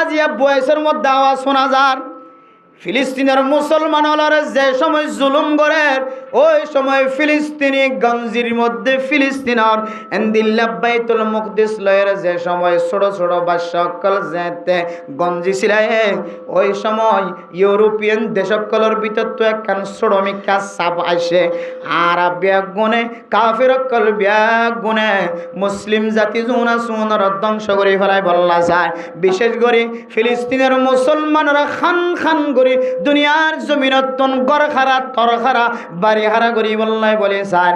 আজিয়া বয়সের মধ্যে আওয়াজ শোনা যার ফিলিস্তিনের মুসলমানরা যে সময় জুলুম করে ওই সময় ফিলিস্তিনি গঞ্জির মধ্যে ফিলিস্তিনের এন্দিল্লা বাইতুল মুকদ্দিস লয়ের যে সময় ছোট ছোট বাচ্চাসকল যেতে গঞ্জি ছিলায় ওই সময় ইউরোপিয়ান দেশসকলের ভিতর তো একখান শ্রমিকা সাপ আসে আর ব্যাগুনে কাফিরসকল ব্যাগুনে মুসলিম জাতি জুনা সুনর ধ্বংস করে ফেলায় বললা যায়। বিশেষ করে ফিলিস্তিনের মুসলমানরা খান খান করে দুনিয়ার জমিনতন গড় খারা তর খারা বাড়ি হারা করি বললাই বলে স্যার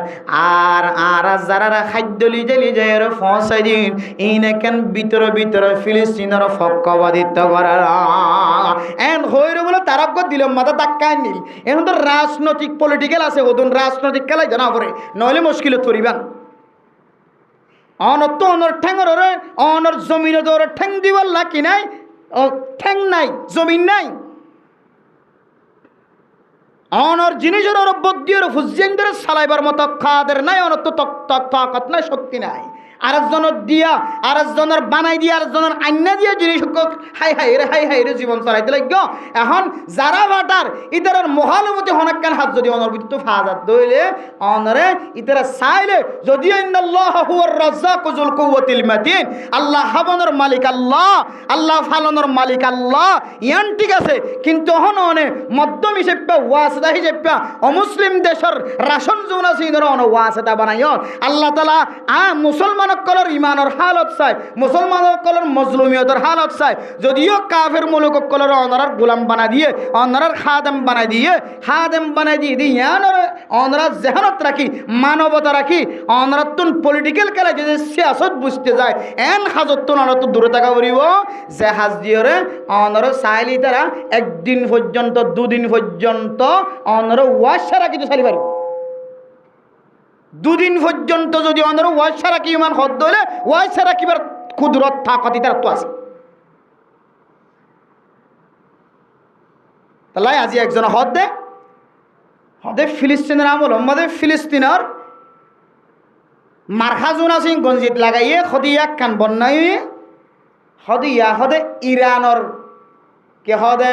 আর আর যারা খাদ্য লিজে লিজে এর ফসাই দিন ইনে কেন ভিতরে ভিতরে ফিলিস্তিনের পক্ষপাতিত্ব করার এন হইর বলে তারক দিল মাথা ধাক্কায় নিল। এখন তো রাজনৈতিক পলিটিক্যাল আছে ওদন রাজনৈতিক খেলাই জানা পড়ে নইলে মুশকিল তরিবান অনর তো অনর ঠ্যাঙর অনর জমিন ওর ঠ্যাং দিবার লাকি নাই ঠ্যাং নাই জমিন নাই অনর জিনিসের ওর বদ্যের ফুজিয়েন্দ্র সালাইবার মতো খাদের নাই অনর তো তাকত নাই শক্তি নাই আরেকজনের দিয়া আরেকজনের বানাই দিয়া আরেকজনের আইনা দিয়া জিনিস হাই হাই রে জীবন চলাইতে লাগ। এখন যারা বাটার ইতার মহানুমতি হনাক্কান হাত যদি অনর ভিতর ফাজাত দইলে অনরে ইতারা চাইলে যদি আল্লাহ হুয়ার রাজ্জাকু যুল কুওয়াতিল মাতিন আল্লাহ হাবনের মালিক আল্লাহ আল্লাহ ফালনের মালিক আল্লাহ ইয়ান ঠিক আছে কিন্তু হন অনে মধ্যম হিসেবে ওয়াসিদা হিসেবে অমুসলিম দেশের রাশন জোনা সিনর অন ওয়াসিদা বানাইও আল্লাহ তাআলা মুসলমান কলর ইমানের হালত চাই মুসলমানের কলর মজলুমিয়তের হালত চাই যদিও কাফের মুলুক কলর অনার গোলাম বানা দিয়ে অনার খাদেম বানাই দিয়ে ইয়ানোর অনারা জেহানত রাখি মানবতা রাখি অনারা তুন পলিটিক্যাল খেলা যদি সিয়াসত বুঝতে যায় এন হাজত তুন অনার তো দূরে থাকা করিব যে হাজ দিয়ে অনার চাইলি তারা একদিন পর্যন্ত দুদিন পর্যন্ত অনার ওয়াজ সারা কিছু চালি পারি দুদিন পর্যন্ত যদি অন্ধর ওয়াজ ছাড়া কি ইমান হদ হলে ওয়াজ ছাড়া কিবার কুদরত থাকতি তার তো আছে তাহলে আজি একজন হদে ফিলিস্তিনের আমল আমাদের ফিলিস্তিনের মারখাজুন আসিং গঞ্জিত লাগাইয়ে হদিয়া কান বন্যাই হদে ইরানের কে হদে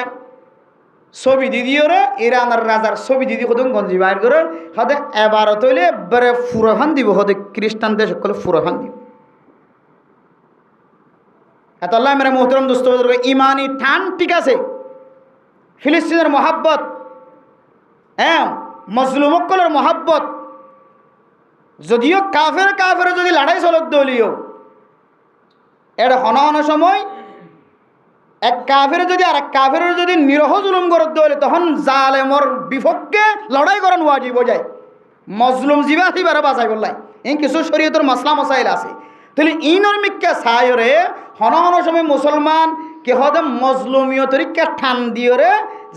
ছবি দিদিওরে ইরানের রাজার ছবি দিদি কত গঞ্জি বাইর করে হদে এবারও তৈলে এবারে ফুরহান দিব হদে খ্রিস্টান দেশ সকলে ফুরহান দিব এত আল্লাহ মেরে মোহতরম দোস্ত ইমানি ঠান ঠিক আছে ফিলিস্তিনের মহাব্বত হ্যাঁ মজলুমকলের মহাব্বত যদিও কাফের যদি লড়াই চলত দলীয় এর হন সময় এক কাফের যদি আর এক কাফের যদি নিরহ জুলুম করতে হলে তখন জালেমর বিপক্ষে লড়াই করান ওয়াজিব হয়ে যায় মজলুম জিবা সিবারে বাঁচাই বললাই এই কিছু শরীয়তের মশলা মশাইল আছে তাহলে ইনর মিক্কা সায়রে হন সময় মুসলমান কে হদে মজলুমিয়তরিকা ঠান দিয়রে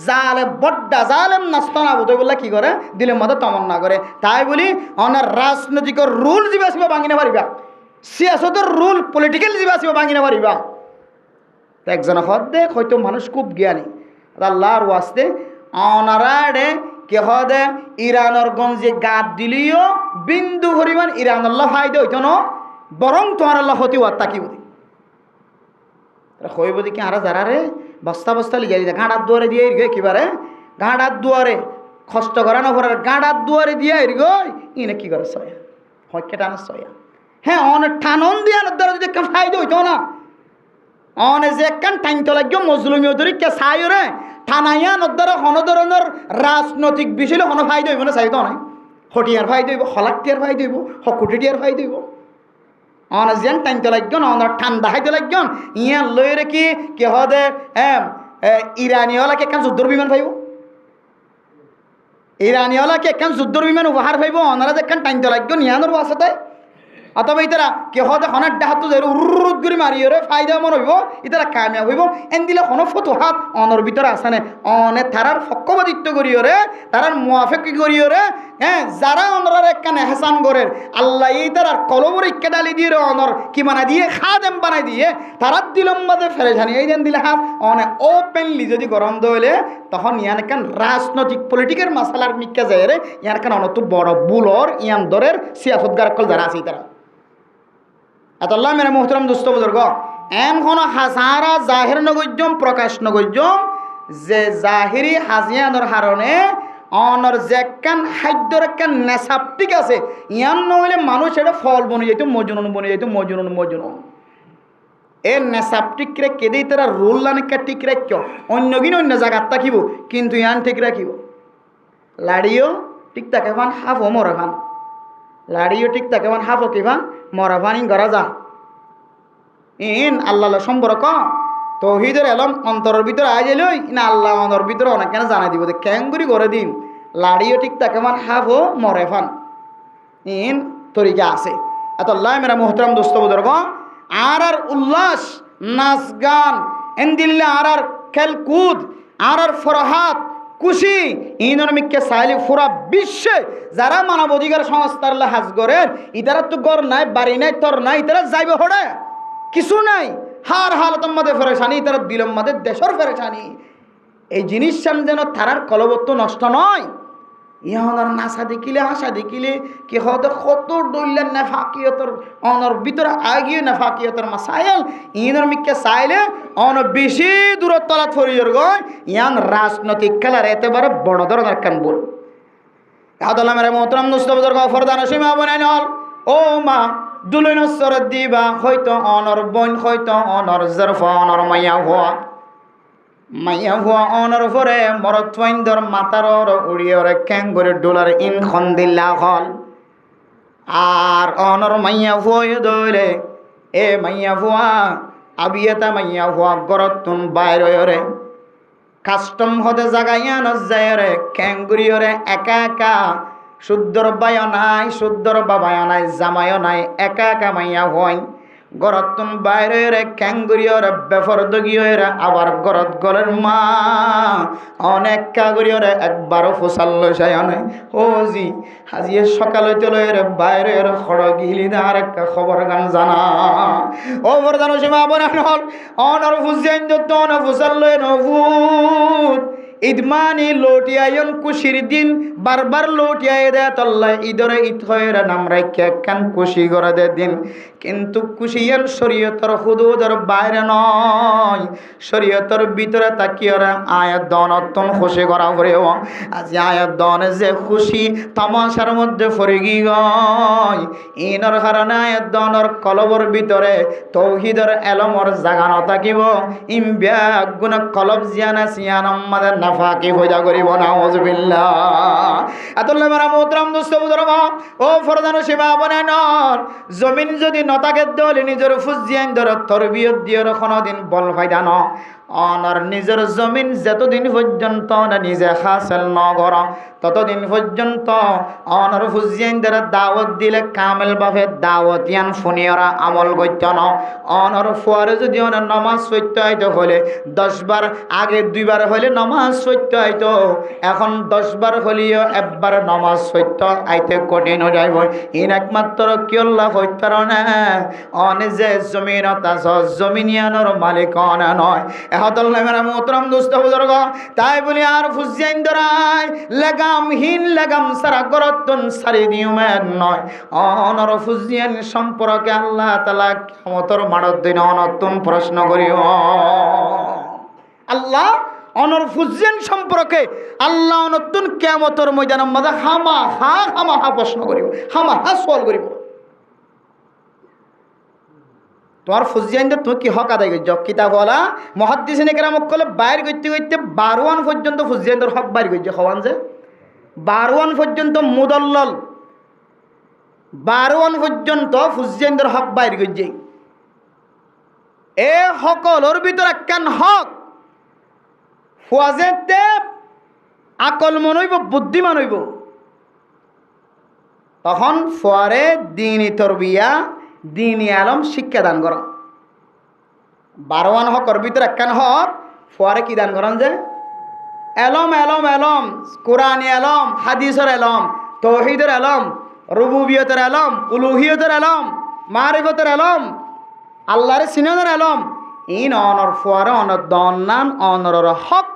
জালে বড্ডা জালেম নাস্তানা বোধ বললে কি করে দিলের মতো তমন্না করে তাই বলি অনার রাজনৈতিক রুল জিবা সিবা ভাঙি না পারিবা সিয়াসতের রুল পলিটিক্যাল জিবা সিবা ভাঙি না পারিবা একজন হদে হয়তো মানুষ খুব জ্ঞানী আল্লাহর ওয়াস্তে অনারাডে কে হদে ইরানের গঞ্জে গাত দিলিও বিন্দু পরিমাণ ইরান আল্লাহ ফায়দা হইতো না বরং তোমার আল্লাহ হতি ওয়াত্তা কি বুঝি হইব দেখি আর যারা রে বস্তা লিজাই দিয়ে গাঁড়ার দুয়ারে দিয়ে কিবারে গাঁড়ার দুয়ারে কষ্ট করা না করার গাঁড়ার দুয়ারে দিয়ে ইনে কি করে সয়া হয়কে টানা সয়া হ্যাঁ অনেক টানন দিয়ে দ্বারা যদি ফায়দা হইতো না অনে যে একখান টাইমতে লাগবে মজলুমীয় তরিকা চাইরে থানাইয়া নদ্দারা হন ধরনের রাজনৈতিক বিষয়ে হন ফাইদ হইব না চাইতো নাই হটিয়ার ফাইদ হইব হলাকটিয়ার ফাইদ হইব হকুটিয়ার ফাইদ হইব অনে যেন টাইমতে লাগবেন অন ঠান্ডা হাইতে লাগবেন ইয়া লই রেখি কে হদে ইরানিওয়ালাকে একখান যুদ্ধর বিমান পাইব ইরানিওয়ালাকে একখান যুদ্ধর বিমান উপহার পাইব অনারা যে একখান টাইমতে লাগবেন ইয়ানোর আছে তাই অথবা ইতারা কেহ হনার ডাহাতো যাই উরুত করে মারিয়ে ফায়দা মন হইব ইতারা কামিয়াব হইব এন দিলে হন ফতুহাত অনর ভিতরে আসানে অনে তারার পক্ষপাতিত্ব করিয়রে তারার মুয়াফেক করিয়রে হ্যাঁ যারা অনরার একখানে হেসান গরের আল্লাহ এই তারার কলবর ইক্কা ডালি দিয়ে অনর কি বানাই দিয়ে খাদেম বানাই দিয়ে তারার দিলম্বাদে ফেরেছানি এই দেন দিলে হাত অনে ওপেনলি যদি গরম দইলে তখন ইয়ান একখান রাজনৈতিক পলিটিকের মাসালার মিক্কা যায় রে ইয়ান একখান অনত বড় বুলর ইয়ান দরের সিয়াসতগার কল যারা আছে তারা এত আল্লাহ মেরে মোহতরম দুস্থ বুজুর্গ এন কোনো হাজারা জাহির নগর্যম প্রকাশ নগর্যম যে জাহিরি হাজিয়ানোর হারণে অনর যে একখান খাদ্যর একখান নেশাব ঠিক আছে ইয়ান নহলে মানুষ এটা ফল বনে যেত মজুনুন বনে যেত মজুনুন এ নেশাব টিকরে কেদে তারা রোল লানিকা ঠিক রাখিও অন্য কিন অন্য জায়গার থাকিব কিন্তু ইয়ান ঠিক রাখিব লাড়িও ঠিক থাকে ভান হাফও মরা ভান লাড়িও ঠিক থাকে ভান হাফও কি ভান মরা ভান ইন গরা যা ইন আল্লাহ সম্পর্ক তৌহিদের এলম অন্তরের ভিতরে আয় যাইলই না আল্লাহ অন্তর ভিতরে অনেক কেন জানাই দিব ক্যাঙ্গুরি করে দিন লাড়িও ঠিক থাকে ভান হাফও মরে ভান ইন তরিকা আছে এত আল্লাহ মেরা মোহতরম দোস্ত বুজুর্গ আর উল্লাস নাচ গান এন্দিল্লা আর খেলকুদ আর ফরহাত খুশি ইনমিককে চাইলে পুরা বিশ্বে যারা মানব অধিকার সংস্থার হাজ করেন ইতারা তো গড় নাই বাড়ি নাই তর নাই ইতারা যাইব হড়ে কিছু নাই হার হালতম মাঝে ফেরেছানি ইতারা দিলম মাঝে দেশর ফেরেছানি এই জিনিস যেন তারার কলবত্ত নষ্ট নয় ইহনের নাচা দেখিলে হাসা দেখিলে কি হতে কত ডইলেন না ফাঁকিয়তর অনর ভিতরে আগিয়ে না ফাঁকিয়তর মাসাইল ইহনের মিককে চাইলে অন বেশি দূরত তলাত ফরিয়র গয় ইয়ান রাজনৈতিক খেলার এতেবারে বড় ধরনের কান বল আদলা মেরে মোহতরম দুস্তবদর ফরদান সীমা বনাই নল ও মা দুলই নসর দিবা হয়তো অনর বইন হয়তো অনর জরফ অনর মাইয়া হওয়া মাইয়া ভুয়া অনর ফরে মরত্বইন্দর মাতার উড়িয়রে ক্যাঙ্গুরে ডোলার ইনখন দিল্লা হল আর অনর মাইয়া ভুয়া দইলে এ মাইয়া ভুয়া আবিয়েতা মাইয়া ভুয়া গরতুন বাইরে কাস্টম হতে জাগাইয়া নজায়রে ক্যাঙ্গুরিয়রে একা একা শুদ্ধর বায় নাই শুদ্ধর বাবায় নাই জামায় নাই একা একা মাইয়া হয় গরতুন বাইরে ক্যাঙ্গুরিয়র বেফর দগিয়রে আবার গরত গলের মা অনেক কাগুরিয়রে একবারও ফোসাল্লো সায়নে ও জি হাজিয়ে সকালে চলে বাইরে খড় গিলি না আর একটা খবর গান জানা ও বরদান সীমা বনান হল অনর ফুসেন যত অন ফোসাল্লো নভূত ঈদমানি লটিয়ায়ন কুশির দিন বারবার লটিয়ায় দে তল্লাই ঈদরে ঈদ হয়ে নাম রাখিয়া কান খুশি করে দে দিন কিন্তু খুশিয়ান শরীয়তর হুদুদর বাইরে নয় শরীয়তর ভিতরে তাকিয়রে আয়াত দনতন খুশি করা পড়েও আজ আয়াত দনে যে খুশি তামাশার মধ্যে ফরে গি গয় ইনর কারণে আয়াত দনর কলবর ভিতরে তৌহিদর এলমর জাগানো থাকিব ইমবিয়া গুণ কলব জিয়ানা সিয়ান আমাদের নাফাকি ফয়দা করিব নাউজুবিল্লাহ আতুল্লাহ মারা মোহতরম দোস্ত বুজুর্গ ও ফরদান সীমা বনানর জমিন যদি নতাকে দলে নিজের ফুজিয়ান ধর তরবিয়ত দিয়র কোনদিন বল ফায়দা ন অনর নিজের জমিন যতদিন পর্যন্ত নিজে হাসিল নগর ততদিন পর্যন্ত অনর ফুজিয়ান ধর দাওয়াত দিলে কামেল ভাবে দাওয়াতিয়ান ফুনিয়রা আমল করতে ন অনর ফুয়ারে যদি অনর নমাজ পড়তে হইতে হলে 10 বার আগে 2 বার হলে নমাজ পড়তে হইতো এখন 10 বার হলিও একবার নমাজ পড়তে আইতে কঠিন হয়ে যাইব ইন একমাত্র কি আল্লাহ হইতে না অনে যে জমিনত আস জমিনিয়ানোর মালিক অনা নয় এহতল্লাহ মেরা মোহতরম দোস্ত বুজুর্গ তাই বলি আর ফুজিয়ান দরাই লাগামহীন লাগাম সারা গরতন সারি দিউমেন নয় অনর ফুজিয়ান সম্পর্কে আল্লাহ তাআলা কিয়ামতের মাঠের দিন অনতুন প্রশ্ন করিও আল্লাহ অনর ফুজিয়ান সম্পর্কে আল্লাহ নতুন কিয়ামতের ময়দানের মধ্যে হামা হা প্রশ্ন করিব হামা হা সওয়াল করিব তোমার ফুজিয়ানদের তুমি কি হক আদায় করছ কিতাবওয়ালা মুহাদ্দিসিনে কেরামক কলে বাইর করতে করতে 12 পর্যন্ত ফুজিয়ানদের হক বাইর করছে হওয়ান যে 12 পর্যন্ত মুদল্লল 12 পর্যন্ত ফুজিয়ানদের হক বাইর করছে এ সকলের ভিতরে একখান হক ফুয়াজেতে আকল মন হইব বুদ্ধিমান হইব তখন ফুয়ারে দিনী তরবিয়া দিনী আলম শিক্ষা দান কর 12 হকর ভিতরে একখান হক ফুয়ারে কি দান করেন যে এলম এলম এলম কোরআনী এলম হাদিসের এলম তৌহিদের এলম রুবুবিয়তের এলম উলুহিয়তের এলম মারিফতের এলম আল্লাহর সিনানের এলম ইন অনর ফুয়ারে অনর দন্নান অনর হক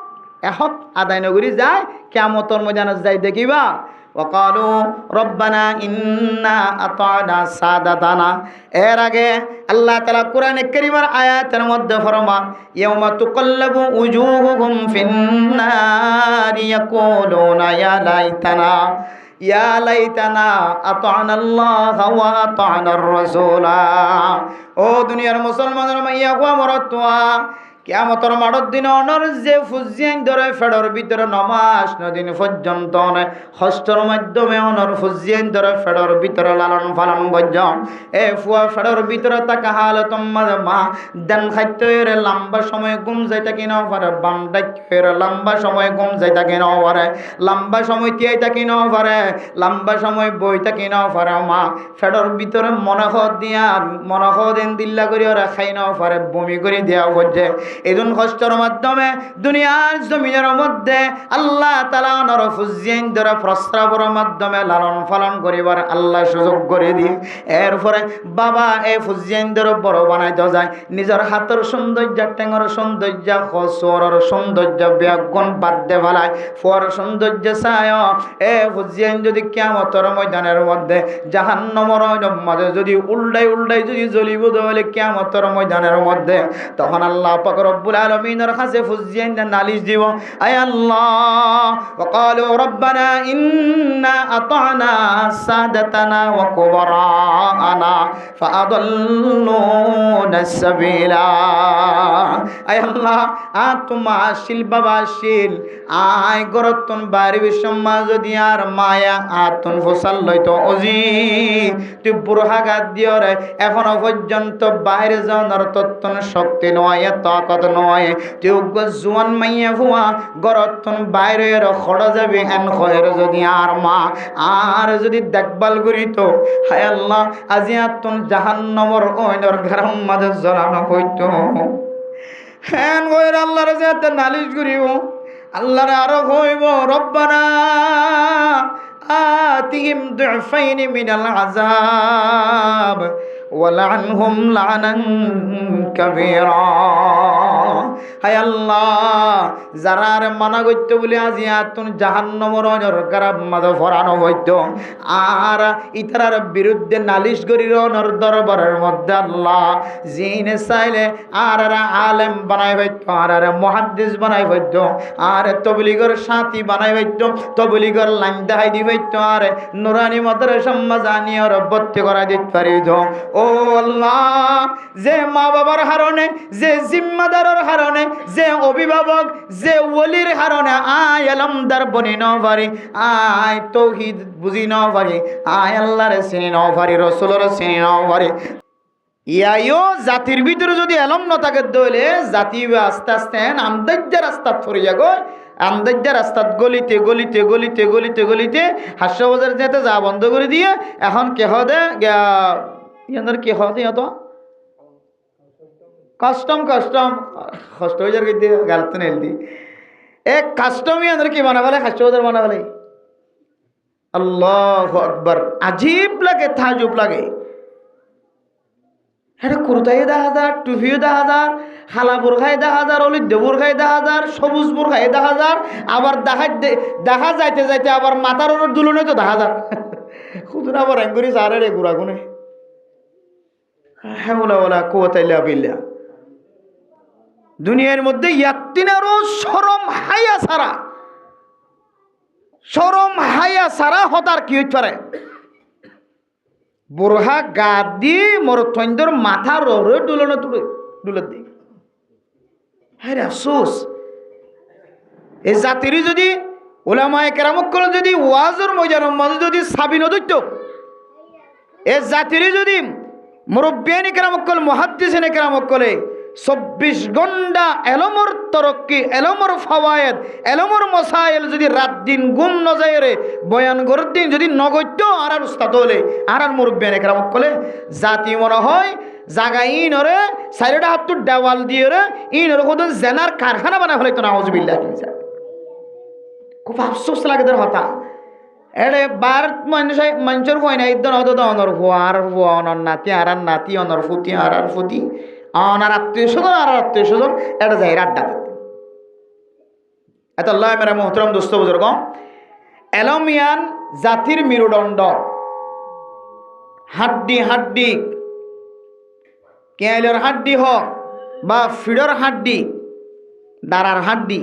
হক আদায় নগরী যায় কিয়ামতের ময়দানে যাই দেখিবা ওয়াকালু রব্বানা ইন্না আতানা সাদাতানা। এর আগে আল্লাহ তাআলা কোরআনে কারীমের আয়াতের মধ্যে ফরমান ইয়াউমা তুকাল্লাবু উজুহুহুম ফিন্নারি ইয়াকুলুনা ইয়া লাইতানা আতা'নাল্লাহ ওয়া আতা'নার রাসূলা। ও দুনিয়ার মুসলমানের মাইয়া গো মরতোয়া, কিয়ামতের মাঠের দিন অনর যে ফুজিয়ান ধরে ফেডর ভিতরে নমাজ নদিন পর্যন্ত হস্তর মাধ্যমে অনর ফুজিয়ান ধরে ফেডর ভিতরে লালন পালন গজ্জ এ ফুয়া ফেডর ভিতরে তাকা হাল তোমার মা দেন খাদ্য এর লম্বা সময় ঘুম যাইতা কিনা পারে, বাম ডাক্যের লম্বা সময় ঘুম যাইতা কিনা পারে, লম্বা সময় তিয়াইতা কিনা পারে, লম্বা সময় বইতা কিনা পারে। মা ফেডর ভিতরে মনখদ দিয়া মনখদ এন দিল্লা করি ওরা খাই না পারে, বমি করে দেওয়া হচ্ছে। এদিন কষ্টর মাধ্যমে দুনিয়ার জমিনের মধ্যে আল্লাহ তাআলা নরফুজিয়ান ধরে প্রস্রাবের মাধ্যমে লালন পালন করিবার আল্লাহ সুযোগ করে দিয়ে এরপরে বাবা এই ফুজিয়ান ধরে বড় বানাইতে যায়। নিজের হাতের সৌন্দর্য, টেঙর সৌন্দর্য, খসরের সৌন্দর্য ব্যাগুণ বাদ দে ফেলায় ফর সৌন্দর্য চায়। এ ফুজিয়ান যদি কিয়ামতের ময়দানের মধ্যে জাহান্নামের মাঝে যদি উল্টাই উল্টাই যদি জ্বলিব তাহলে কিয়ামতের ময়দানের মধ্যে তখন আল্লাহ পাক রব্বুল আলামিনের কাছে ফুজিয়ান নালিশ দিব, আয় আল্লাহ ওয়াকালু রব্বানা ইন্না আতা'না সাদাতানা ওয়া কুবরাআনা ফাআদাল্লুনা সাবিলা। আয় আল্লাহ তোমা শিল বাবা শিল আয় গরতন বাড়ি বিশ্বম্মা যদি আর মায়া আতন ফসল লইতো অজি তুই বুড়হাগাত দিও রে এখনো পর্যন্ত বাইরে যাওয়ার তত্তন শক্তি নয়, তাকত নয়। তুই জোয়ান মাইয়া ভুয়া গরতন বাইরে খড়া যাবে এন খয়ের যদি আর মা আর যদি দেখভাল করিত, হায় আল্লাহ আজি আতন জাহান্নামের ওইনর ঘরম মাঝে জ্বলানো হইত। হ্যাঁ গয়ের আল্লাহর যাতে নালিশ করিব, আল্লাহর আরো হইব রব্বানা আতিহিম দুফাইনি মিনাল আযাব ওয়ালআনহুম লানান কাবীরা। হায় আল্লাহ যারার মানা করতে বলে আজি আতুন জাহান্নামের অনর গরম মাঝে ফরানো হইত আর ইতার বিরুদ্ধে নালিশ করির অনর দরবারের মধ্যে আল্লাহ জিনে চাইলে আর আলেম বানাই হইত আর মুহাদ্দিস বানাই হইত আর তবলিগের সাথী বানাই হইত, তবলিগের লাইন দেখাই দি হইত আর নুরানি মাদ্রাসা মাজানিয়র ভর্তি করা দিতে পারিত। ও আল্লাহ যে মা বাবার হারণে, যে জিম্মাদারের হারণে, যে অভিভাবক, যে ওলির হারণে আয় আলমদার বনি ন পারি, আয় তৌহিদ বুঝি ন পারি, আয় আল্লাহর চিনি ন পারি, রসুলের চিনি ন পারি। ইয়াইও জাতির ভিতরে যদি এলম ন থাকে দইলে জাতি আস্তে আস্তে আন্দাজ্যা রাস্তাত ফরিয়া গয়, আন্দাজ্যা রাস্তাত গলিতে গলিতে গলিতে গলিতে গলিতে হাস্যবাজার যেতে যা বন্ধ করে দিয়ে এখন কেহ দে ইয়াদের কেহ দে অত কাস্টম কাস্টম হাস্যবাজার গিয়ে গালতে নেল দি এক কাস্টম ইয়াদের কি বানাবেলে হাস্যবাজার বানাবেলে। আল্লাহু আকবার, আজীব লাগে, তাজ্জুব লাগে। এটা কুর্তাই 10,000, টুপিও 10,000, হালা বোরখাই 10,000, অলিদ্য বোরখাই 10,000, সবুজ বোরখাই 10,000, আবার দেখা যাইতে যাইতে আবার মাথার ওপর দুলনে তো 10,000 খুদুন আবার এঙ্গুরি সারে রে গুড়াগুনে। হ্যাঁ বলা বলা কুওয়াতাইল্লা বিল্লাহ। দুনিয়ার মধ্যে ইয়াত্তিনারও শরম হায়া সারা, শরম হায়া সারা হতার কি হইতে পারে? বোরহা গা দি মোর থইন্দর মাথা ররে ডুলনে তুলে ডুলে দি। হ্যাঁ আফসোস, এই জাতির যদি ওলামায়ে কেরামত করে যদি ওয়াজের ময়দানের মাঝে যদি সাবি নদৈত্য, এই জাতির যদি মুরব্বিয়ানে কেরামত করে মুহাদ্দিসিনে কেরামত করে 24 ঘন্টা এলমর তরক্কি, এলমর ফাওয়ায়েদ, এলমর মসাইল যদি রাত দিন গুম ন যায় রে বয়ান করার দিন যদি নগত্য আর উস্তাদ হলে আর মুরব্বিয়ানে কেরামত করে জাতি মনে হয় জাগা ইনরে সাইডটা হাত দেওয়াল দিয়ে রে ইনরে কদন জেনার কারখানা বানায় ফেলাইতো না। আউযুবিল্লাহ। খুব আফসোস লাগে তার হতা এড়ে বার মানুষের হয় না ইদন হতো অনর ভুয়া আর ভুয়া অনর নাতি আর নাতি অনর ফুতি আর ফুতি অনার আত্মীয় স্বজন আর আত্মীয় স্বজন এটা যায় আড্ডা দিতে। এত আল্লাহ মেরা মোহতরম দোস্ত বুজুর্গ, এলমিয়ান জাতির মেরুদণ্ড, হাড্ডি হাড্ডি, কেঁয়ালের হাড্ডি হোক বা ফিডর হাড্ডি, দাঁড়ার হাড্ডি,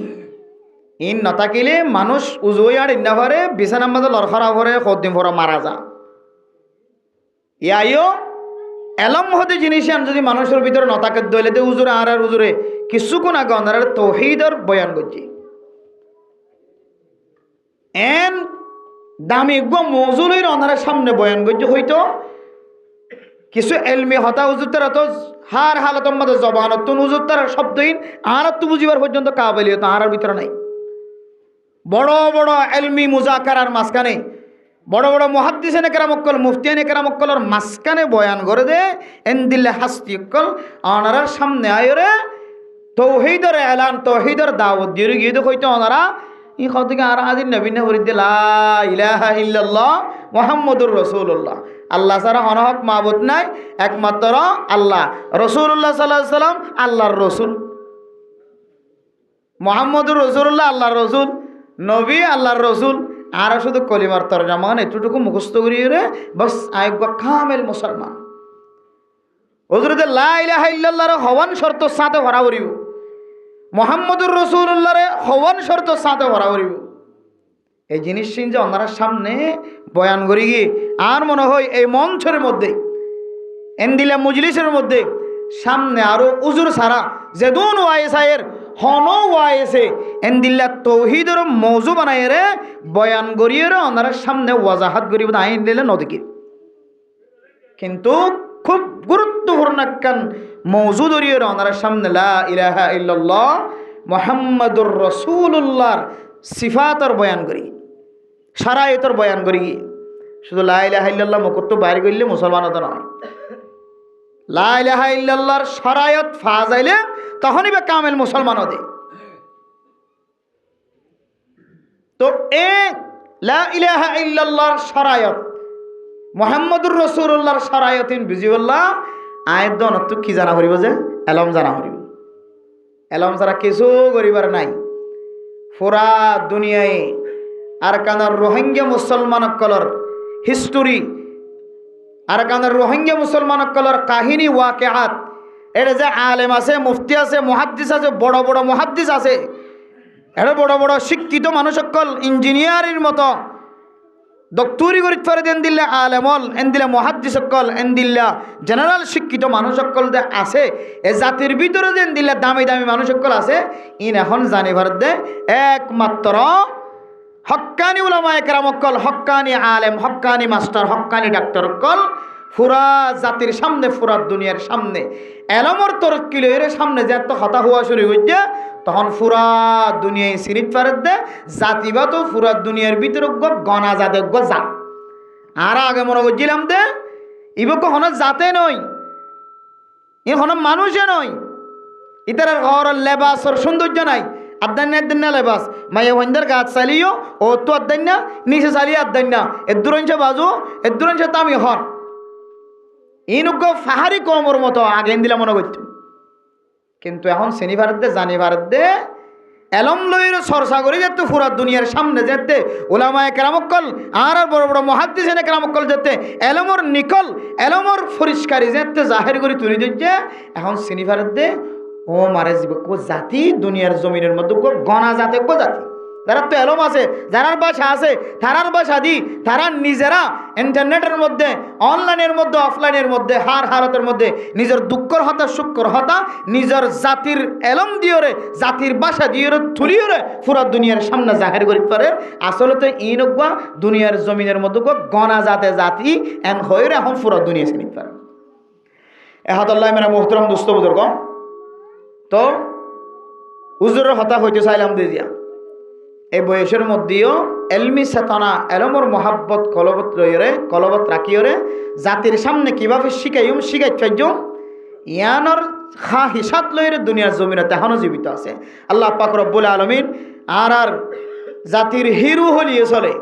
ইন নথাকিলে মানুষ উজুই আর ইন্না ভরে বিছানার মধ্যে লড়খরা ভরে কদিন ভরে মারা যা। ইয়াইও এলম হতে জিনিস যদি মানুষের ভিতরে নতাকে দইলে উজুরে আর উজুরে কিছুক্ষণ আগে অনার তৌহিদর বয়ান করছি এন দামি মজুলের অনারের সামনে বয়ান করছে হইতো কিছু এলমি হতা উজুর তারা তো হার হালতর মধ্যে জবানত উজুর তারা শব্দহীন আর তো বুঝিবার পর্যন্ত কাবিলিয়ত তাহার ভিতরে নাই। বড় বড় এলমি মুজাকারার মাঝখানে বড় বড় মুহাদ্দিসিনে কেরামক্কল মুফতিয়ানে কেরামক্কলের মাঝখানে বয়ান করে দে এন্দিল্লে হাস্তিকল অনারার সামনে আয়রে তৌহিদের এলান তৌহিদের দাওয়াত দিয়ে গিয়ে হইতো ওনারা ই থেকে আর হাজির নবীন ফরিদে লা ইলাহা ইল্লাল্লাহ মুহাম্মদুর রাসূলুল্লাহ, আল্লাহ ছাড়া অনহক মাবুদ নাই একমাত্র আল্লাহ, রাসূলুল্লাহ সাল্লাল্লাহু আলাইহি সাল্লাম আল্লাহর রাসূল, মুহাম্মদুর রাসূলুল্লাহ আল্লাহর রাসূল, নবী আল্লাহর রাসূল। আর শুধু কলিমার তরজমা এতটুকু মুখস্থ করিয়ে রে বস আয়ুব কামেল মুসলমান। হযরতে লা ইলাহা ইল্লাল্লাহর হওয়ান শর্ত সাথে ভরা করিব, মুহাম্মদুর রাসূলুল্লাহর হওয়ান শর্ত সাথে ভরা করিব। এই জিনিস যে ওনার সামনে বয়ান করি গিয়ে আর মনে হয় এই মঞ্চের মধ্যে এন্দিলা মজলিসের মধ্যে সামনে আরো উজুর সারা যেদুন ওয়াইসায়ের হন ওয়াইসে এন্দিল্লা তৌহিদের মৌজু বানায় রে বয়ান করিয়ে রে ওনার সামনে ওয়াজাহাত করিব আইন দিলে নদীকে। কিন্তু খুব গুরুত্বপূর্ণ একখান মৌজু ধরিয়ে রে ওনার সামনে লা ইলাহা ইল্লাল্লাহ মুহাম্মাদুর রাসূলুল্লাহর সিফাতর বয়ান করি, শারায়েতর বয়ান করি। শুধু লা ইলাহা ইল্লাল্লাহ মুখত বাইরে করলে মুসলমান হতে নয়, লা ইলাহা ইল্লাল্লাহর শারায়েত ফাজাইলে তখনই বা কামেল মুসলমান হতে। তো এ লা ইলাহা ইল্লাল্লাহর শারায়েত মুহাম্মদুর রাসূলুল্লাহর শারায়েতিন বিজিবুল্লাহ আয়াত দনত কি জানা করিব যে এলম জানা করিব, এলম ছাড়া কিছু করিবার নাই। পুরা দুনিয়ায় আর কানার রোহিঙ্গা মুসলমান কলর হিস্টোরি আর কানার রোহিঙ্গা মুসলমান কলর কাহিনী ওয়াকিআত এটা যে আলেম আছে, মুফতি আছে, মুহাদ্দিস আছে, বড় বড় মুহাদ্দিস আছে, এটা বড় বড় শিক্ষিত মানুষ সকল ইঞ্জিনিয়ারের মতো ডক্টরি করি পারে দেন দিল্লা আলেমল এন দিল্লা মুহাদ্দিস সকল এন দিল্লা জেনারেল শিক্ষিত মানুষ সকল যে আছে এ জাতির ভিতরে দেন দিল্লা দামি দামি মানুষ সকল আছে ইন এখন জানিবার দে একমাত্র হক্কানি উলামা একরাম সকল, হক্কানি আলেম, হক্কানি মাস্টার, হক্কানি ডাক্তার সকল পুরা জাতির সামনে পুরা দুনিয়ার সামনে এলমর তরক্কিলের সামনে যে এত হতা হওয়া শুরু হইছে তখন পুরা দুনিয়ায় সিরিপ পারের দে জাতিবা তো পুরা দুনিয়ার ভিতরে গনা জাতে জাত। আর আগে মনে করছিলাম দে ইব কখনো জাতে নয়, এখনো মানুষে নয়, ইতার ঘর লেবাসর সৌন্দর্য নাই। আদান্য লেবাস মাইয়া হইন্দার গাছ চালিও ও তো আদান্য নিচে চালিয়ে আদান্য এদুরঞ্চে বাজু এদুরঞ্চে তামি হর ইনুগ্য ফাহারি কমর মতো আগে দিলা মনে করত। কিন্তু এখন শ্রেণী ভারত দে জানি ভারত দে এলম লইর চর্চা করে যেতে পুরা দুনিয়ার সামনে যেতে ওলামায়ে কেরামক্কল আর বড় বড় মুহাদ্দিসিনে কেরামক্কল যেতে এলমর নিকল এলমর পরিষ্কারী যেতে জাহির করে তুলি দিচ্ছে। এখন শ্রেণী ভারত দে ও মারে জীব কো জাতি দুনিয়ার জমিনের মধ্যে গনা জাতে কো জাতি যারা তো এলম আছে, যারার বাসা আছে, তারার বাসা দি তারা নিজেরা ইন্টারনেটের মধ্যে অনলাইনের মধ্যে অফলাইনের মধ্যে হার হারতের মধ্যে নিজের দুঃখর হতা সুখর হতা নিজের জাতির এলম দিওরে জাতির বাসা দিওরে তুলিওরে পুরা দুনিয়ার সামনে জাহির করি পারে। আসলে তো ইনগা দুনিয়ার জমিনের মধ্যে গনা জাতে জাতি এন হয়ে এখন পুরা দুনিয়া চিনি পারে। এহাদুল্লাহ মেরা মোহতরম দুস্থ বুজুর্গ, তো হুজুরের হতা হইতে চাইলাম দিয়া এই বয়সের মধ্যেও এলমি চেতনা এলমর মহাব্বত কলবত রাখিওরে জাতির সামনে কিভাবে শিখাইম শিখাই চাইম ইয়ানোর খা হিসাব লইরে দুনিয়ার জমিনে তেহনও জীবিত আছে। আল্লাহ পাক রব্বুল আলামিন আর জাতির হিরু হলিয়ে চলে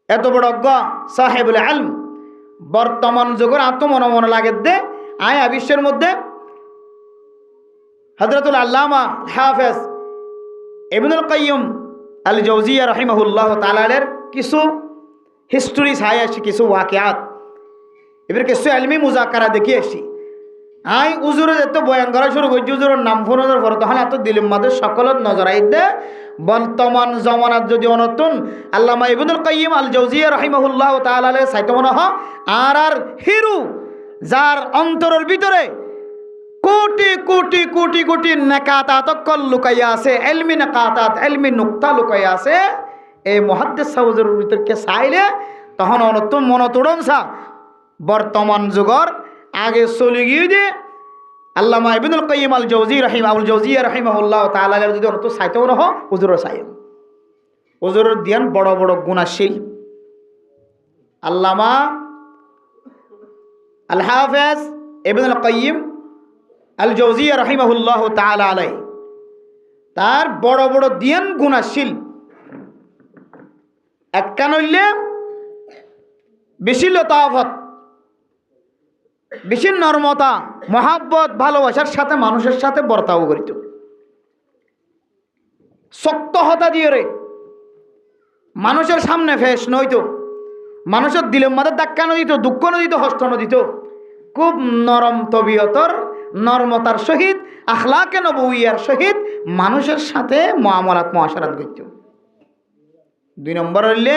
এত বড় সাহেবুল ইলম বর্তমান যুগের আত্মমনে লাগে দে আয়া বিশ্বের মধ্যে হযরতুল আল্লামা হাফেজ ইবনুল কাইয়্যিম আল জাওজিয়া রাহিমাহুল্লাহ তাআলার কিছু হিস্টোরি চাই আসি, কিছু ওয়াকিয়াত, এবার কিছু এলমি মুজাকারা দেখি আসি। আই উজুরে যেত বয়ান করা শুরু করছি, উজুরের নাম ফোনের পরে তখন এত দিলিম মাদের সকলত নজর আইদে বর্তমান জমানাত যদি অনতুন আল্লামা ইবনুল কাইয়িম আল জাওজিয়া রাহিমাহুল্লাহ তাআলা সাইতে মনে হ আর হিরু, যার অন্তরের ভিতরে কোটি কোটি কোটি কোটি নেকাতাত লুকাইয়া আছে, এলমি নেকাতাত, এলমি নুক্তা লুকাইয়া আছে। এই মুহাদ্দিস সাহুজুর ভিতরকে চাইলে তখন অনতুন মনতোড়ন সা বর্তমান যুগর আগে চলে গিয়ে দিয়ে আল্লামা ইবনুল কাইয়িম আল জাওজিয়া রাহিমাহুল্লাহ তাআলা যদি অত চাইতেও নহ হুজুরের চাই, হুজুরের দিয়ান বড় বড় গুণাশীল আল্লামা আল হাফেজ ইবনুল কাইয়িম আল জাওজিয়া রাহিমাহুল্লাহ তাআলা আলাই, তার বড় বড় দিয়ান গুণাশীল একটা নইলে বেশি লতাফত, বেশি নর্মতা, মহাব্বত, ভালোবাসার সাথে মানুষের সাথে বর্তাও করিত, শক্ত হতা দিয়ে রে মানুষের সামনে ফেস নইতো, মানুষের দিলের মাঝে ধাক্কা নদিত, দুঃখ নদিত, হস্ত নদিত, খুব নরম তবিয়তর নর্মতার সহিত আখলাকে নবউইয়ার সহিত মানুষের সাথে মুআমালাত মুআশারাত করত। 2 নম্বর হইলে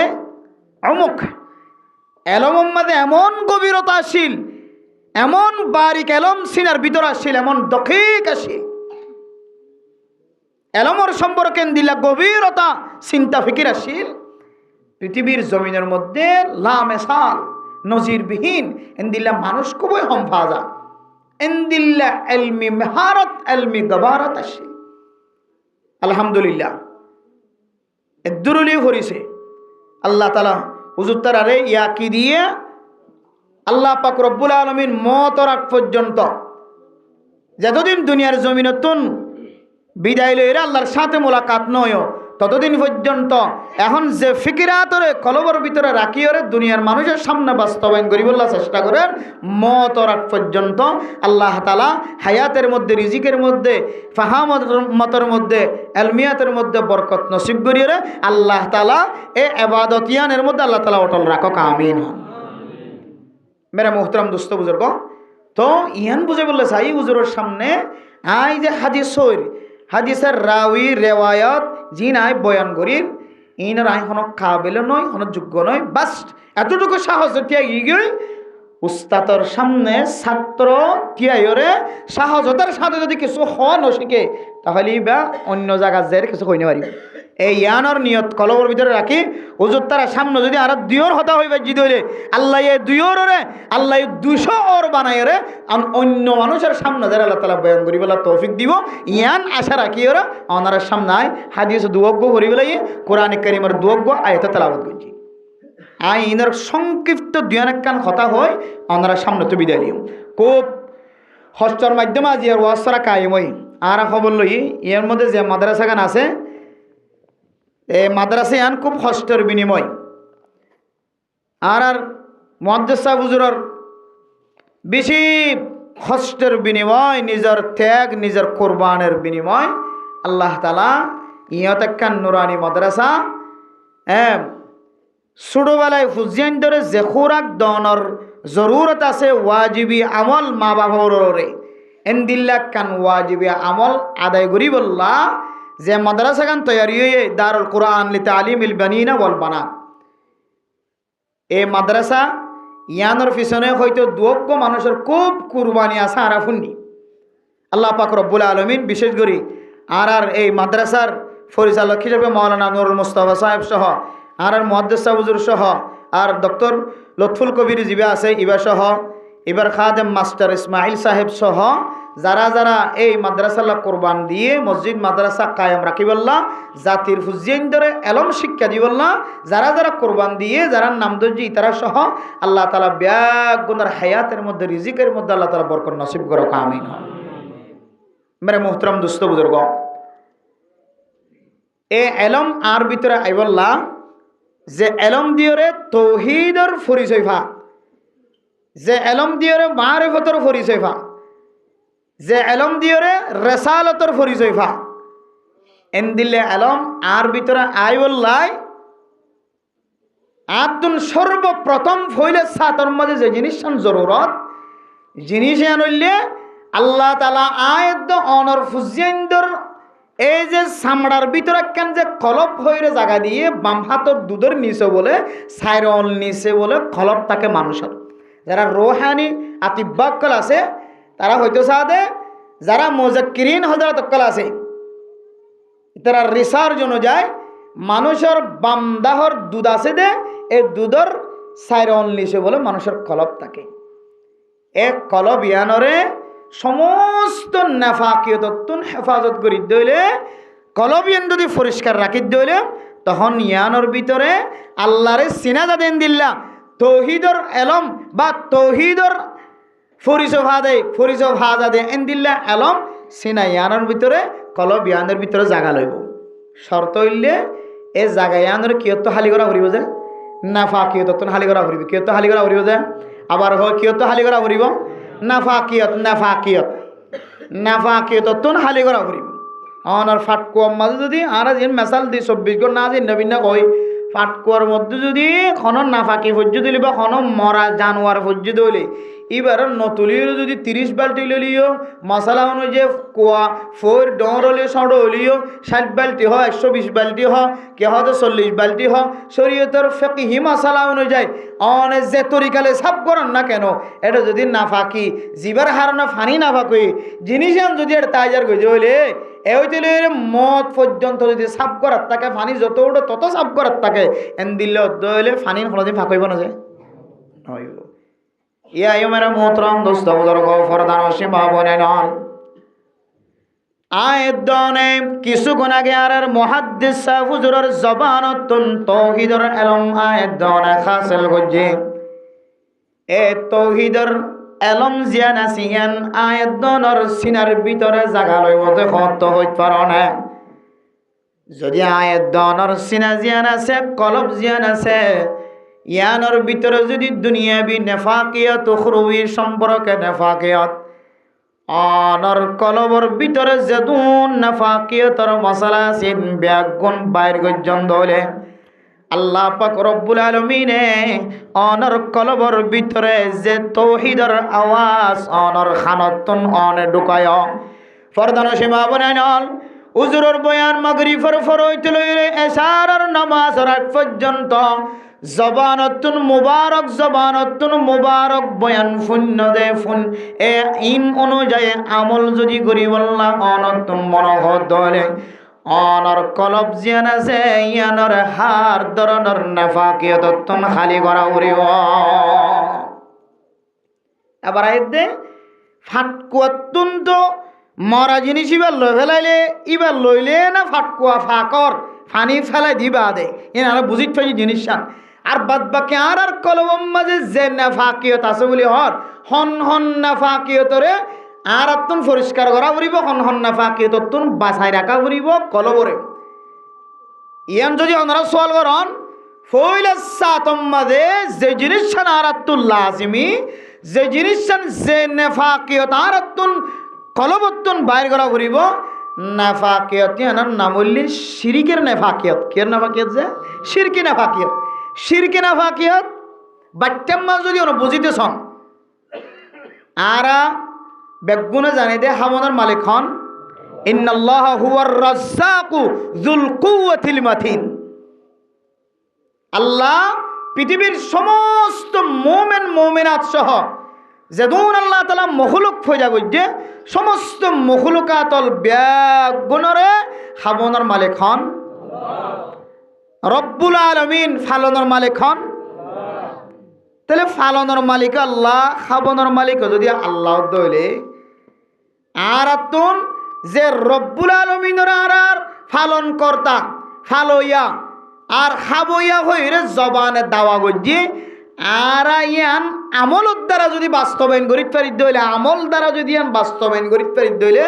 অমুক এলমের মাঝে এমন গভীরতা আসিল, এমন বারিক এলম সিনার ভিতর আসিল, এমন দকিক আসিল, এলমর সম্পর্কে দিলা গভীরতা চিন্তা ফিকির আসিল, পৃথিবীর জমিনের মধ্যে লামেসাল নজিরবিহীন এন্দিল্লা মানুষ খুবই হমফাজা, এন্দিল্লা এলমি মেহারত, এলমি গবারত আসিল। আলহামদুলিল্লাহ এদুরুলি ভরিছে আল্লাহ তাআলা হুজুর তারারে ইয়াকি দিয়ে আল্লাহ পাক রব্বুল আলামিন মওতের আগ পর্যন্ত যতদিন দুনিয়ার জমিনতুন বিদায় লইরা আল্লাহর সাথে মোলাকাত নয় ততদিন পর্যন্ত এখন যে ফিকিরাতরে কলবর ভিতরে রাখিওরে দুনিয়ার মানুষের সামনে বাস্তবায়ন করিবল্লা চেষ্টা করেন মওতের আগ পর্যন্ত আল্লাহ তাআলা হায়াতের মধ্যে, রিজিকের মধ্যে, ফাহামতের মধ্যে, এলমিয়াতের মধ্যে বরকত নসিব করিয়ে আল্লাহ তাআলা এ ইবাদতিয়ানের মধ্যে আল্লাহ তাআলা অটল রাখক, আমিন। মেরা মোহতরম দোস্ত বুজুর্গ, তো ইয়ান বুঝে বললে চাই হুজুরের সামনে আই যে হাদিস হইর, হাদিসের রাউি রেওয়ায়ত জিন আই বয়ান করির ইনার আই হন কাবিল নয়, হন যোগ্য নয়, বাস এতটুকু সাহস তিয়াগি গই উস্তাদর সামনে ছাত্র তিয়াইরে সাহসতার সাথে যদি কিছু হওয়া নশিকে তাহলে বা অন্য জায়গা যায় কিছু কইতে পারি। এই ইয়ানোর নিয়ত কলবর ভিতরে রাখি হুজুর তারা সামনে যদি আর 2 হতা হইবে জিদ হইলে আল্লাহ এ 2 রে আল্লাহ 200 ওর বানায় রে অন্য মানুষের সামনে যারা আল্লাহ তাআলা বয়ান করি বলা তৌফিক দিব। ইয়ান আশা রাখি ওরা ওনার সামনে হাদিস দুয়াগ্য করি বলে কোরআন কারীমের দুয়াগ্য আয়াত তেলাওয়াত করছি। আই ইনার সংক্ষিপ্ত 2-1 কথা হয় ওনার সামনে তো বিদায় দিও। খুব হস্তর মাধ্যমে আজ ইয়ার ওয়াসরা কায়েম হই। আর খবর লই এর মধ্যে যে মাদ্রাসা গান আছে এই মাদ্রাসা ইয়ান খুব হস্তের বিনিময় আর মুহাদ্দিস সাহেব হুজুরের বেশি হস্তের বিনিময়, নিজের ত্যাগ, নিজের কোরবানের বিনিময় আল্লাহ তাআলা ইয়ত একখান নুরানি মাদ্রাসা ছোটবেলায় ফুজিয়ান ধরে যে খোরাক দনের জরুরত আছে ওয়াজিবি আমল মা বাবারে এন্দিল্লা কান ওয়াজিবি আমল আদায় করি বললা যে মাদ্রাসা গান তৈরি হয়ে দারুল কুরআন লি তালিমিল বানিনা ওয়াল বানাত। এই মাদ্রাসা ইয়ানোর পিছনে হয়তো দুয়োগ্য মানুষের খুব কুরবানি আছে আর ফুন্নি আল্লাহ পাক রব্বুল আলামিন বিশেষ করে আর এই মাদ্রাসার পরিচালক হিসেবে মাওলানা নুরুল মুস্তাফা সাহেব সহ আর মুহাদ্দিস সাহেব হুজুর সহ আর ডক্টর লুৎফুল কবির জিবা আছে ইবা সহ এবার খাদেম মাস্টার ইসমাইল সাহেব সহ যারা যারা এই মাদ্রাসাল্লাহ কোরবান দিয়ে মসজিদ মাদ্রাসা কায়েম রাখিবল্লা জাতির ফুজিয়ান ধরে এলম শিক্ষা দিবল্লা যারা যারা কোরবান দিয়ে যারা নামদর্জি তারা সহ আল্লাহ তাআলা ব্যাগ গুনার হায়াতের মধ্যে রিজিকের মধ্যে আল্লাহ তাআলা বরকত নসিব করুক, আমিন। মেরে মোহতরম দোস্ত বুজুর্গ, এ এলম আর ভিতরে আইবল্লা যে এলম দিয়রে তৌহিদর পরিচয় ভা, যে এলম দিয়রে মারিফতর পরিচয় ভা, যে এলম দিয়রে রেসালতর পরিচয় ভা এন দিলে এলম আর ভিতরে আইবল্লাই আতুন সর্বপ্রথম ফইলে সাতর মাঝে যে জিনিস জরুরত জিনিস আনলে আল্লাহ তালা আয়দ অনর ফুজিয়েন্দর এই যে চামড়ার ভিতরে কেন যে কলপ হইরে জায়গা দিয়ে বাম হাতর দুধের নিচে বলে সাইরল নিচে বলে কলপ থাকে মানুষের। যারা রোহানি আতিব্বাক্কল আছে তারা হয়তো সাদে, যারা মুজাক্কিরিন হযরতক্কল আছে তারা রিসার্চ অনুযায়ী মানুষের বামদাহর দুধ আছে দে এই দুধের সাইরল নিচে বলে মানুষের কলপ থাকে। এক কলব ইয়ানরে সমস্ত নেফাকিয়তন হেফাজত করি দইলে কলব ইয়ান যদি পরিষ্কার রাখি দইলে তখন ইয়ানোর ভিতরে আল্লাহরে সিনাদা দেন দিল্লা তৌহিদর এলম বা তৌহিদর ফরিজ ভাজা দে এন দিল্লা এলম সিনা ইয়ানোর ভিতরে কলব ইয়ানের ভিতরে জাগা লইব। শর্ত হইলে এই জাগা ইয়ানোর কিয়ত হালি করা হরিব যে নাফাকিয়তন হালি করা হরিব, কিয়ত হালি করা হরিব যে আবার হয় কিয়ত হালি করা হরিব নাফাকিয়তন হালি করা হরিব। অনার ফাটকুয়ার মাঝে যদি আর যেন মেসাল দি 24 ঘর না যে নবীন কই ফাটকুয়ার মধ্যে যদি খন নাফাকি ফজ্জ দিলি বা খন মরা জানোয়ার ফজ্জ দিলে এবার নতুলিও যদি 30 বাল্টি লইলিও মশলা অনুযায়ী কুয়া ফোর ডর হলিও সড় হলিও 60 বাল্টি হয় 120 বাল্টি হয় কে হয়তো 40 বাল্টি হয় শরীয়তের ফিকহি মশলা অনুযায়ী অনেক যে তরিকালে সাফ করেন না কেন এটা যদি নাফাকি জিবার হারানো ফানি নাফাকি জিনিস যদি এটা তাইজার গজে হইলে এইলে মদ পর্যন্ত যদি সাফ করার থাকে ফানি যত উঠে তত সাফ করার থাকে এন দিলে হইলে ফানির হলদি ফাঁকইব না যায় হইব। ইয়া মেরা মোহতরম দোস্ত বুজুর্গ ফরদান ও শিবা বনেন আয়েদনে কিছুক্ষণ আগে আর মুহাদ্দিস সাহেব হুজুরের জবানতুন তাওহীদের ইলম আয়েদনে হাসিল করছে। এ তাওহীদের এলম জিয়ান আসিয়ান আয়েদনের সিনার ভিতরে জাগা লইব যে কত হইত পারে না। যদি আয়েদনের সিনা জিয়ান আছে কলব জিয়ান আছে ইয়ানোর ভিতরে যদি দুনিয়াবি নেফাকিয়ত উখরুবি সম্পর্কে নেফাকিয়ত অনর কলবর ভিতরে যেদুন নেফাকিয়তর মশলা সিন ব্যাগুন বাইর গজ্জন দলে আল্লাহ পাক রব্বুল আলামিনে অনর কলবর ভিতরে যে তাওহীদের আওয়াজ অনর খানতন অনে ঢুকায় ফরদান সীমা বনাইনল হুজুরের বয়ান মাগরিবের ফরইতে লইরে এশারার নামাজ রাত পর্যন্ত জবানতুন মুবারক বয়ান শূন্য দে ফুন এ ইন অনুযায়ী আমল যদি করি বললাম অনতুন মনোহর দলে অনর কলব জিয়ান আছে ইয়ানর হার ধরনের নেফাকিয়তন খালি করা উড়িব। এবার আইদে ফাটকুয়াতুন তো মরা জিনিস ইবার লই ফেলাইলে ইবার লইলে না ফাটকুয়া ফাকর ফানি ফেলাই দিবা দে এনারা বুঝিত পাই জিনিস আর বাদ বাকি আর কলবম মাঝে যে নেফাকিয়ত আছে বলি হন হন নেফাকিয়তরে আর আত্মন পরিষ্কার করা পড়িব হন হন নেফাকিয়তন বাছাই রাখা পড়িব কলবরে। ইয়ান যদি ওনারা সোয়াল করন ফইলা সাতম মাঝে যে জিনিস আর আত্মুল লাজিমি যে জিনিস যে নেফাকিয়ত আর আত্মন কলবত্তন বাইর করা পড়িব নেফাকিয়ত ইয়ানার নাম হইলে শিরিকের নেফাকিয়ত। কের নেফাকিয়ত যে শিরকি নেফাকিয়ত। শিরকি নেফাকিয়ত বাচ্চার মাঝ যদি ওরা বুঝিতেছন আরা বেগুনে জানি দে হামনের মালিক হন ইন্নাল্লাহ হুয়ার রাজ্জাকু যুল কুওয়াতিল মাতিন। আল্লাহ পৃথিবীর সমস্ত মুমিনাত সহ যেদুন আল্লাহ তাআলা মখলুক ফয়জা গজ্জে সমস্ত মখলুকাতল বেগুনরে হামনের মালিক হন রব্বুল আলামিন। ফালনের মালিক হন তাহলে ফালনের মালিক আল্লাহ খাবনের মালিক যদি আল্লাহ দইলে আর আতুন যে রব্বুল আলামিনের আর ফালন কর্তা ফালইয়া আর খাবইয়া হইরে জবানে দাওয়া গজ্জি আর ইয়ান আমলের দ্বারা যদি বাস্তবায়ন করিতে পারি দইলে আমল দ্বারা যদি বাস্তবায়ন করিতে পারি দইলে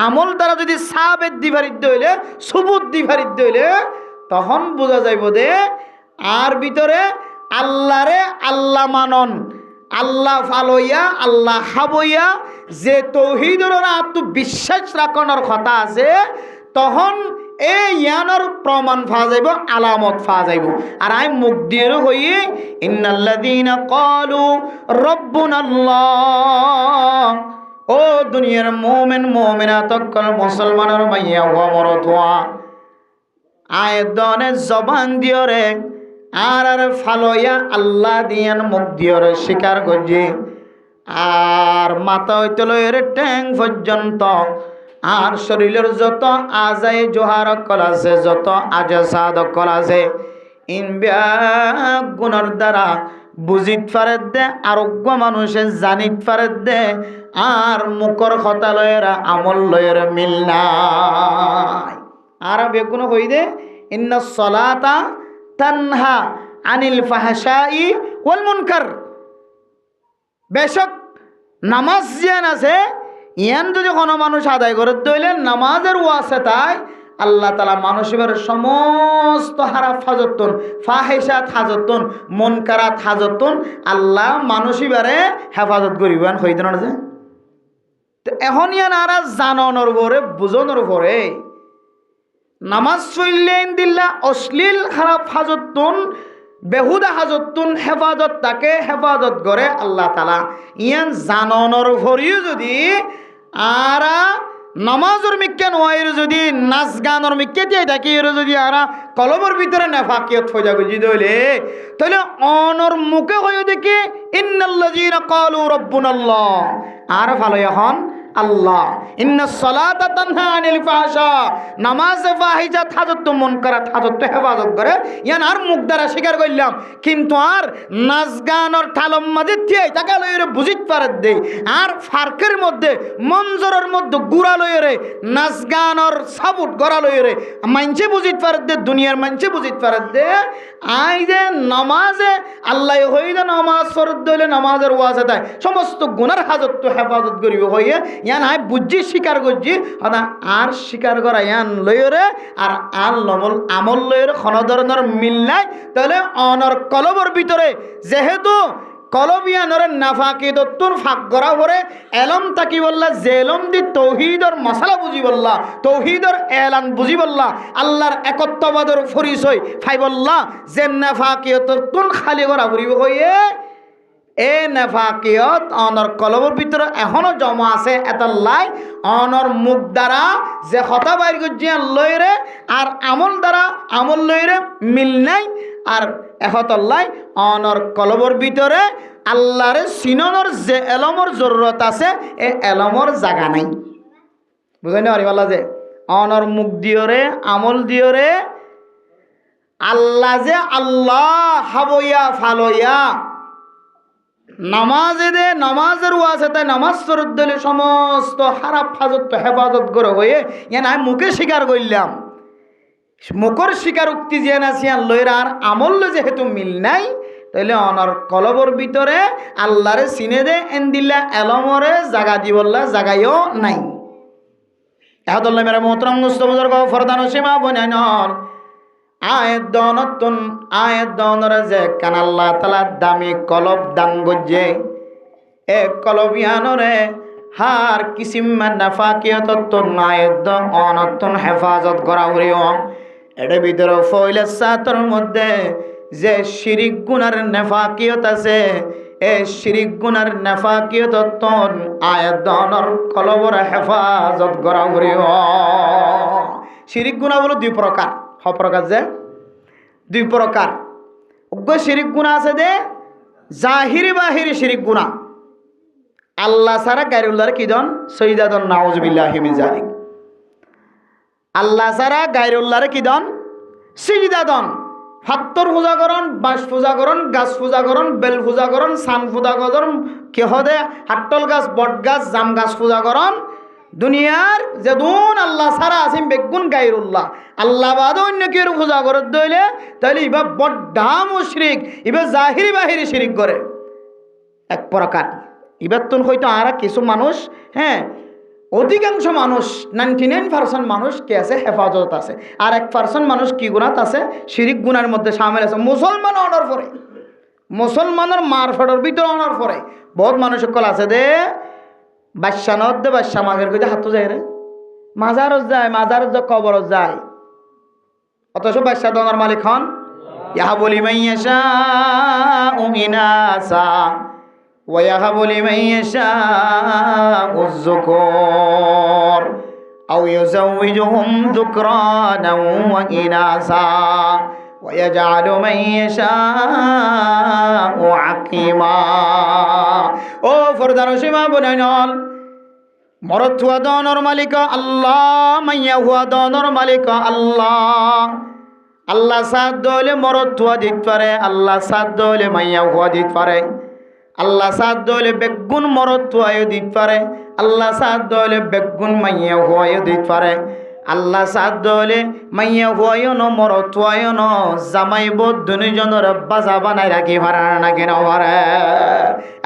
আমল দ্বারা যদি সাবেত দি পারি দইলে সুবুত দি পারি দইলে তখন বোঝা যাইব দে আর ভিতরে আল্লাহরে আল্লাহ মানন আল্লাহ ফালইয়া আল্লাহ খাবইয়া যে তৌহিদের আত্ম বিশ্বাস রাখনের কথা আছে তখন এই ইয়ানোর প্রমাণ পাওয়া যাইব, আলামত পাওয়া যাইব। আর আই মুখ দিয়ে হইয়ে ইন্নাল্লাযীনা ক্বালু রাব্বুনাল্লাহ, ও দুনিয়ার মুমিন মুমিনাত সকল মুসলমানের মাইয়া ও মরতোয়া আয়দনে জবান দিয়রে আর ফালয়া আল্লাহ দিয়ান মুখ দিয়রে স্বীকার করছে। আর মাথা হইতে লয়ের ট্যাং পর্যন্ত আর শরীরের যত আজাই জোহার কল আছে, যত আজে সাদ কল আছে, ইনবিয়া গুণর দ্বারা বুঝিত পারে দে, আরোগ্য মানুষে জানিত পারে দে। আর মুখর কথা লয়েরা আমল লয়ের মিল নাই। আর বেগুন হই দে ইন্না সলাতা তানহা আনিল ফাহশাই ওয়াল মুনকার। বেশক নামাজ জিয়ান আছে, ইয়ান যদি কোনো মানুষ আদায় করে তৈলে নামাজের ওয়াসে তাই আল্লাহ তালা মানুষের সমস্ত হারাফ হাজতন, ফাহেসাত হাজতন, মনকারাত হাজতন আল্লাহ মানুষিবারে হেফাজত করিবেন হইতে না যে। তো এখন ইয়ান আর জানর পরে বুঝনের পরে নামাজ চললেন দিল্লা অশ্লীল খারাপ হাজতন, বেহুদা হাজতন হেফাজত তাকে হেফাজত করে আল্লাহ তালা। ইয়ান জানর ভরিও যদি আরা নামাজের মিক্কে নোয়াইর যদি নাচ গানের মিক্কে দিয়ে থাকি এর যদি আরা কলমের ভিতরে নেফাকিয়ত ফজা গুজি দইলে তাহলে অনর মুখে হয়ে দেখি ইন্নাল্লাযীনা ক্বালু রাব্বুনাল্লাহ, আর ভালো এখন আল্লাহ ইন্নাস সালাতা তানহা আনিল ফাহশা, নামাজে ফাহিশাত হাজত মুনকারাত হাজত হেফাজত করে। ইয়ান আর মুখ দ্বারা স্বীকার করলাম, কিন্তু আর নাচ গানের তালম মাঝে দিয়ে তাকে লইরে বুঝিত পারে দে। আর ফার্কের মধ্যে মঞ্জরের মধ্যে গুড়া লইরে নাচ গানের সাবুট গড়া লইরে মানছে বুঝিত পারে দে, দুনিয়ার মানছে বুঝিত পারে দে। আই যে নামাজে আল্লাহ হইলে নামাজ ফরজ দইলে নামাজের ওয়াজে তাই সমস্ত গুনার হাজত হেফাজত করিব হইয়ে ইয়ান আই বুঝছি স্বীকার করছি হদা আর স্বীকার করা ইয়ান লইরে আর আমল লইরে কোনো ধরনের মিল নাই। তাহলে অনর কলবর ভিতরে যেহেতু কলবিয়ানর নাফাকি দত্তুর ফাঁক করা পরে এলম তাকি বললা, যে এলম দি তৌহিদর মশালা বুঝি বললা, তৌহিদর এলান বুঝি বললা, আল্লাহর একত্ববাদর পরিচয় ফাই বললা, যে নাফাকিয়ত তুন খালি করা ফুরিব হইয়ে এ নেফাকিয়ত অনর কলবর ভিতরে এখনো জমা আছে। এটা লাই অনর মুখ দ্বারা যে কথা বাইর করছে লইরে আর আমল দ্বারা আমল লইরে মিল নাই। আর এহতল্লাই অনর কলবর ভিতরে আল্লাহরে সিননের যে এলমর জরুরত আছে এ এলমর জায়গা নাই। বুঝাই না আরিমাল্লা যে অনর মুখ দিয়রে আমল দিয়রে আল্লাহ যে আল্লাহ হাবইয়া ফালইয়া নামাজে দে নামাজের ওয়াজে তাই নামাজ ফরজ দিলে সমস্ত হারাপ হাজত হেফাজত করে হয়ে ইয়ান আমি মুখে স্বীকার করলাম, মুখর স্বীকার উক্তি যে নাছিয়ান লইর আর আমল যেহেতু মিল নাই তাইলে অনর কলবর ভিতরে আল্লাহরে চিনে দে এন দিল্লা এলমরে জাগা দিবল্লা জাগাইও নাই। এহদুল্লাহ মেরা মোহতরম মুস্তফাজর গো ফরদান সীমা বনাইনল আয়ের দনরে যে কান আল্লাহ তালা দামি কলব দান গজ্জে এ কলবিয়ানরে হার কিসিম্মা নাফাকিয়তন আয়ের অনতন হেফাজত করা উড়িও। এটার ভিতরে ফইলে সাতর মধ্যে যে শিরিক গুনার নেফাকিয়ত আছে এ শিরিক গুনার নেফাকিয়তন আয়ের দনর কলবর হেফাজত করা উড়িও। শিরিক গুণা বলো দুই প্রকার, প্রকার যে দুই প্রকার। উগ্র শিরিক গুণা আছে দে জাহিরি বাহিরি শিরিক গুণা। আল্লাহ সারা গায়রুল্লাহর কি দন সৈদাদন নাউজুবিল্লাহি মিন যালিক। আল্লাহ সারা গায়রুল্লাহর কি দন সিজদাদন। ফাত্তর পূজা করন, বাঁশ পূজা করন, গাছ পূজা করন, বেল পূজা করন, সান পূজা করন, কেহ দে হাট্টল গাছ, বট গাছ, জাম গাছ পূজা করন। দুনিয়ার যে দুন আল্লাহ সারা আসিম বেগুন গায়রুল্লাহ আল্লাহ বাদ অন্য কেউ পূজা করে দইলে তাহলে ইবা বড্ডা মুশরিক, ইবা জাহিরি বাহিরি শিরিক করে এক প্রকার। এবার তো হয়তো আর কিছু মানুষ হ্যাঁ অধিকাংশ মানুষ 99% মানুষ কে আছে হেফাজত আছে, আর 1% মানুষ কি গুণাত আছে শিরিক গুনার মধ্যে সামিল আছে। মুসলমান অনার পরে মুসলমানের মারফাটের ভিতরে অনার পরে বহুত মানুষ সকল আছে দে বাদশা নদ দে বাদশা মাগের কইতে হাত যায় রে মাজারত যায়, মাজারত যায়, কবরত যায়, অথচ বাদশাহ দনের মালিক হন ইয়াহাবু লিমান ইয়াশাউ ইনাসা ওয়া ইয়াহাবু লিমান ইয়াশাউ যুকুর আও ইউযাওয়িজুহুম যুকরানাও ওয়া ইনাসা ওয়া ইয়াজআলু মান ইয়াশাউ আকীমা। ও ফরদার সীমা বনাইনল মরদ হুয়া দনর মালিক আল্লাহ, মাইয়া হুয়া দনর মালিক আল্লাহ। আল্লাহ সাথ দলে মরদ হুয়া দিতে পারে, আল্লাহ সাথ দলে মাইয়া হুয়া দিতে পারে, আল্লাহ সাথ দলে বেগুন মরদ হুয়াও দিতে পারে, আল্লাহ সাথ দলে বেগুন মাইয়া হুয়াও দিতে পারে, আল্লাহ সাথ দলে মাইয়া হুয়াও ন মরদ হুয়াও ন জামাই বোধ দুজনের বাজা বানাই রাখি পারে না কেন পারে।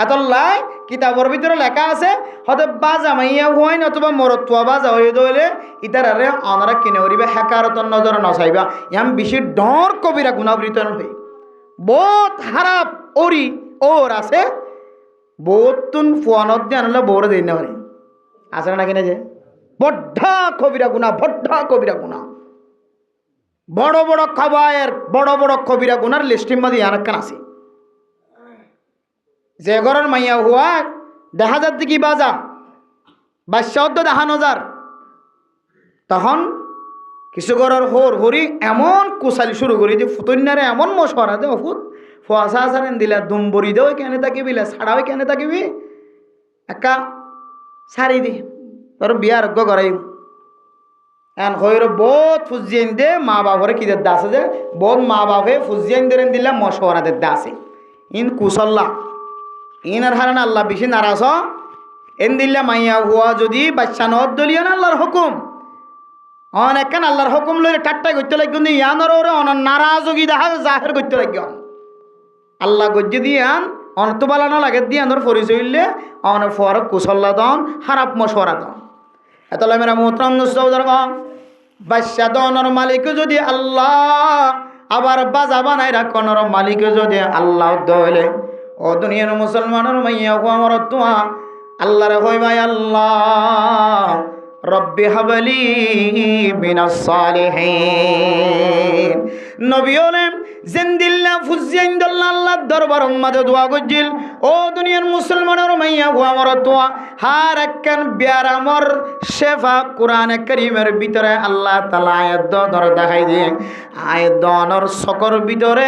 এত লাই কিতাবর ভিতরে লেখা আছে হয়তো বাজা মাইয়া হুয়াই নতুবা মরদ হুয়া বাজা হয়ে দইলে ইতারে অনারা কিনে উড়িবে হেকারতন নজর নচাইবা ইয়াম বেশি ডর কবিরা গুণাবৃতন হই বহুত হারাপ ওরি ওর আছে বহুতুন ফোয়ানত দিয়ে আনলে বউরে দিন না পারে আছে না কিনে যে বড্ডা কবিরা গুণা, বড্ডা কবিরা গুণা, বড় বড় খাবায়ের বড় বড় কবিরা গুনার লিস্টির মধ্যে আরেকখান আছে। যে ঘরের মাইয়া হুয়া দেখা যাচ্ছে কি বাজা বাদশাহত দেখানো যার তখন কিছু ঘরের হোর হরি এমন কুশালি শুরু করি যে ফুতন্যারে এমন মশওয়ারা দে ফুত ফুয়াশা সারেন দিলে দুম্বরি দেও কেনে থাকিবি ছাড়াও কেনে থাকিবি একা সারি দি তোর বিয়ার করাই এন হইর বহুত ফুজিয়েন দে মা বাপরে কি দে আছে যে বহুত মা বাপে ফুজিয়েন দেন দিলে মশওয়ারা দে আছে ইন কুশল্লা ইনার হারান আল্লাহ বেশি নারাজ এন দিল্লা মাইয়া হুয়া যদি বাচ্চা নদ দলিয়া না আল্লাহর হুকুম অনেকখান আল্লাহর হুকুম লইলে ঠাট্টাই করতে লাগবে কিন্তু ইয়ানোর ওরে অন নারাজগি দেখা জাহের করতে লাগবে আল্লাহ গজ্জে দিয়ে আন অনত বালানো লাগে দিয়ে আনোর পরিচয় হইলে অন ফর কুশল্লা দন হারাপ মশওয়ারা দন এত মেরা মোহতরম নুসরাউদার বাদশা দনের মালিক যদি আল্লাহ আবার বাজা বানাই রাখনর মালিক যদি আল্লাহ দলে ও দুনিয়ার মুসলমানের মাইয়া হুয়া মরদ তুয়া আল্লাহরে হই ভাই আল্লাহ রব্বি হাবলি মিনাস সালিহিন। নবী হলেন জিন্দিল্লা ফুজিয়ান দল্লা আল্লাহর দরবার উম্মতে দোয়া করছিল ও দুনিয়ার মুসলমানের মাইয়া হুয়া মরদ তুয়া হার একখান বিয়ারামর শেফা কোরআনে কারীমের ভিতরে আল্লাহ তাআলা আয়াত দর দেখাই দিয়ে আয়াত দনর সকর ভিতরে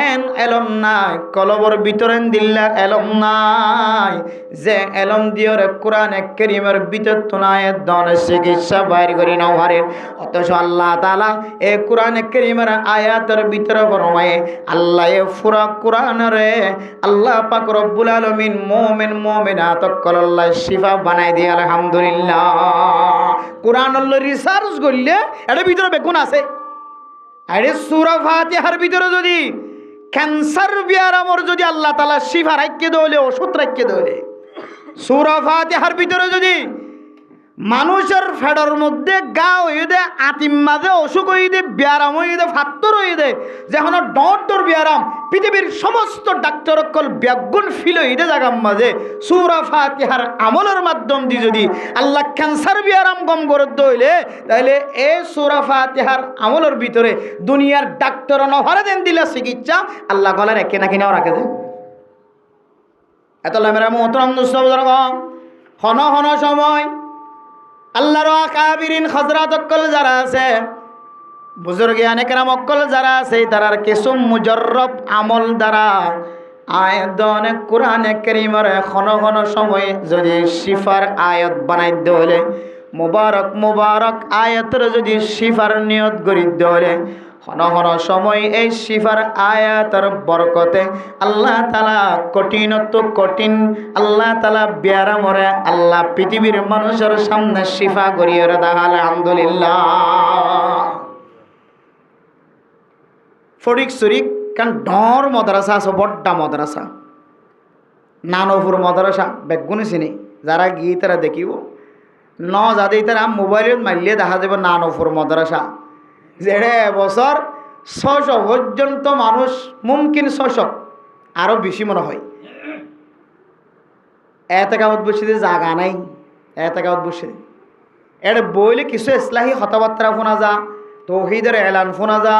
এন এলম নাই কলবর ভিতরে দিল্লা এলম নাই যে এলম দিয়রে কোরআনে কারীমের ভিতর তো আয়াত দন চিকিৎসা বাইর করে নাও হারে অথচ আল্লাহ তাআলা এ কোরআনে কারীমের আয়াতের ভিতরে ফরমায়ে আল্লাহ এ পুরা কোরআনরে আল্লাহ পাক রব্বুল আলামিন মুমিন মুমিনাত কল্লাহ শিফা বানাই দিয়ে আলহামদুলিল্লাহ। কোরআনল রিসার্চ করলে এর ভিতরে বেগুন আছে আরে সূরা ফাতিহার ভিতরে যদি ক্যান্সার বিয়ারামর যদি আল্লাহ তাআলা শিফা রাখিয়ে দেলে ওষুধ রাখিয়ে দেলে সূরা ফাতিহার ভিতরে যদি মানুষের ফেডর মধ্যে গা হয়ে দে আতিম মাঝে অসুখ হয়ে দে ব্যায়াম হয়ে দে ফাত্তর হয়ে দে যখন ডর ব্যায়াম পৃথিবীর সমস্ত ডাক্তার অকল ব্যাগুন ফিল হয়ে দে জাগার মাঝে সূরা ফাতিহার আমলের মাধ্যম দিয়ে যদি আল্লাহ ক্যান্সার ব্যায়াম কম করে দইলে তাহলে এই সূরা ফাতিহার আমলের ভিতরে দুনিয়ার ডাক্তার নহরে দেন দিলে চিকিৎসা আল্লাহ গলার একে না কিনেও রাখে দেয়। এত মেরা মোহতরম মুসলমান হন হন সময় আল্লাহর আকাবিরিন হযরত অকল যারা আছে বুজুর্গানে কেরাম অকল যারা আছে তারার কিছু মুজররব আমল দ্বারা আয়াত অনেক কোরআনে কারীমের ঘন ঘন সময় যদি শিফার আয়াত বানাই দেলে মুবারক মুবারক আয়াতের যদি শিফার নিয়ত করি দেলে ঘন ঘন সময় এই শিফার আয়াতের বরকতে আল্লাহ তাআলা কঠিনত কঠিন আল্লাহ তাআলা বিয়ারামরে আল্লাহ পৃথিবীর মানুষের সামনে শিফা করিয়ে দেয় আলহামদুলিল্লাহ। ফরিক শরিক কারণ ডর মাদ্রাসা আছে বড্ডা মাদ্রাসা নানপুর মাদ্রাসা বেগুনি চিনি যারা গিয়ে তারা দেখিব ন যাদের তারা মোবাইলত মারলে দেখা যাব নানপুর মাদ্রাসা যেড়ে এবছর 600 পর্যন্ত মানুষ মুমকিন 600 আরও বেশি মনে হয় এতেকামত বসে জায়গা নাই এতেকামত বসে এটা বইলে কিছু ইসলাহি কথাবার্তা শোনা যা তৌহিদের এলান ফোনা যা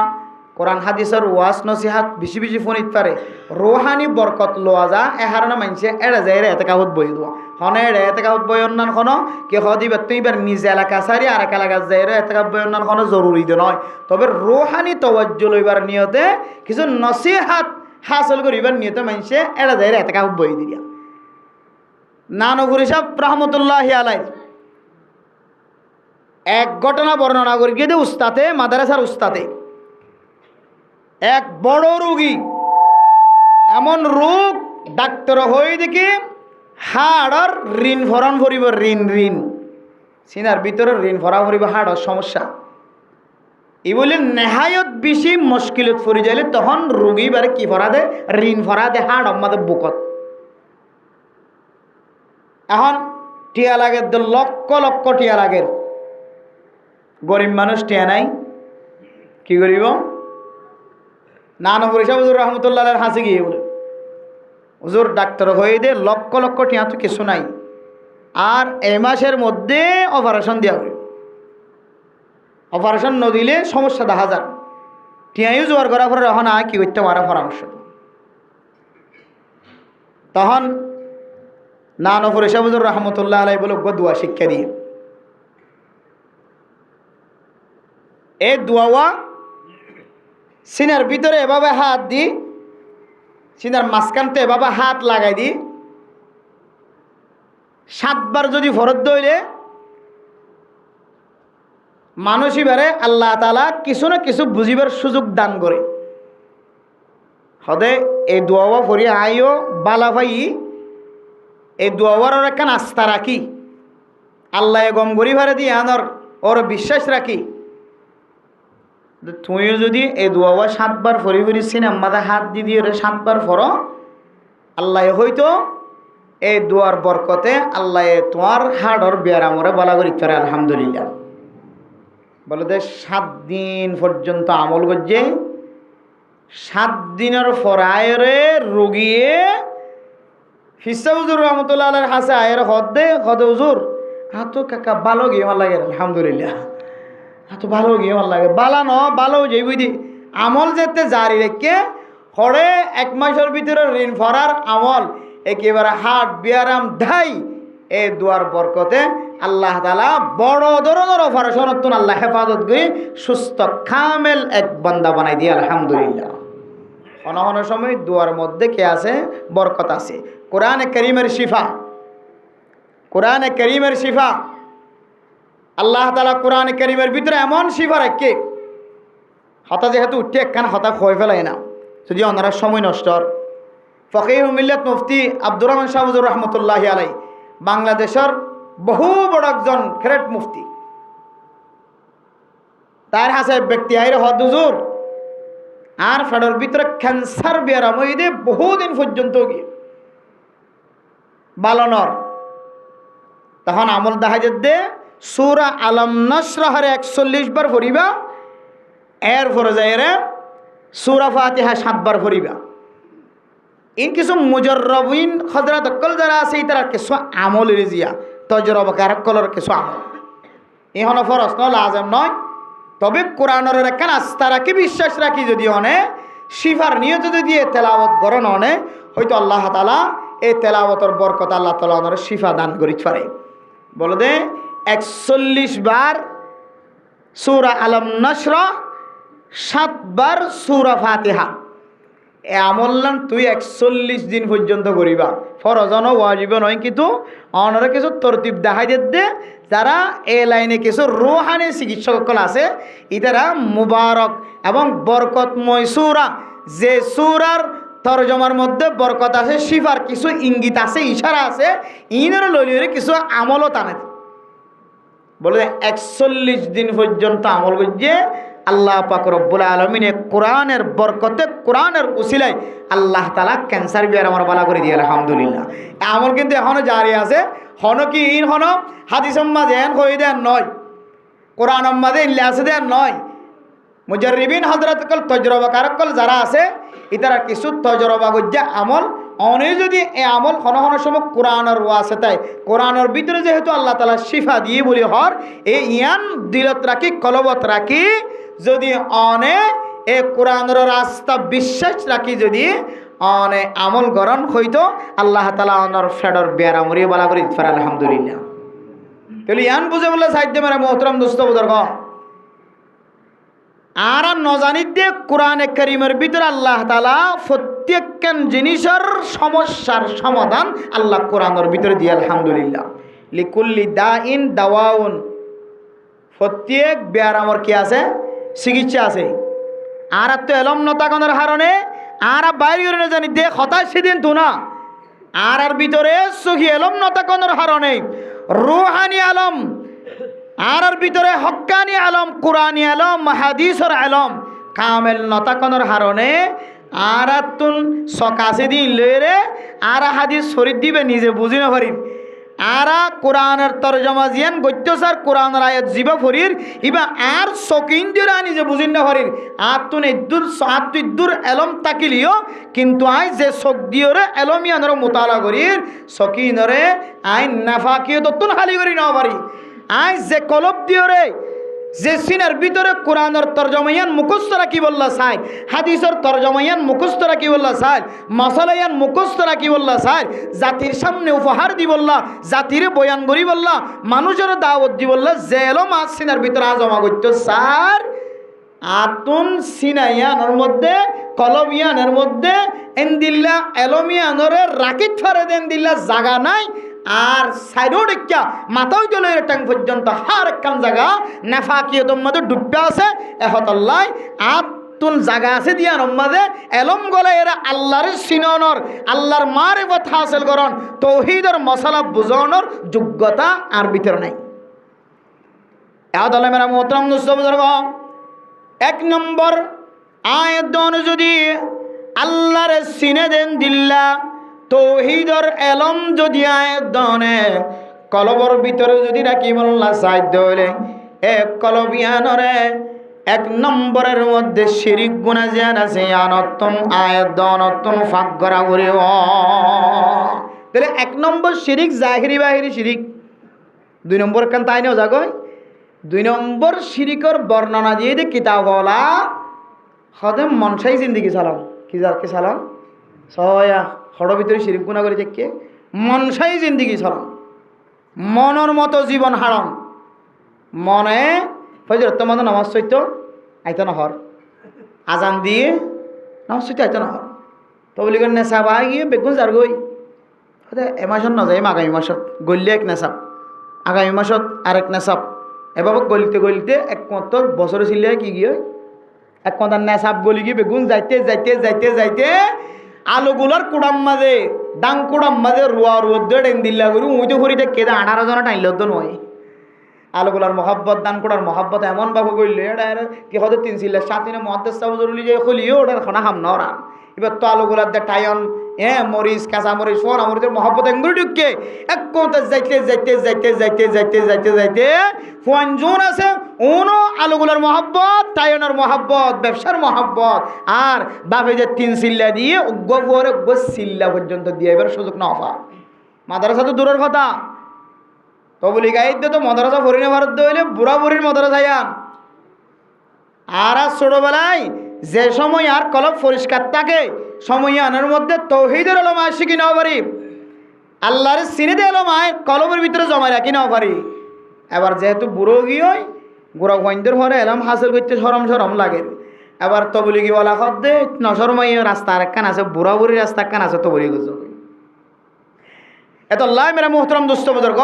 কোরআন হাদিসের ওয়াজ নসিহাত বেশি বেশি ফোনিত পারে রোহানি বরকত লোয়া যা এহার না মানছে এড়ে যায় এতে কাহত বই দেওয়া হনে এড়ে এতে কাহত বই অন্যান খন কে হদিবার তুই এবার নিজ এলাকা সারি আর এক এলাকা যায় এতে কাহ বই অন্যান খন জরুরি দে নয় তবে রোহানি তওয়াজ্জ লইবার নিয়তে কিছু নসিহাত হাসল করিবার নিয়তে মানছে এড়ে যায় এতে কাহত বই দিয়া নানপুর সাহেব রহমতুল্লাহি আলাই এক ঘটনা বর্ণনা করি গিয়ে উস্তাদে মাদ্রাসার উস্তাদে এক বড় রোগী এমন রোগ ডাক্তার হয়ে দেখি হাড়র ঋণ ভরণ ভরিব ঋণ সিনার ভিতরে ঋণ ভরা ভরিব হাড়র সমস্যা এই বলে নেহায়ত বেশি মুশকিলত পড়ে যাইলে তখন রোগী বারে কি ভরা দে ঋণ ভরা দে হাড় আমাদের বুকত এখন টিয়া লাগে লক্ষ লক্ষ টিয়া লাগে গরিব মানুষ টিয়া নাই কি করিব নানপুর সাহেব হুজুর রহমতুল্লাহ হাসি গিয়ে বলে হুজুর ডাক্তার হয়ে দে লক্ষ লক্ষ টিয়া তো কিছু নাই আর এই মাসের মধ্যে অপারেশন দেওয়া হবে অপারেশন নদিলে সমস্যা দেখা যান টিয়াইও জোয়ার করার পরে এখন আর কি করতে পারে পরামর্শ তখন নানপুর সাহেব হুজুর রহমতুল্লাহ আলাই বলে দোয়া শিক্ষা দিয়ে এই দোয়া সিনার ভিতরে এভাবে হাত দি সিনার মাঝখানতে এভাবে হাত লাগাই দি 7 বার যদি ফরজ দইলে মানুষই বারে আল্লাহ তাআলা কিছু না কিছু বুঝিবার সুযোগ দান করে হদে এই দোয়া ফরি আইও বালা ভাই এই দোয়ার একখান আস্থা রাখি আল্লাহ গম গরি ভারে দিয়ে আনর ওর বিশ্বাস রাখি তুমিও যদি এই দোয়া 7 বার ফরি ফরি সিনেমাতে হাত দিয়ে 7 বার ফর আল্লাহ হয়তো এই দোয়ার বরকতে আল্লাহ তোমার হাড়র বেয়ারামরে বলা করি করে আলহামদুলিল্লাহ বলে দে 7 দিন পর্যন্ত আমল করছে 7 দিনের ফরায়রে রোগিয়ে ফিসা হুজুর রহমতুল্লাহ আলাইহির হাসে আয়ের হদে হুজুর তো কাকা ভালো গিয়ে ভাল লাগে আলহামদুলিল্লাহ তো ভালো গিয়ে ভাল লাগে বালা ন ভালো যাই বুঝি আমল যেতে জারি রেখে হরে 1 মাসের ভিতরে ঋণ ফরার আমল একেবারে হাট বিয়ারাম ধাই এই দুয়ার বরকতে আল্লাহ তাআলা বড় ধরনের অপারেশন আল্লাহ হেফাজত করে সুস্থ কামেল এক বান্দা বানাই দিয়ে আলহামদুলিল্লাহ অনহন সময় দুয়ার মধ্যে কে আছে বরকত আছে কোরআনে কারীমের শিফা কোরআনে কারীমের শিফা আল্লাহ তাআলা কোরআনে কারীমের ভিতরে এমন শিফা রাখে হতা যেহেতু উঠে একখান হতা খয় ফেলাই না যদি ওনারা সময় নষ্ট ফকিহুল মিল্লাত মুফতি আব্দুর রহমান শাহ হুজুর রহমতুল্লাহি আলাইহি বাংলাদেশের বহু বড় একজন গ্রেট মুফতি তার হাসে ব্যক্তি আইরে হদ হুজুর আর ফেডার ভিতরে ক্যান্সার বেরাম হইতে বহুদিন পর্যন্ত গিয়ে বালনর তখন আমল দেখা যেতে সূরা আলম নাশরাহের 41 বার পড়িবা এর পরে যাইরে সূরা ফাতিহা 7 বার পড়িবা ইন কিছু মুজাররবিন হযরত অকল যারা আছে তারা কিছু আমল রিজিয়া তজরবাকার কলর কিছু আমল ইহন ফরজ ন লাজম নয় তবে কোরআনের একখান আস্থা রাখি বিশ্বাস রাখি যদি অনে শিফার নিয়ত যদি তেলাওয়াত করেন অনে হয়তো আল্লাহ তাআলা এই তেলাওয়াতের বরকত আল্লাহ তাআলা ওনার শিফা দান করিতে পারে বলে দে 41 বার সূরা আলম নাশরা 7 বার সূরা ফাতিহা এ আমল্লান তুই 41 দিন পর্যন্ত করিবা ফরজন ওয়াজিব নয় কিন্তু অনরা কিছু তরতিব দেখাই দে যারা এই লাইনে কিছু রুহানি চিকিৎসক আছে ইতারা মুবারক এবং বরকতময় সূরা যে সূরার তরজমার মধ্যে বরকত আছে শিফার কিছু ইঙ্গিত আছে ইশারা আছে ইনের লইলে কিছু আমলও টানে বলে 41 দিন পর্যন্ত আমল করছে আল্লাহ পাক রব্বুল আলামিন কোরআনের বরকতে কোরআনের উসিলায় আল্লাহ তাআলা ক্যান্সার বিয়ার আমার বালা করে দিয়ে আলহামদুলিল্লাহ আমল কিন্তু এখনো জারি আছে হন কি ইন হন হাদিস দেন কই দেন নয় কোরআন আম্মাদে ইল্লাস দেন নয় মুজাররিবিন হযরত কল তজরবাকার কল যারা আছে ইতারা কিছু তজরবা গজ্জা আমল অনে যদি এই আমল হন হন সময় কোরআনের ওয়াসিতায় কোরআনের ভিতরে যেহেতু আল্লাহ তাআলা শিফা দিয়ে বলি হর এই ইয়ান দিলত রাখি কলবত রাখি যদি অনে এ কোরআনের রাস্তা বিশ্বাস রাখি যদি অনে আমল গরণ হইতো আল্লাহ তাআলা অনর ফেডর বেয়ারা মরিয়ে বলা করি ইতফার আলহামদুলিল্লাহ। তাহলে ইয়ান বুঝে বললে সাহিত্য মেরা মোহতরম দোস্ত বুজুর্গ আর নজানিত দিয়ে কোরআনে কারীমের ভিতরে আল্লাহ তাআলা প্রত্যেকখান জিনিসের সমস্যার সমাধান আল্লাহ কোরআনের ভিতরে দিয়ে আলহামদুলিল্লাহ। লিকুল্লি দাইন দাওয়াউন, প্রত্যেক ব্যারামর কি আছে চিকিৎসা আছে। আর তো এলম নতাকনের হারণে আর বাইরে জানি দে হতাশ সেদিন তো না আর ভিতরে সহি এলম নতাকনের হারণে রুহানি আলম আর ভিতরে হক্কানি আলম কোরআনি আলম হাদিসের আলম কামেল নতাকনের হারণে আর তুন সকাশে দিন লয়ে আর হাদিস শরীর দিবে নিজে বুঝি না পারি আর কোরআনের তরজমা জিয়ান গত্যসার কোরআনের আয়াত জিবা ফরির ইবা আর সকিন দিয়ে নিজে বুঝিন না পারির আর তুন ইদ্দুর এলম তাকিলিও কিন্তু আই যে শোক দিওরে এলমিয়ানের মোতালা করির সকিনরে আইন নাফাকিও তো তুন খালি করি না পারি আই যে কলব দিওরে যে সিনার ভিতরে কোরআনের তরজমায়ান মুখস্থরা কি বললা চাই হাদিসের তরজমায়ান মুখস্থরা কি বললা চাই মশলায়ান মুখস্থরা কি বললা চাই জাতির সামনে উপহার দি বললা জাতিরে বয়ান করি বললা মানুষের দাওয়াত দি বললা যে এলম আজ সিনার ভিতরে জমা করতো স্যার আতুন সিনাইয়ানের মধ্যে কলমিয়ানের মধ্যে এনদিল্লা এলমিয়ানরে রাকিট ফারে দেন দিল্লা জাগা নাই আর সাইডও দেখা মাথায় চলে ট্যাং পর্যন্ত হার একখান জায়গা নেফাকিয়তর মধ্যে ডুববে আছে এহতাল্লাহ আর তুন জায়গা আছে দিয়া নম্মাদে এলম গলে এরা আল্লাহর সিননর আল্লাহর মারিফত হাসিল করন তৌহিদের মশলা বুঝানোর যোগ্যতা আর ভিতরে নাই। এহতাল্লাহ মেরা মোহতরম দোস্ত বুজুর্গ এক নম্বর আয়াত যদি আল্লাহর সিনে দেন দিল্লা তৌহিদর এলম যদি আয়দনে কলবর ভিতরে যদি রাখি বললা সাধ্য হইলে এক কলবিয়ানরে এক নম্বরের মধ্যে শিরিক গুণা জিয়ান আছে আনত্তম আয়দন অত্তম ফাঁক করা করে তাহলে এক নম্বর শিরিক জাহিরি বাহিরি শিরিক দুই নম্বর কান তাই নেও জাগয় দুই নম্বর শিরিকর বর্ণনা দিয়ে দে কিতাব বলা হদে মনসাই জিন্দিগি চালাম কি কি চালাম সয়া হড় ভিতরে শিরিক গুণা করে দেখকে মনসাই জিন্দিগি চলাম মনের মতো জীবন হারণ মনে ফজর তোমাদের নামাজ চৈত আইতো না হর আজান দিয়ে নামাজ চৈত আইতো না হর তো বলি করে নেশা বা গিয়ে বেগুন যার গই এ মাসত নাযায় আগামী মাসত গলিলে এক নেশাব আগামী মাসত আরেক নেশাব এবার গলিতে গলিতে এক মত বছর ছিলে কি গিয়ে এক মতার নেশাব গলি গিয়ে বেগুন যাইতে যাইতে যাইতে যাইতে আলুগুলার কুড়াম মাঝে ডাং কুড়াম মাঝে রুয়া রুয়া ডেন দিল্লা করি উঁইতে করিতে কেদে 18 জন টাইল তো নয় আলুগুলার মহাব্বত দান কুড়ার মহাব্বত এমন ভাবে করলে এটা কি হতে 3 সিল্লা 7 দিনে মহাদ্দেশ জরুরি যে খুলিও ওটার খানা হাম না ওরা এবার তো আলুগুলার দে টাইন মরিচ কাঁচা মরিচ সোনা মরিচের মহাব্বত এঙ্গুলি ঢুকে এক কোনটা যাইতে যাইতে যাইতে যাইতে যাইতে যাইতে যাইতে পঞ্জন আছে উনো আলুগুলার মহাব্বত টাইনের মহাব্বত ব্যবসার মহাব্বত আর বাপে যে 3 সিল্লা দিয়ে উগ্গরে সিল্লা পর্যন্ত দিয়ে এবার সুযোগ না অফা মাদ্রাসা তো দূরের কথা তো বলি গাইতে তো মাদ্রাসা ফরিনে ভারত হইলে বুড়া বুড়ির মাদ্রাসা যান আর ছোটবেলায় যে সময় আর কলব পরিষ্কার থাকে সময় আনার মধ্যে তৌহিদের এলমায় শিখি নাও পারি আল্লাহর সিনেদে এলমায় কলমের ভিতরে জমা রাখি নাও পারি এবার যেহেতু বুড়ো গিয়ে বুড়া গঞ্জের ঘরে এলাম হাসিল করতে সরম সরম লাগে এবার তো বলি কি বলা হদ্দে নসরমাই রাস্তা আরেকখান আছে বুড়া বুড়ি রাস্তা একখান আছে তো বলি গুজব এত আল্লাহ মেরা মোহতরম দুস্থ বুজুর্গ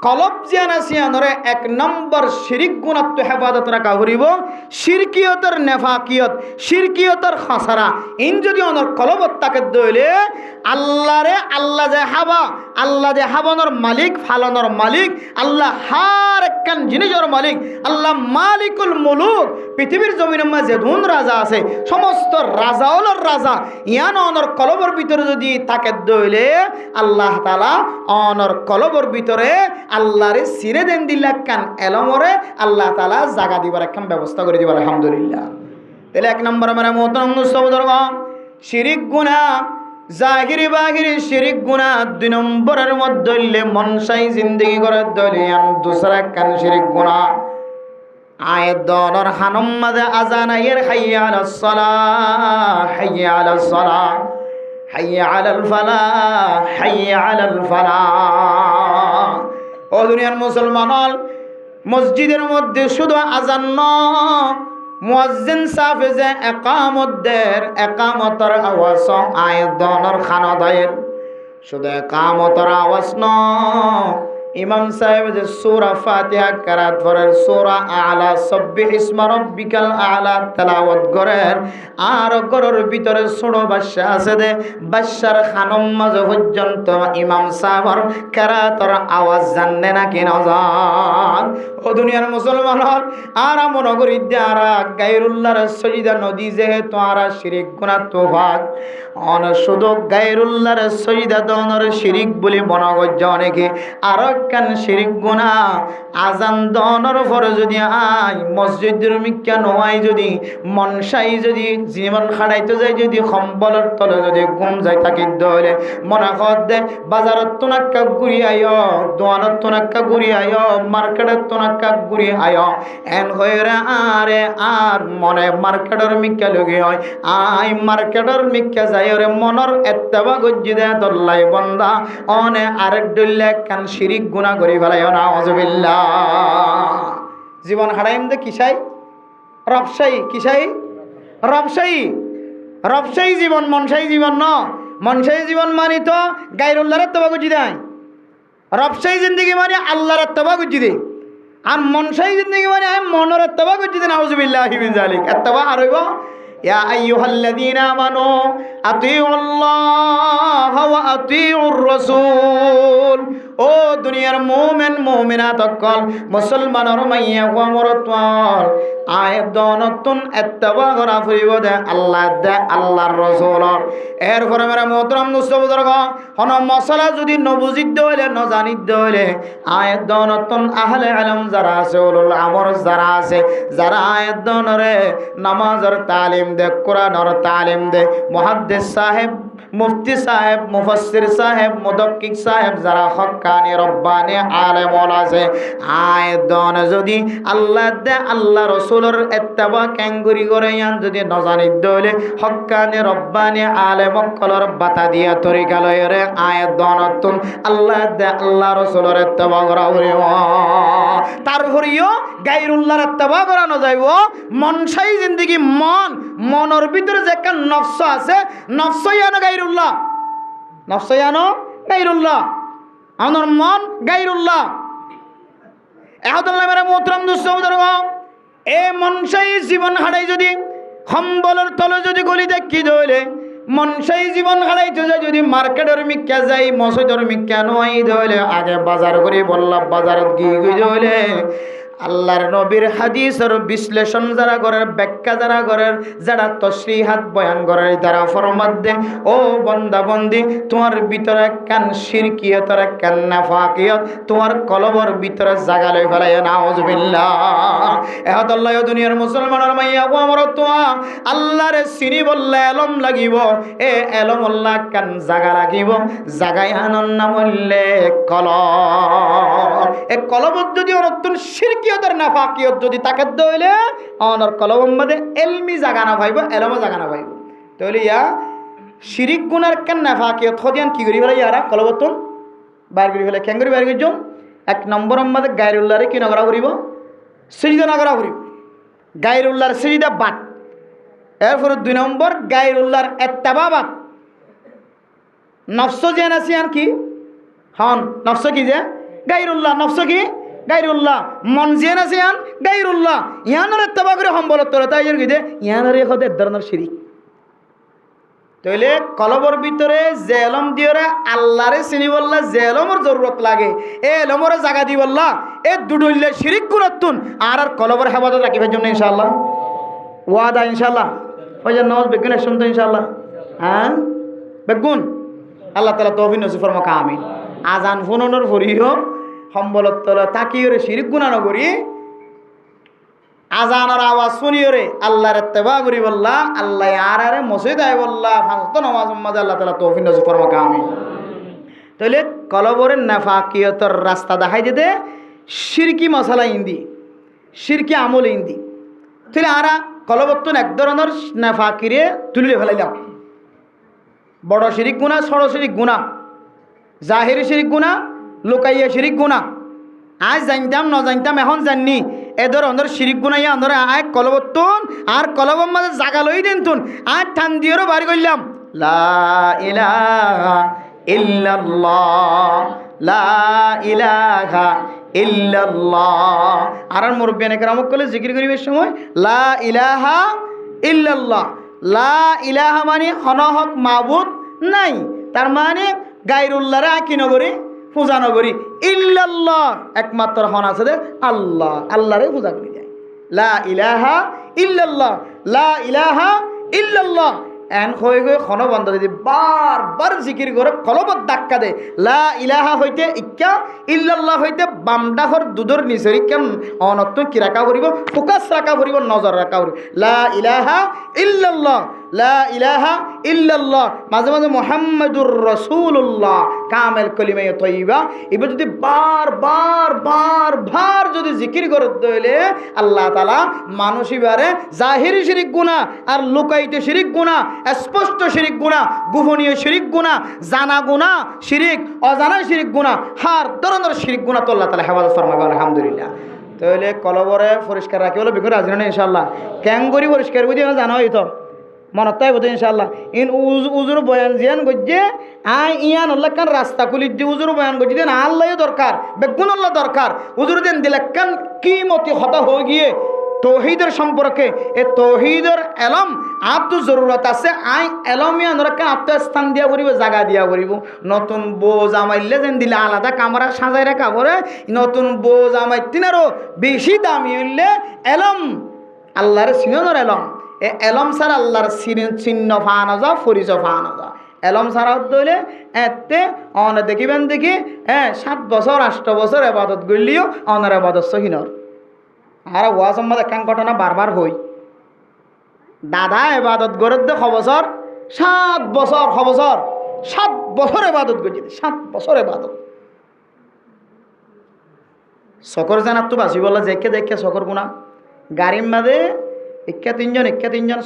কলব জিয়ানা সিয়ানরে এক নম্বর শিরিক গুণাত্ম হেফাজত রাখা হরিব শিরকিয়তের নেফাকিয়ত শিরকিয়তের খাসারা ইন যদি অনর কলবত তাকে দইলে আল্লাহরে আল্লাহ যে হাবানোর মালিক ফালানোর মালিক আল্লাহ হার একখান জিনিসের মালিক আল্লাহ মালিকুল মুলুক পৃথিবীর জমিনের মাঝে ধুন রাজা আছে সমস্ত রাজাওয়ালার রাজা ইয়ান অনর কলবর ভিতরে যদি তাকে দইলে আল্লাহ তাআলা অনর কলবর ভিতরে আল্লাহরে সিরে দেন দিল্লা কান এলমরে আল্লাহ তাআলা জায়গা দিবার একখান ব্যবস্থা করে দিবার আলহামদুলিল্লাহ। তাহলে এক নম্বর আমার মোহতরম মুস্তফা শিরিক গুনাহ জাহিরি বাহিরি শিরিক গুনাহ 2 নম্বরের মধ্যে মনসাই জিন্দেগি করে দলিয়ান দুসরা কান শিরিক গুনাহ আয়াত দনর হানম মাদে আজান আয়ের হাইয়া আলাস সালাহ হাইয়া আলাস সালাহ হাইয়া আলাল ফালাহ হাইয়া আলাল ফালাহ। ও দুনিয়ার মুসলমান, মসজিদের মধ্যে শুধু আজান নয়, মুয়াজ্জিন সাহেব যে একামত দের, একামতের আওয়াজ আয়াত দনর খানাদায়ের, শুধু একামতের আওয়াজ নয়, ইমাম সাহেব যে সূরা ফাতিহা কেরাত করেন, সূরা আলা সাব্বিহ ইসমা রাব্বিকাল আলা তেলাওয়াত করেন, আর ঘরের ভিতরে ছোট বাচ্চা আছে দে, বাচ্চার খানম মাঝ পর্যন্ত ইমাম সাহেবের কেরাতের আওয়াজ জানলে নাকি না জান? ও দুনিয়ার মুসলমান, আর মনে করি যারা গায়রুল্লাহর সজিদা নদী যেহেতু আর শিরিক গুনাহ তোফাক অন শুধু গায়রুল্লাহর সজিদা দনর শিরিক বলে মনে করছে অনেকে, আর কান শিরিক গুনাহ আজান দনর পরে যদি আই মসজিদের মিক্কা নয়, যদি মনসাই যদি জীবন খাড়াইতে যায়, যদি সম্বলের তলে যদি ঘুম যায় থাকি দলে মনে কর দে বাজারত তোনাক্কা ঘুরি আয়, দোয়ানত তোনাক্কা ঘুরি আয়, মার্কেটের তোনাক্কা ঘুরি আয়, এন হয়ে আরে আর মনে মার্কেটের মিক্কা লগে হয় আই মার্কেটের মিক্কা যাই রে মনর এত্তেবা গজ্জি দে দল্লাই বন্দা অনে আরেক ডুল্লে কান শিরিক গুনাহ করি ফেলাই না আউযুবিল্লাহ। জীবন হারাইম দে কিসাই রবসাই, কিসাই রবসাই, রবসাই জীবন, মনসাই জীবন ন, মনসাই জীবন মানি তো গায়রুল্লাহর এত্তেবা গজ্জি দেয়, রবসাই জিন্দগি মানে আল্লাহর এত্তেবা গজ্জি দে, আর মনসাই জিন্দগি মানে মনের এত্তেবা গজ্জি দে। নাউযুবিল্লাহি মিন যালিক। এত্তেবা আর হইব ইয়া আইয়ুহাল্লাযীনা আমানু আতিউল্লাহ ওয়া আতিউর রাসূল। ও দুনিয়ার মুমিন মুমিনাত সকল মুসলমানের মাইয়া ওয়া মরতওয়াল আয়াত দনতুন এত্তেবা করা ফুরিব দে আল্লাহ দে আল্লাহর রাসূলর। এরপরে মেরা মোহতরম দোস্ত বুজুর্গ, কোন মশলা যদি নবুজিত হইলে ন জানিত হইলে আয়াত দনতুন আহলে ইলম যারা আছে, উলুল আমর যারা আছে, যারা আয়াত দনরে নামাজের তালিম দে, কোরআনের তালিম দে, মুহাদ্দিস সাহেব, মুফতি সাহেব, মুফাসসির সাহেব, মুদাক্কিক সাহেব, যারা হক্কানি রব্বানি আলেম আছে, আয়াত দন যদি আল্লাহ দে আল্লাহ রাসূলের ইত্তেবা ক্যাঙ্গুরি করে ইয়ান যদি ন জানিত হইলে হক্কানি রব্বানি আলেম কলর বাতা দিয়া তরিকা লয় রে আয়াত দনতুন আল্লাহ দে আল্লাহ রাসূলের ইত্তেবা করা হইব। তারপরেও গায়রুল্লাহর ইত্তেবা করা ন যাইব। মনসাই জিন্দেগি মন, মনের ভিতরে যে একটা নফস আছে, নফসয়ানো গায়রুল্লাহ, নফসয়ানো গায়রুল্লাহ, আমার মন গায়রুল্লাহ। এহদুল্লাহ মেরা মোহতরম দোস্ত বুজুর্গ, এ মনসাই জীবন হারাই যদি সম্বলের তলে যদি গলি দেখি দইলে, মনসাই জীবন হারাইতে যায় যদি মার্কেটের মিক্কা যাই, মসজিদের মিক্কা নয় দইলে আগে বাজার করে বললাম, বাজারত গিয়ে দইলে আল্লাহর নবীর হাদিসের বিশ্লেষণ যারা করেন, ব্যাখ্যা যারা করেন, যারা তশরিহাত বয়ান করেন, তারা ফরমাত দে ও বন্দা বন্দি তোমার ভিতরে কান শিরকিয়তের কান নাফাকিয়ত তোমার কলবর ভিতরে জাগা লই ফেলাই নাউযুবিল্লাহ। এহদাল্লাহ দুনিয়ার মুসলমানের মাইয়া ও আমার তোয়া আল্লাহর চিনি বললে এলম লাগিব, এ এলম আল্লাহ কান জাগা লাগিব, জাগায় আনন নাম হইলে কলব। এ কলবত যদি অনতুন শিরকিয়তের নাফাকিয়ত যদি তাকে দইলে অনর কলবম মধ্যে এলমি জাগা না ভাইব, এলম জাগা না ভাইব, তাহলে ইয়া শিরিক গুনার কেন নাফাকিয়ত হদিয়ান কি করি ফেলে ইয়ারা কলবতন বাইর করি ফেলে কেন করি বাইর করি যাম। এক নম্বরের মধ্যে গায়রুল্লাহরে কি নগরা করিব, সিজদা নগরা করিব, গায়রুল্লাহর সিজদা বাদ। এরপরে 2 নম্বর গায়রুল্লাহর ইত্তেবা বাদ। নফস জেন আসিয়ান কি হন, নফস কি যে গায়রুল্লাহ, নফস কি গায়রুল্লাহ, মন জেন আসিয়ান গায়রুল্লাহ, ইয়ানের ইত্তেবা করে সম্বলত তোলে তাই কি দে ইয়ানের হতে এক ধরনের শিরিক। তাইলে কলবর ভিতরে যে এলম দিয়ে আল্লাহরে চিনি বললা, যে এলমর জরুরত লাগে এ এলমরে জায়গা দি বললা, এ দুডইলে শিরিক গুণতুন আর কলবর হেফাজত রাখিবার জন্য ইনশাআল্লাহ ওয়াদা, ইনশাআল্লাহ ওই যে নজ বেগুন শুনতো ইনশাআল্লাহ। হ্যাঁ বেগুন আল্লাহ তাআলা তৌফিক নসিব ফরমাক আমিন। আজান ফোনর ফরিও সম্বলত তলা তাকিয়ে শিরিক গুণা নগরি, আজানের আওয়াজ শুনিওরে আল্লাহর ইত্তেবা করি বললা, আল্লাহ আরে মসজিদ আয় বললা, ফাঁসত নামাজ মাঝে আল্লাহ তাআলা তৌফিক নসিব ফরমাক আমিন। তাহলে কলবরের নাফাকিয়তের রাস্তা দেখাই দিতে শিরকি মশলা ইন্দি শিরকি আমল ইন্দি তাহলে আরা কলবর্তন এক ধরনের নাফাকিরে তুলে ফেলাইলাম বড় শিরিক গুণা ছোট শিরিক গুণা জাহিরি শিরিক গুণা লুকাইয়া শিরিক গুণা আজ জানতাম ন জানতাম এখন জাননি এ ধরনের শিরিক গুণাইয়া আমরা আয় কলবর্তন আর কলবর মাঝে জাগা লই দিন তুন আর ঠান দিয়েরও বাড়ি করলাম লা ইলাহা ইল্লাল্লাহ লা ইলাহা ইল্লাল্লাহ আর মুরব্বিয়ানে কেরামত করলে জিকির করিবার সময় লা ইলাহা ইল্লাল্লাহ লা ইলাহা মানে হনহক মাবুদ নাই তার মানে গায়রুল্লাহরে আকি নগরী পূজা নগরী ইল্লাল্লাহ একমাত্র হন আছে দে আল্লাহ আল্লাহরে পূজা করি যায় লা ইলাহা ইল্লাল্লাহ লা ইলাহা ইল্লাল্লাহ এন হয়ে গিয়ে খন বন্ধ যদি বারবার জিকির করে কলবত ধাক্কা দে লা ইলাহা হইতে ইক্কা ইল্লাল্লাহ হইতে বামডাহর দুধর নিচের কেন অনত্ব কি রাখা করিব ফোকাস রাখা করিব নজর রাখা করিব লা ইলাহা ইল্লাল্লাহ লা ইলাহা ইল্লাল্লাহ মাঝে মাঝে মুহাম্মাদুর রাসূলুল্লাহ কামেল কলিমা তয়্যিবা এবার যদি বারবার যদি জিকির করে দইলে আল্লাহ তাআলা মানুষিবারে জাহিরি শিরিক গুনাহ আর লুকাইতে শিরিক গুনাহ স্পষ্ট শিরিক গুনাহ গোপনীয় শিরিক গুনাহ জানা গুনাহ শিরিক অজানা শিরিক গুনাহ হার ধরনের শিরিক গুনাহ তো আল্লাহ তাআলা হেফাজত ফরমাবে আলহামদুলিল্লাহ তাহলে কলবরে পরিষ্কার রাখি হলো বিকর রাজি না ইনশাআল্লাহ ক্যাঙ্গরি পরিষ্কার বুঝি জানো হইতো মনত তাই বোধ ইনশাআল্লাহ ইন উজুর বয়ান জিয়ান গজ্জে আই ইয়ান আল্লাহ কান রাস্তা খুলি দি উজুর বয়ান গজ্জে দেন আল্লাহ দরকার বেগুন আল্লাহ দরকার উজুর দেন দিলে কান কিমতি হতা হয়ে গিয়ে তৌহিদের সম্পর্কে এ তৌহিদের এলম আত্ম জরুরত আছে আই এলমিয়া নরকে আত্মস্থান দিয়া করিব জায়গা দিয়া করিব নতুন বউ জামাইলে যেন দিলে আলাদা কামরা সাজাই রাখা পরে নতুন বউ জামাই তিনারও বেশি দামি হইলে এলম আল্লাহর সিনর এলম এ এলম ছাড়া আল্লাহর চিহ্ন ফানো যা পরিচয় ফানো যা এলম ছাড়া হইলে এতে অন দেখিবেন দেখি 7 বছর 8 বছর এবাদত গড়লিও অনার এবাদত সহিনর আর ওয়া সম্মত একখান ঘটনা বারবার হই দাদা এবাদত গড়ত দে 7 বছর এবাদত গড়ি 7 বছর এবাদত সকর জানাত তো বাসি বলা দেখে দেখে সকর গুণা গাড়ির মাঝে একা তিনজন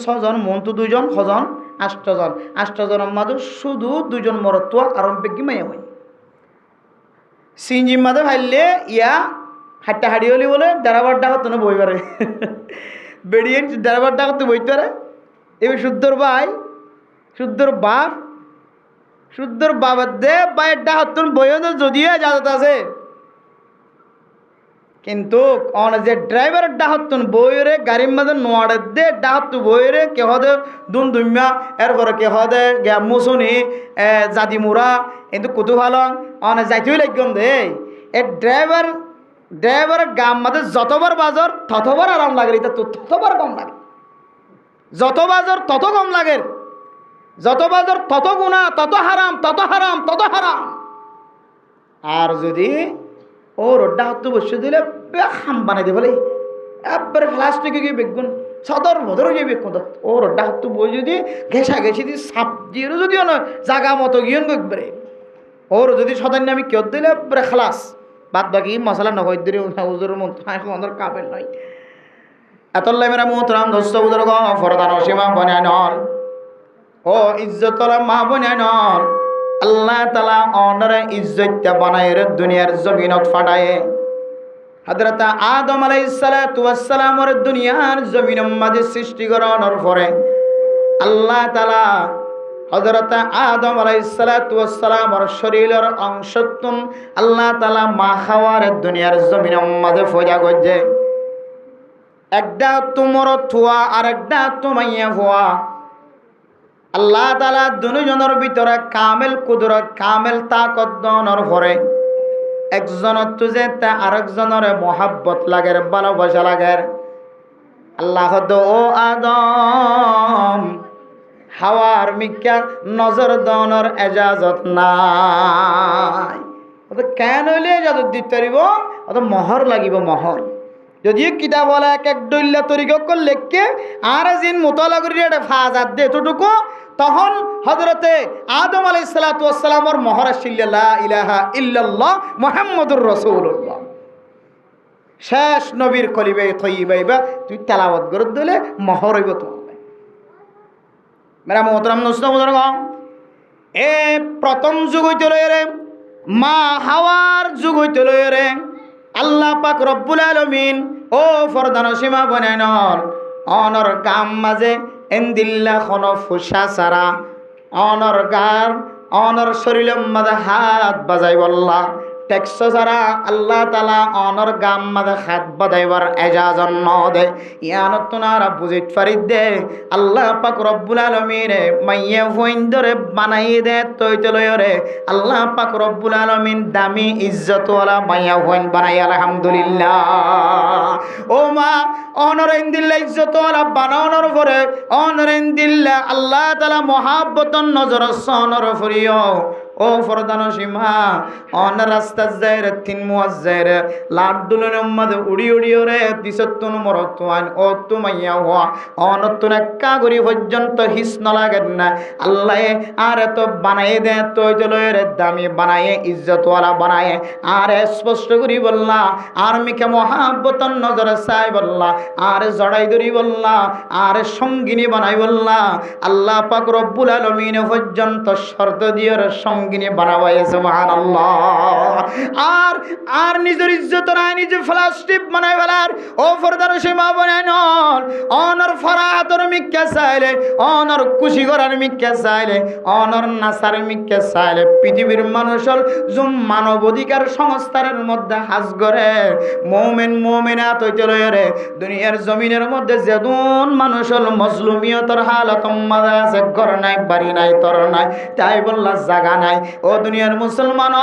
6 জন মন্তু 2 জন হজন 8 জন 8 জনের মাঝে শুধু 2 জন মরত্ব আরম্ভিক মাইয়া হয় সিঞ্জির মাঝে ভাইলে ইয়া হাট্টা হাড়ি হলি বলে ড্রাইভার ডাকত না বই পারে বেরিয়ে ড্রাইভার ডাকত বইতে পারে এবার শুদ্ধর ভাই শুদ্ধর বাবার দে বাইর ডাকত বইও যদিও এজাজত আছে কিন্তু যে ড্রাইভারের ডাকতুন বইরে গাড়ির মাঝে নোয়াড়ের দে ডাকতু বইরে কেহ দে দুমা এরপরে কেহ দে মুসুনি জাদিমুরা কিন্তু কুতুফালং যাইতেই লাগম দে এ ড্রাইভারের গাম মাঝে যতবার বাজর ততবার আরাম লাগে এটা তো ততবার কম লাগে যত বাজর তত কম লাগে যত বাজর তত গুণা তত হারাম আর যদি ও রোড্ডা হতো বসে দিলে হাম বানাই দে বলে একবারে প্লাস্টিকে গিয়ে বেগুন সদর ভদর গিয়ে বেগুন ও রোড্ডা হতো বই যদি ঘেঁষা ঘেঁষি দিয়ে সাপ দিয়ে যদিও নয় জাগা মতো গিয়ে একবারে ওর যদি সদান্য আমি কেউ দিলে একবারে খালাস বাদ বাকি মশলা নগদ দিলে উজুর মন্ত্র কাবেল নয় এতল্লাই মেরা মোহতরাম দোস্ত উদর ফরদান সীমা বনায় নল ও ইজ্জতলা মা বনায় নল আল্লাহ তালা অনরে ইজ্জতটা বানায় দুনিয়ার জমিনত ফাটায় হযরত আদম আলাইহিস সালাতু ওয়াস সালামের দুনিয়ার জমিনের মাঝে সৃষ্টি করানোর পরে আল্লাহ তালা হযরত আদম আলাইহিস সালাতু ওয়াস সালামের শরীরের অংশতুন আল্লাহ তালা মা খাওয়ার দুনিয়ার জমিনের মাঝে ফজা গজে একটা তোমার থুয়া আর একটা তোমাইয়া ভুয়া আল্লাহ তাআলা দুজনের ভিতরে কামেল কুদরত কামেল তাকত দনর পরে একজনের তুজে তা আরেকজনের মোহাব্বত লাগে ভালোবাসা লাগে আল্লাহ ও আদম হাওয়ার মিকা নজর দনর এজাজত নাই কেন হইলে এজাজত দিতে পারিব অত মোহর লাগিব মোহর যদিও কিতাব বলে এক ডইল্লা তরিকা লেখকে আর জিন মোতলা করি ফাজাত দে এতটুকু তখন হযরতে আদম আলাইহিস সালাতু ওয়াস সালামের মোহর আসিল লা ইলাহা ইল্লাল্লাহ মুহাম্মাদুর রাসূলুল্লাহ শেষ নবীর কলিবে তৈবাইবা তুই তেলাওয়াত করে দিলে মহর হইব তোমার। মেরা মোহতরম নষ্ট এ প্রথম যুগ হইতে লয়ে মা হাওয়ার যুগ হইতে লয়ে আল্লাহ পাক রব্বুল আলামিন ও ফরদান সীমা বনাই নর অনর গাম মাঝে এন্দিল্লা খন ফুসা সারা অনর গার অনর শরীরের মাঝে হাত বাজাই বললা টেক্স সারা আল্লাহ তালা অনর গাম মাঝে হাত বাজাইবার এজাজত ন দে ইয়ানত তোনারা বুঝিত পারি দে আল্লাহ পাক রব্বুল আলামিন মাইয়ে ফইন্দরে বানাই দে তৈতে লয়রে আল্লাহ পাক রব্বুল আলামিন দামি ইজ্জতওয়ালা মাইয়া ফইন বানাই আলহামদুলিল্লাহ। ও মা অনরেন্দিল্লা ইজ্জতওয়ালা বানানোর পরে অনরেন্দিল্লা আল্লাহ তালা মহাব্বতন নজর সনর ফুরিও ও ফরদান সীমা অন রাস্তা যায় রে তিন মুয়াজ যায় রে লাড্ডুলের মধ্যে উড়ি উড়িও রে দিশতুন মরতুয়ান ও তুমাইয়া হওয়া অনতুন একা করি পর্যন্ত হিস ন লাগে না আল্লাহ আর তো বানাই দে তো রে দামি বানায় ইজ্জতওয়ালা বানায় আর স্পষ্ট করি বললা আর মিকে মহাব্বতন নজর চাই বললা আর জড়াই ধরি বললা আর সঙ্গিনী বানাই বললা আল্লাহ পাক রব্বুল আলামিন পর্যন্ত শর্ত দিয়ে সঙ্গিনী বানাবাই সুবহানাল্লাহ। আর আর নিজের ইজ্জত নাই নিজে প্লাস্টিক বানাই বলার ও ফরদার সীমা বানাই নন অনর ফরাতর মিক্কা চাইলে অনর খুশি করার মিক্কা চাইলে অনর নাসার মিক্কা চাইলে পৃথিবীর মানুষের জুম মানব অধিকার সংস্থার মধ্যে হাজ করে মুমিন মুমিনাত হইতে লয়রে দুনিয়ার জমিনের মধ্যে যেদুন মানুষের মজলুমিয়তর হালত মাঝে আছে ঘর নাই বাড়ি নাই তর নাই তাই বললা জায়গা নাই ও দুনিয়ার মুসলমান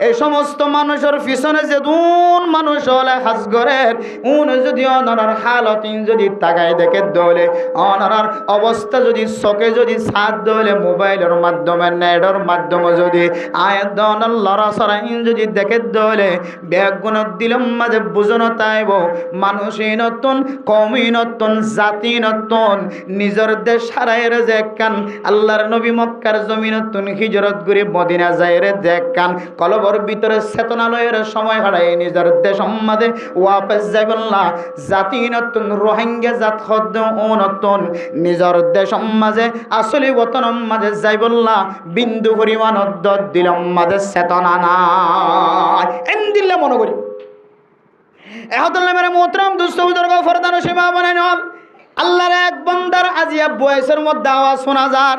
এই সমস্ত মানুষের পিছনে যেদুন মানুষ হলে হাজ করের উন যদি অনার হালত যদি তাকায় দেখে দলে অনার অবস্থা যদি চোখে যদি সাথ দলে মোবাইলের মাধ্যমে নেটের মাধ্যমে যদি আয়াত লড়া সরা যদি দেখে দলে ব্যাগুণ দিলম মাঝে বুঝনো তাইব মানুষই নতুন কমই নতুন জাতি নতুন নিজের দেশ হারাইরে যে কান আল্লাহর নবী মক্কার জমিন নতুন হিজরত করে মদিনা যায় রে দেখ কান কলবর ভিতরে চেতনালয়ের সময় হারাই নিজের দেশ মাঝে ওয়াপস যাই বললা জাতি নতুন রোহিঙ্গা জাত শব্দ ও নতুন নিজের দেশ মাঝে আসলে বতন মাঝে যাই বললা বিন্দু পরিমাণ দিলম মাঝে চেতনা নাই এন দিলে মনে করি মেরে মোহতরম দুস্থ বুজুর্গ ফরদান সীমা বানাই নল আল্লাহর এক বন্দার আজিয়া বয়সের মধ্যে আওয়াজ শোনা যার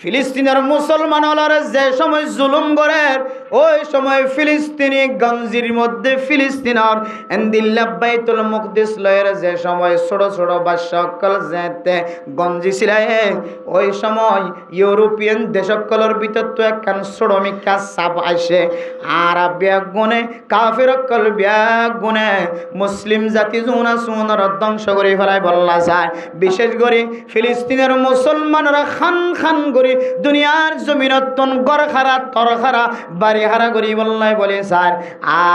ফিলিস্তিনের মুসলমান হলার যে সময় জুলুম করে ওই সময় ফিলিস্তিনি গঞ্জির মধ্যে ফিলিস্তিনের এন্দিল্লা বাইতুল মুকদ্দিস লয়ের যে সময় ছোট ছোট বাসকল যেতে গঞ্জি ছিলাই ওই সময় ইউরোপিয়ান দেশকলের ভিতর তো একখান শ্রমিকা চাপ আসে আর ব্যাগুনে কাফিরকল ব্যাগুনে মুসলিম জাতি জুনা সুনার ধ্বংস করে ফেলায় বললা যায় বিশেষ করে ফিলিস্তিনের মুসলমানরা খান খান করে দুনিয়ার জমিনতন গড় খারা তর খারা বাড়ি হারা করি বললাই বলে স্যার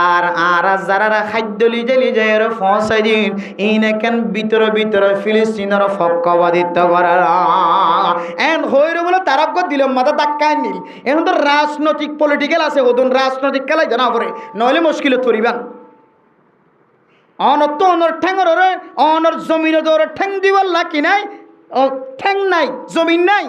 আর আর যারা খাদ্য লিজে লিজে পৌঁছাই দিন ইনেকেন ভিতরে ভিতরে ফিলিস্তিনের পক্ষপাতিত্ব করার এন হইর বলে তারাক দিল মাথা ধাক্কায় নিল এখন তো রাজনৈতিক পলিটিক্যাল আছে ওদন রাজনৈতিক খেলাই জানা পড়ে নইলে মুশকিলত করিবান অনর তো অনর ঠ্যাঙর অনর জমিন ওরে ঠ্যাং দিবার লাকি নাই ও ঠ্যাং নাই জমিন নাই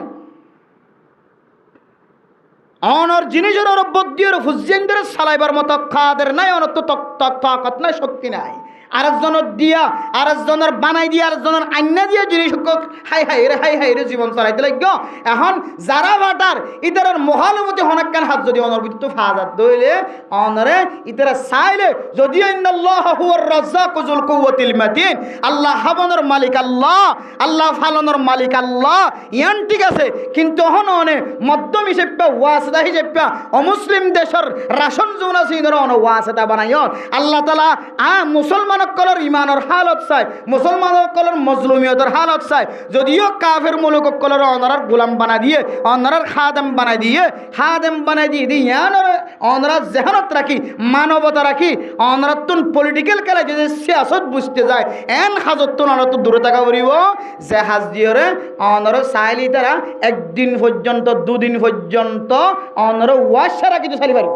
অনর জিনিসের ওর বদ্যের ফুজিয়েন্দ্রের সালাইবার মতো খাদের নাই অনর তো তাকত নাই শক্তি নাই আরেকজনের দিয়া আরেকজনের বানাই দিয়ে আরেকজনের আইনা দিয়ে জিনিস হাই হাই রে জীবন চলাইতে লাগ এখন যারা বাটার ইতার মহানুমতি হনাক্কান হাত যদি অনর ভিতর ফাজাত দইলে অনরে ইতারা চাইলে যদি আল্লাহ হুয়ার রাজ্জাকুল কুওয়াতিল মাতিন আল্লাহ হাবনের মালিক আল্লাহ আল্লাহ ফালনের মালিক আল্লাহ ইয়ান ঠিক আছে কিন্তু হন অনে মধ্যম হিসেবে ওয়াসদা হিসেবে অমুসলিম দেশের রাশন জোনা সিনর অন ওয়াসদা বানাইও আল্লাহ তাআলা মুসলমান কলর ইমানের হালত চাই মুসলমান কলর মজলুমিয়তের হালত চাই যদিও কাফের মুলক কলর অনারার গোলাম বানা দিয়ে অনারার খাদেম বানাই দিয়ে অনারা জেহানত রাখি মানবতা রাখি অনারাতুন পলিটিক্যাল খেলা যদি সিয়াসত বুঝতে যায় এন হাজতুন অনার তো দূরে থাকা পড়িব যে হাজ দিয়ে অনারা চাইলি তারা একদিন পর্যন্ত দুদিন পর্যন্ত অনারা ওয়াশা রাখি তো চালি পারিব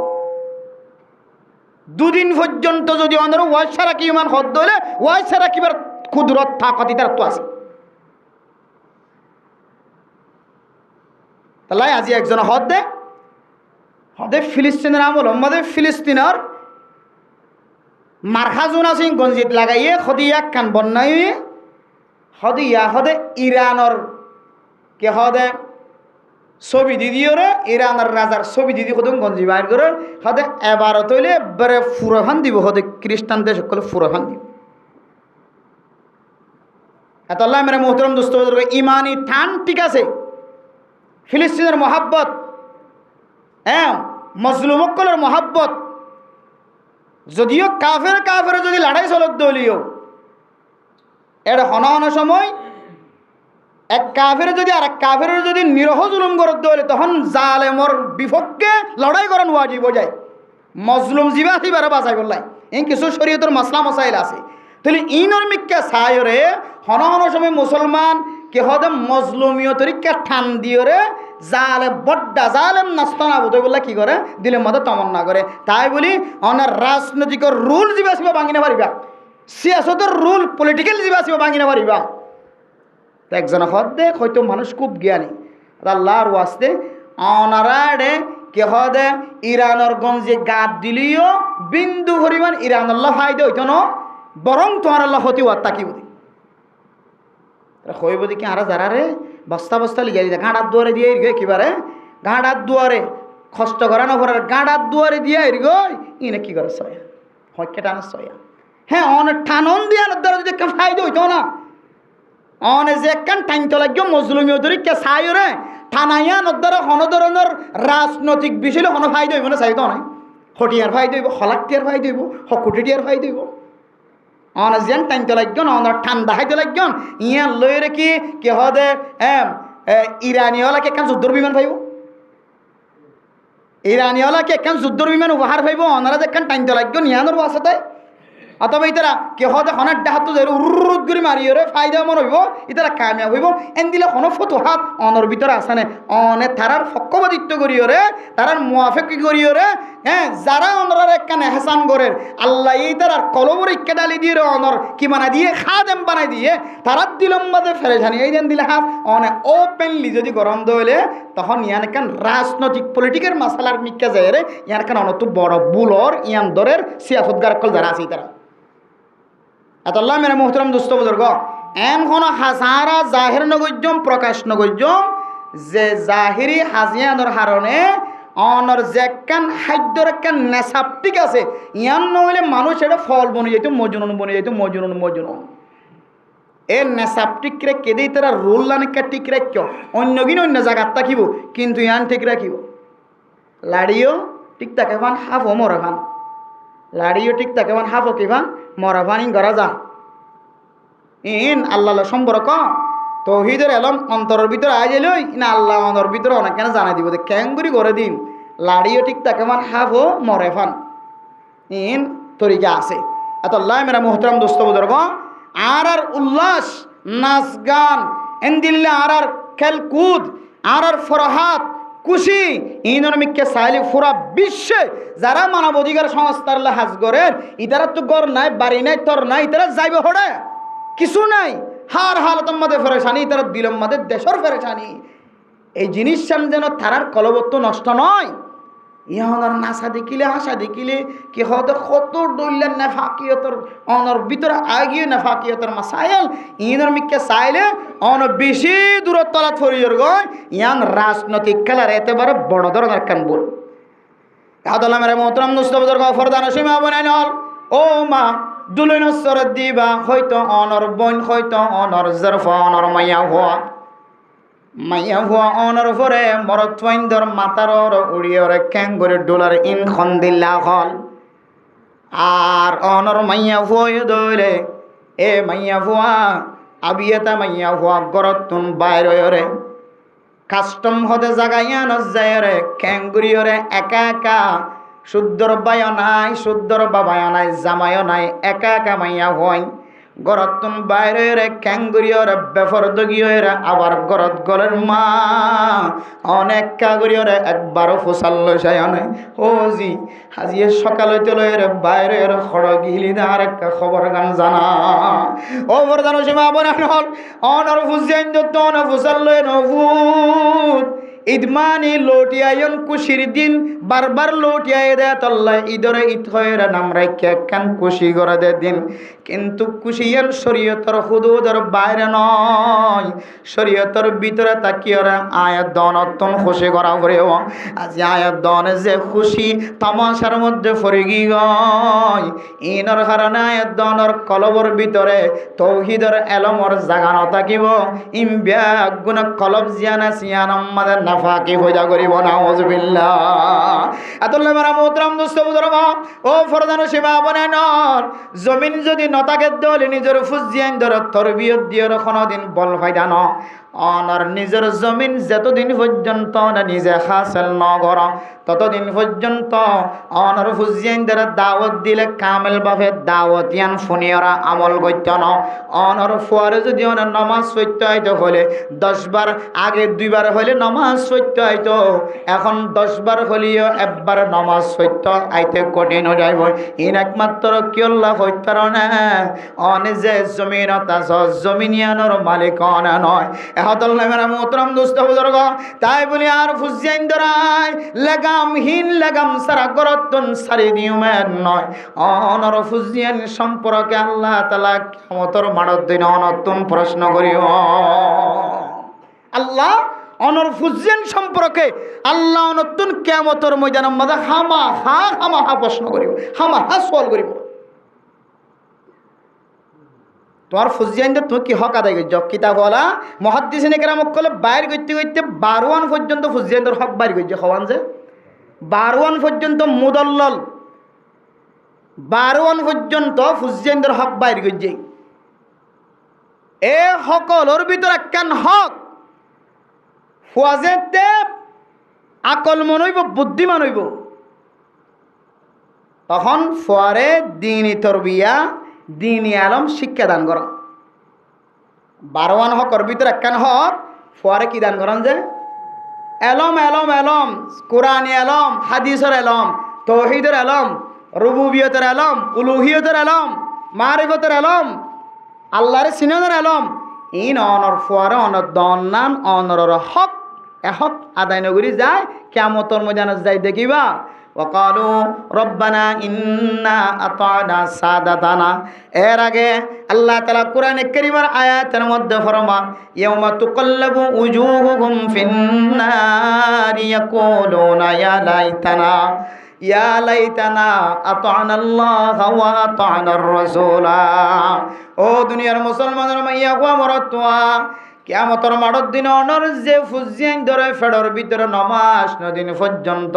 দুদিন পর্যন্ত যদি অনর ওয়াজ ছাড়া কি ইমান হদ হলে ওয়াজ ছাড়া কিবার কুদরত থাকতি তার তো আছে তাহলে আজি একজন হদ দে হদে ফিলিস্তিনের আমল আমাদের ফিলিস্তিনের মারখাজুনা সিং গঞ্জিত লাগাইয়ে হদিয়া কান বন্যাই হদিয়া হদে ইরানর কে হদে ছবি দিদিওরে ইরানের রাজার ছবি দিদি কত গঞ্জি বাইর করে হদে এবারও তৈলে এবারে ফুরফান দিব হদে খ্রিস্টান দেশ সকলে ফুরফান দিব এত আল্লাহ মেরে মোহতরম দোস্ত ইমানি ঠান ঠিক আছে ফিলিস্তিনের মহাব্বত হ্যাঁ মজলুমকলের মহাব্বত যদিও কাফের যদি লড়াই চলত দলীয় এটা হন সময় এক কাফের যদি আর এক কাফের যদি নিরহ জুলুম করত দলে তখন জালেমর বিপক্ষে লড়াই করেন ওয়াজিব যায় মজলুম জিবা সিবারে বাঁচাই বললাই এই কিছু শরীয়তের মশলা মশাইল আছে তাহলে ইনর মিক্কা সায়রে হন সময় মুসলমান কে হদে মজলুমীয় তরিকা ঠান দিয়রে জালে বড্ডা জালেম নাস্তানা বোধ বললা কি করে দিলের মধ্যে তমন্না করে তাই বলি অনার রাজনৈতিক রুল জিবা সিবা ভাঙি না পারিবা সিয়াসতের রুল পলিটিক্যাল জিবা সিবা ভাঙি না পারিবা একজন হদে হয়তো মানুষ খুব জ্ঞানী আল্লাহর ওয়াস্তে অনারাডে কে হদে ইরানের গঞ্জে গাদ দিলিও বিন্দু পরিমাণ ইরান আল্লাহ ফায়দা হইতো না বরং তোমার আল্লাহ হতে ওয়ার তাকি বুঝি হইব দেখি আরা যারা রে বস্তা বস্তা লিখে দিতে গাঁড়ার দুয়ারে দিয়ে এর কিবারে গাঁড়ার দুয়ারে কষ্ট করা না করার গাঁড়ার দুয়ারে দিয়ে এর ইনে কি করে সয়া হকে টানা সয়া হ্যাঁ অনেক টানন দিয়ে দ্বারা যদি ফায়দা হইতো না অনে যে কান টাইনতে লাগবে মজলুমীয় তরিকা সায়রে থানাইয়া নদ্দারা হন ধরনের রাজনৈতিক বিষয়ে হন ফায়দা হইব না চাইতো নাই হটিয়ার ফায়দা হইব হলাকটিয়ার ফায়দা হইব হকুটিয়ার ফায়দা হইব অনে যেন টাইনতে লাগবে অনার ঠান্ডা খাইতে লাগবে ইয়া লই রেখি কে হদে ইরানিওয়ালাকে একখান যুদ্ধর বিমান পাইব ইরানিওয়ালাকে একখান যুদ্ধর বিমান উপহার পাইব অনারা যে একখান টাইনতে লাগবে নিয়ানোর বাসাতে অথবা ইতারা কে হদে হনার ডাহাত উরুদ করে মারিয়ে ফায়দা মন হইব ইতারা কামিয়াব হইব এন দিলে হন ফতুহাত অনর ভিতরে আসানে অনে তারার পক্ষপাতিত্ব করিয়রে তারার মুয়াফেকি করিয়রে হ্যাঁ যারা অনরার একখানে হেসান করের আল্লাহ এই তারার কলবর ইক্কা ডালি দিয়ে অনর কি বানাই দিয়ে খাদেম বানাই দিয়ে তারার দিলম মাঝে ফেরেছানি এই দেন দিলে হাত অনে ওপেনলি যদি গরম দইলে তখন ইয়ান একখান রাজনৈতিক পলিটিকের মাসালার মিক্কা যায় রে ইয়ান একখান অনত বড় বুলর ইয়ান দরের সিয়াসতগার কল যারা আছে তারা আল্লাহ মেরে মোহতরম দুস্থ বুজুর্গ এন কোন হাজারা জাহির নগজ্যম প্রকাশ নগজ্যম যে জাহিরি হাজিয়ানোর হারণে অনর যে একখান খাদ্যর একখান নেশাব ঠিক আছে ইয়ান নহলে মানুষ এটা ফল বনে যেত মজুনুন বনে যেত মজুনুন এর নেশাব টিকরে কেদেই তারা রোল লানিকা ঠিক রাখ অন্যগিন অন্য জায়গার থাকিব কিন্তু ইয়ান ঠিক রাখিব লাড়িও ঠিক থাকে ভান হাফ ও মরা ভান লাড়িও ঠিক থাকে ভান হাফ ও কি ভান মরা ভান ইন গড়া যা ইন আল্লাহ সম্পর্ক তৌহিদের এলম অন্তরের ভিতরে আয় যাইলই না আল্লাহ অন্তর ভিতরে অনেক কেন জানাই দিব ক্যাঙ্গুরি করে দিন লাড়িও ঠিক থাকে ভান হাফ ও মরে ভান ইন তরিকা আছে এত আল্লাহ মেরা মোহতরম দোস্ত বুজুর্গ আর উল্লাস নাচ গান এন্দিল্লা আর খেলকুদ আর ফরহাত খুশি ইনমিককে সাইলি পুরা বিশ্বে যারা মানব অধিকার সংস্থার হাজ করেন ইতারা তো গড় নাই বাড়ি নাই তর নাই ইতারা যাইবে হড়ে কিছু নাই হার হালতম মাদে ফেরেছানি ইতারা দিলম মাদে দেশর ফেরেছানি এই জিনিস যেন তারার কলবত্ত নষ্ট নয় ইহনার নাচা দেখিলে হাসা দেখিলে কি হতে কত দৈল্যার নেফাকিয়তর অনর ভিতরে আগিয়ে নেফাকিয়তর মাসাইল ইনর মিককে চাইলে অন বেশি দূরত তলাত ফরিয়র গয় ইয়ান রাজনৈতিক খেলার এতেবারে বড় ধরনের কান বল আদাল্লাহ মেরে মোহতরম দুস্তবদর গফরদান সীমা বনাই নল ও মা দুলইন সরত দিবা হয়তো অনর বন হয়তো অনর জরফ অনর মাইয়া হওয়া মাইয়া ভুয়া অনর ভরে মরত ফাইন্দর মাতার উড়িয়রে ক্যাঙ্গুরে ডোলার ইন খন্দিল্লা হল আর অনর মাইয়া ভুয়া দইলে এ মাইয়া ভুয়া আবিয়েতা মাইয়া ভুয়া গরতুন বাইরে কাস্টম হতে জাগাইয়া নজায়রে ক্যাঙ্গুরিয়রে একা একা শুদ্ধর বায় নাই শুদ্ধর বাবায় নাই জামায় নাই একা একা মাইয়া হয় গরতুন বাইরে রে ক্যাঙ্গুরিয়র বেফরদ গিয়ে আবার গরত গলের মা অনেক কাগুরিয়রে একবারও ফোসাল্ল সায়নে ও জি হাজিয়ে সকাল হইতে লয়ের বাইরের খড় গিলি আর একটা খবর গান জানা ও বরদান সীমা বনে হল অনর ফুজিয়ান যত অন ফুসাল্ল নভূত ইদমানি লোটিয়ায়ন কুশির দিন বারবার লোটিয়ায় দে তল্লা ইদরে ঈদ হয়ে নাম রাখে কান খুশি করে দে দিন কিন্তু খুশিয়ান শরীয়তর হুদুদের বাইরে নয় শরীয়তর ভিতরে তাকিয়ে আয়াত দনতন খুশি করা পড়েও আজ আয়াত দনে যে খুশি তামাশার মধ্যে ফরে গয় ইনর কারণে আয়াত দনর কলবর ভিতরে তৌহিদের এলমর জাগানো থাকিব ইমবিয়া গুণ কলব জিয়ানা সিয়ান আমাদের নাফাকি হইয়া করিব নাউজুবিল্লাহ আতুল্লাহ মারা মুহতারাম দোস্ত বুজুর্গ ও ফরদান সীমা বনে নর জমিন যদি নতাকে দলে নিজের ফুজিয়ান ধর তরবিয়ত দিয়ে কোনোদিন বল ফায়দা ন অনার নিজের জমিন যতদিন পর্যন্ত নিজে হাসিল নগর ততদিন পর্যন্ত অনার ফুজিয়ান দ্বারা দাওয়াত দিলে কামেল ভাবে দাওয়াতিয়ান ফুনিয়রা আমল করত ন অনার ফুয়ারে যদি অনার নমাজ সত্য হইতে হলে 10 বার আগে 2 বার হলে নমাজ সত্য হইতো এখন 10 বার হলিও একবার নমাজ সত্য আইতে কঠিন হয়ে যাইব ইন একমাত্র কি আল্লাহ হইতার না অনে যে জমিনত আস জমিনিয়ানোর মালিক অনা নয় এহতল্লাহ মেরা মোহতরম দোস্ত বুজুর্গ তাই বলি আর ফুজিয়ান ধরাই লাগামহীন লাগাম সারা গরতন সারি দিউমেন নয় অনর ফুজিয়ান সম্পর্কে আল্লাহ তাআলা কিয়ামতের মাঠের দিন অনতুন প্রশ্ন করিও আল্লাহ অনর ফুজিয়ান সম্পর্কে আল্লাহ নতুন কিয়ামতের ময়দানের মধ্যে হামা হা প্রশ্ন করিব হামা হা সওয়াল করিব তোমার ফুজিয়ানদের তুমি কি হক আদায় করছ কিতাবওয়ালা মুহাদ্দিসিনে কেরাম কলে বাইর করতে করতে 12 পর্যন্ত ফুজিয়ানদের হক বাইর করছে হওয়ান যে 12 পর্যন্ত মুদল্লল 12 পর্যন্ত ফুজিয়ানদের হক বাইর করছে এ সকলের ভিতরে কেন হক ফুয়াজেতে আকল মন হইব বুদ্ধিমান হইব তখন ফুয়ারে দ্বীনি তরবিয়া দ্বীনি আলম শিক্ষা দান করা 12 হকর ভিতরে কেন হক ফুয়ারে কি দান করেন যে এলম এলম এলম কোরআনী এলম হাদিসের এলম তৌহিদের এলম রুবুবিয়তের এলম উলুহিয়তের এলম মারিফতের এলম আল্লাহর সিনানের এলম ইন অনর ফুয়ারে অনর দন্নান অনর হক এ হক আদায় নগরী যায় কিয়ামতের ময়দানে যাই দেখিবা وقالوا ربنا إنا أطعنا سادتنا এর আগে আল্লাহ তাআলা কোরআনে কারীমের আয়াতের মধ্যে ফরমান ইয়াউমা তুকাল্লাবু উজুহুহুম ফিন্নারি ইয়াকুলুনা ইয়া লাইতানা আতা'না আল্লাহ ওয়া আতা'না আর-রাসূলা ও দুনিয়ার মুসলমানের মাইয়া গো মরতোয়া কিয়ামতের মাঠের দিন অনর যে ফুজিয়ান ধরে ফেডর ভিতরে নমাজ নদিন পর্যন্ত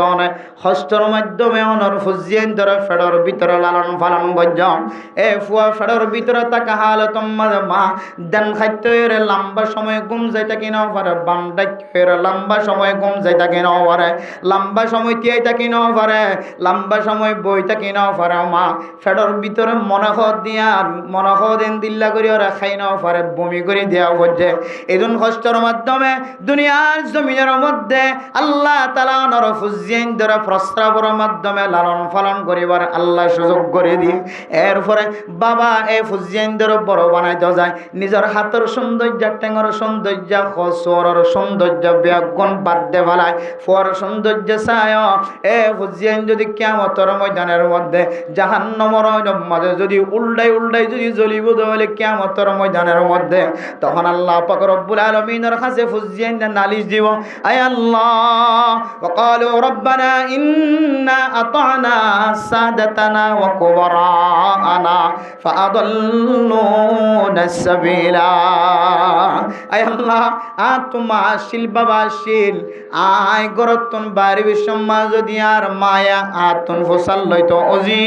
হস্তর মাধ্যমে অনর ফুজিয়ান ধরে ফেডর ভিতরে লালন পালন গজ্জম এ ফুয়া ফেডর ভিতরে তাকা হাল তোমার মা দেন খাইতে এর লম্বা সময় ঘুম যাইতা কিনা পারে বান্ডা এর লম্বা সময় ঘুম যাইতা কিনা পারে লম্বা সময় তিয়াইতা কিনা পারে লম্বা সময় বইতা কিনা পারে মা ফেডর ভিতরে মনখ দিন দিল্লা করি ওরা খাই না পারে বমি করে দেওয়া হচ্ছে এজন কষ্টর মাধ্যমে দুনিয়ার জমিনের মধ্যে আল্লাহ তাআলা নর ফুজিয়ান ধরে প্রস্রাবের মাধ্যমে লালন পালন করিবার আল্লাহ সুযোগ করে দিয়ে এরপরে বাবা এই ফুজিয়ান ধরে বড় বানাইতে যায় নিজের হাতের সৌন্দর্য টেঙর সৌন্দর্য খসরের সৌন্দর্য ব্যাগুণ বাদ দে ফেলায় ফর সৌন্দর্য চায় এ ফুজিয়ান যদি কিয়ামতের ময়দানের মধ্যে জাহান্নামের মাঝে যদি উল্টাই যদি জ্বলিব তাহলে কিয়ামতের ময়দানের মধ্যে তখন আল্লাহ পাক রব্বুল আলামিনের কাছে ফুজিয়ান নালিশ দিব আয় আল্লাহ ওয়াকালু রব্বানা ইন্না আতা'না সাদাতানা ওয়া কুবরাআনা ফাআদাল্লুনা সাবিলা আয় আল্লাহ তোমা আসিল বাবা আসিল আয় গরতন বাইরে বিশ্বম্মা যদি আর মায়া আতন ফসাল লইতো অজি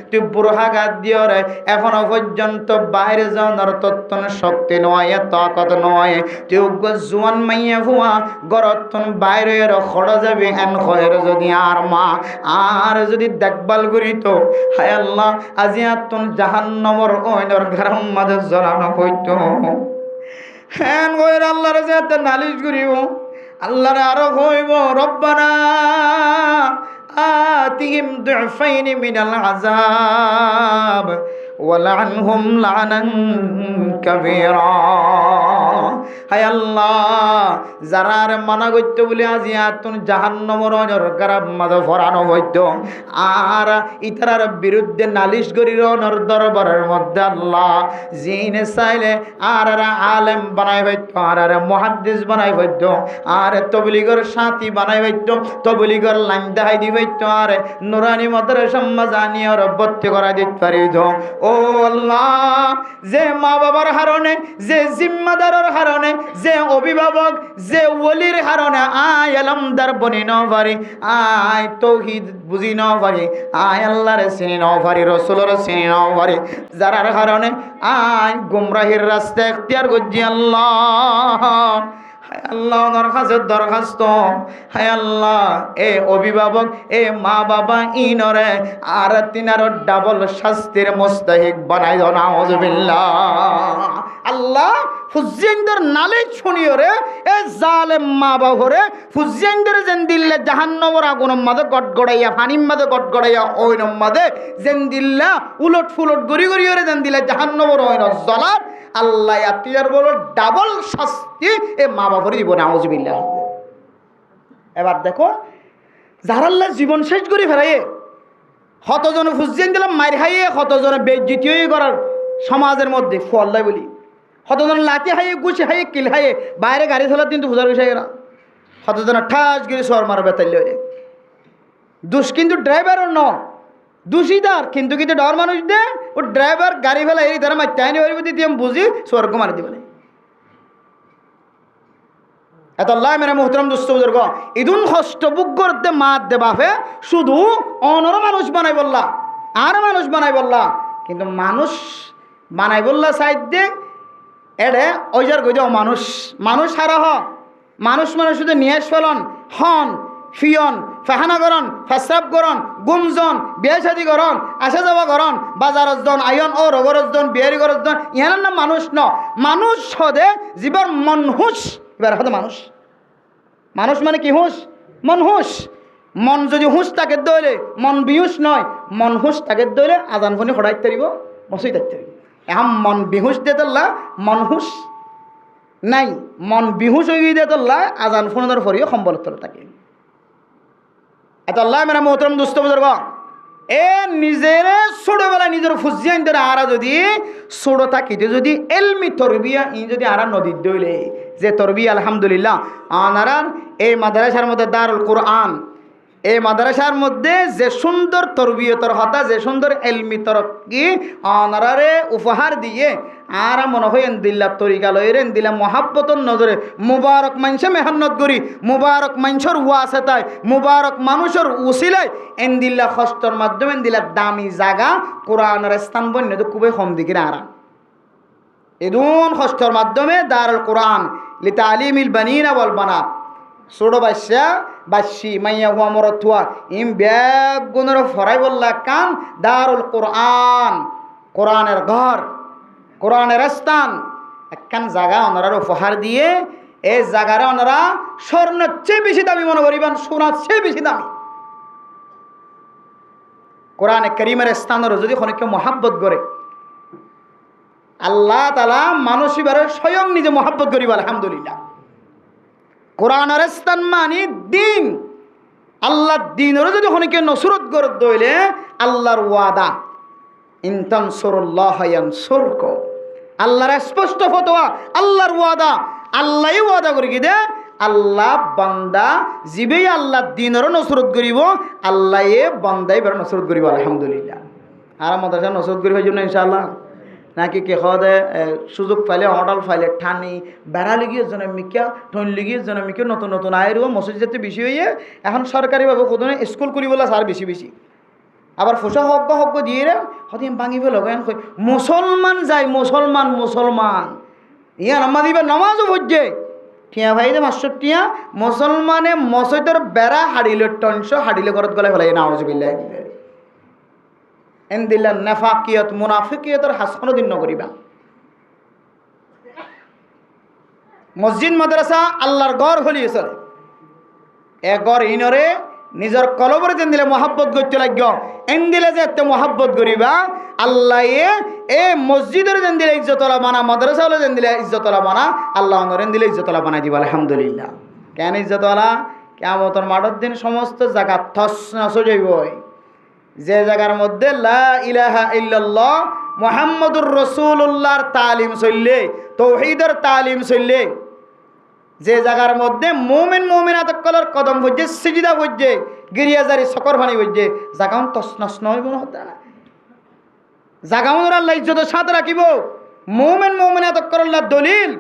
তুই বুড়হাঘাত দিও রে এখনো পর্যন্ত বাইরে যাওয়ার তত্তন শক্তি নয় তাকত নয় তুই জোয়ান মাইয়া ভুয়া গরতন বাইরে খড় যাবে এন খয়ের যদি আর মা আর যদি দেখভাল করিত হায় আল্লাহ আজি আতন জাহান্নামর ওইনর ঘরম মাঝে জ্বলানো হইতো হ্যান কইর আল্লাহর যাতে নালিশ করিব আল্লাহর আরো কইব রব্বানা আতিহিম দুফাইনি মিনাল আযাব ওয়ালআনহুম লানান কাবীরা হায় আল্লাহ যারার মানা করতে বলে আজি আতুন জাহান্নামর গারাব মাঝে ফরানো হইতো আর ইতারার বিরুদ্ধে নালিশ করির দরবারের মধ্যে আল্লাহ জিনে চাইলে আর আলেম বানাই হইতো আর মুহাদ্দিস বানাই হইতো আর তবলিগর সাথী বানাই হইতো তবলিগর লাইন দেখাই দি হইতো আর নুরানি মাদ্রাসা মাজানি আর ভর্তি করা দিতে পারিত ও আল্লাহ যে মা বাবার হারণে যে জিম্মাদারের হারণে যে অভিভাবক যে ওলির হারণে আয় আলমদার বনি ন পারি আয় তৌহিদ বুঝি ন পারি আয় আল্লাহর চিনি ন পারি রসুলের চিনি ন পারি যারার কারণে আয় গুমরাহির রাস্তা এখতিয়ার করছি আল্লাহ হায় আল্লাহ দরখাস্ত হায় আল্লাহ এ অভিভাবক এ মা বাবা ইনরে আর তিনার ডাবল শাস্তির মুস্তাহিক বানাই দাও নাউযুবিল্লাহ আল্লাহ ফুজিয়ানদের নালে শুনিও রে এ জালেম মা বাবরে ফুজিয়ানদের যেন দিল্লে জাহান্নামের আগুনের মাঝে গড়গড়াইয়া পানির মাঝে গড়গড়াইয়া ওইনর মাঝে যেন দিল্লা উলট ফুলট গড়ি গড়ি রে যেন দিল্লা জাহান্নামের ওইনর জ্বলার আল্লাহ আতিয়ার বলো ডাবল শাস্তি এ মা বাবরে দিব নাউযুবিল্লাহ এবার দেখো যারাল্লাহ জীবন শেষ করে ফেরাইয়ে কতজন ফুজিয়ান দিলাম মার খাইয়ে কতজনে বেজ্জিতি করার সমাজের মধ্যে ফল্লাই বলি কতজন লাঠি হাইয়ে গুছি হাইয়ে কিল হাইয়ে বাইরে গাড়ি চলার কিন্তু পূজার বিষয় এরা কতজন ঠাস গিয়ে সর মারা বেতাল্য দোষ কিন্তু ড্রাইভারও ন দোষীদার কিন্তু কিন্তু ডর মানুষ দে ও ড্রাইভার গাড়ি ফেলা এই তারা মারতে আইনি ওর প্রতি আমি বুঝি স্বর্গ মারি দিব না এত আল্লাহ মেরা মোহতরম দুস্থ বুজুর্গ ইদুন কষ্ট বুক করতে মাত দে বাপে শুধু অনর মানুষ বানাই বললা আর মানুষ বানাই বললা কিন্তু মানুষ বানাই বললা সাইড দে এডে ওইজার গই দাও মানুষ মানুষ হারা হ মানুষ মানে শুধু নিয়েস ফেলন হন ফিয়ন ফাহানা করন ফাসাব করন গুমজন বিয়ে শাদি করন আসা যাওয়া করন বাজারত জন আয়ন ও রগরত জন বিহারি গরত জন ইহার নাম মানুষ ন মানুষ হদে জীবন মনহুস এবার হদে মানুষ মানুষ মানে কি হুঁস মন হুঁস মন যদি হুঁস তাকে দইলে মন বিহুস নয় মন হুঁস তাকে দইলে আজান ফোনে হঠাইতে পারিব মসুই থাকতে পারিব এখন মন বিহুস দিয়ে তোল্লা মন হুঁস নাই মন বিহুস হয়ে দিয়ে তোল্লা আজান ফোনের ফরিও সম্বলত থাকে এত আল্লাহ মেরা মোহতরম দুস্থ বুজুর্গ এ নিজের ছোটবেলায় নিজের ফুজিয়ান ধরে আরা যদি ছোট থাকিতে যদি এলমি তরবিয়া ই যদি আরা নদীর দইলে যে তরবিয়া আলহামদুলিল্লাহ আনারান এই মাদ্রাসার মধ্যে দারুল কোরআন এই মাদ্রাসার মধ্যে যে সুন্দর তরবিয়তর হতা যে সুন্দর এলমি তরকি আনারারে উপহার দিয়ে আর মনে হয় দিল্লা তরিকা লইরেন দিলা মহাব্বতর নজরে মুবারক মানুষে মেহনত করি মুবারক মানুষের ওয়া আছে তাই মুবারক মানুষের উসিলায় এন দিল্লা কষ্টর মাধ্যমে দিলা দামি জায়গা কোরআনের স্থান বন্য তো খুবই কম দিকে আরা এদুন কষ্টর মাধ্যমে দারুল কোরআন লিতালিমিল বানিনা ওয়াল বানাত ছোটো বাচ্চা বাচ্চি মাইয়া হুয়া মরথুয়া ইম ব্যাগ গুণের ফরাই বললা কান দারুল কোরআন কোরআনের ঘর কোরআনের স্থান একখান জায়গা ওনারা উপহার দিয়ে এই জায়গারে ওনারা স্বর্ণের চেয়ে বেশি দামি মনে করিবেন সোনার চেয়ে বেশি দামি কোরআনে করিমের স্থানের যদি অনেকে মহাব্বত করে আল্লাহ তালা মানুষিবারে স্বয়ং নিজে মহাব্বত করিব আলহামদুলিল্লাহ কোরআনের স্থান মানি দিন আল্লাহ দিনেরও যদি অনেকে নসরত করে দইলে আল্লাহর ওয়াদা ইনতানসুরুল্লাহ ইয়ানসুরকুম আল্লাহর স্পষ্ট ফতোয়া আল্লাহর ওয়াদা আল্লাহই ওয়াদা করে কি দে আল্লাহ বান্দা জিবেই আল্লাহ দিনেরও নসরত করিব আল্লাহে বান্দাই বের নসরত করিব আলহামদুলিল্লাহ আর মাদ্রাসা নসরত করিবার জন্য ইনশাআল্লাহ নাকি কে হদে সুযোগ পাইলে অডাল পাইলে ঠানি বেড়া লিগিয়ে জনে মিকা ঠন লিগিয়ে জনে মিকে নতুন নতুন আয়ের মসজিদ যেতে বেশি হইয়ে এখন সরকারিভাবে কোথাও স্কুল করিবলা সার বেশি বেশি আবার ফোসা হক দিয়ে রে হদিন ভাঙি ফেল মুসলমান যায় মুসলমান ইয়া নামা দিবে নামাজও ভোজ্যে টিয়া ভাই দে মাস্টার টিয়া মুসলমানে মসজিদের বেড়া হাড়িলে টনশ হাড়িলে ঘরত গলে ফেলাই নাউজুবিল্লাহ এনদিল্লা নাফাকিয়ত মুনাফিকিয়তের হাসখানো দিন নকরিবা মসজিদ মাদ্রাসা আল্লাহর গড় হলিয়ে চলে এ গড় ইনরে নিজের কলবরে যেন দিলে মহাব্বত করতে লাগ এন দিলে যে এত মহাব্বত করিবা আল্লাহ এ মসজিদের যেন দিলে ইজ্জতলা বানা মাদ্রাসা হলে যেন দিলে ইজ্জতলা বানা আল্লাহ অনরেন দিলে ইজ্জতলা বানাই দিবা আলহামদুলিল্লাহ কেন ইজ্জতলা কিয়ামতের মাঠের দিন সমস্ত জায়গা থস নস যাইব যে জায়গার মধ্যে লা ইলাহা ইল্লাল্লাহ মুহাম্মাদুর রাসূলুল্লাহর তালিম চললে তাওহীদের তালিম চললে যে জায়গার মধ্যে মুমিনাত কলর কদম বজে সিজদা বজে গিরিয়াজারি সকর ভানি বজে জাগাউন তসনস নয় মনে হতে না জাগাউন আল্লাহ ইজ্জতের সাথে রাখিব মুমিনাত কলর দলিল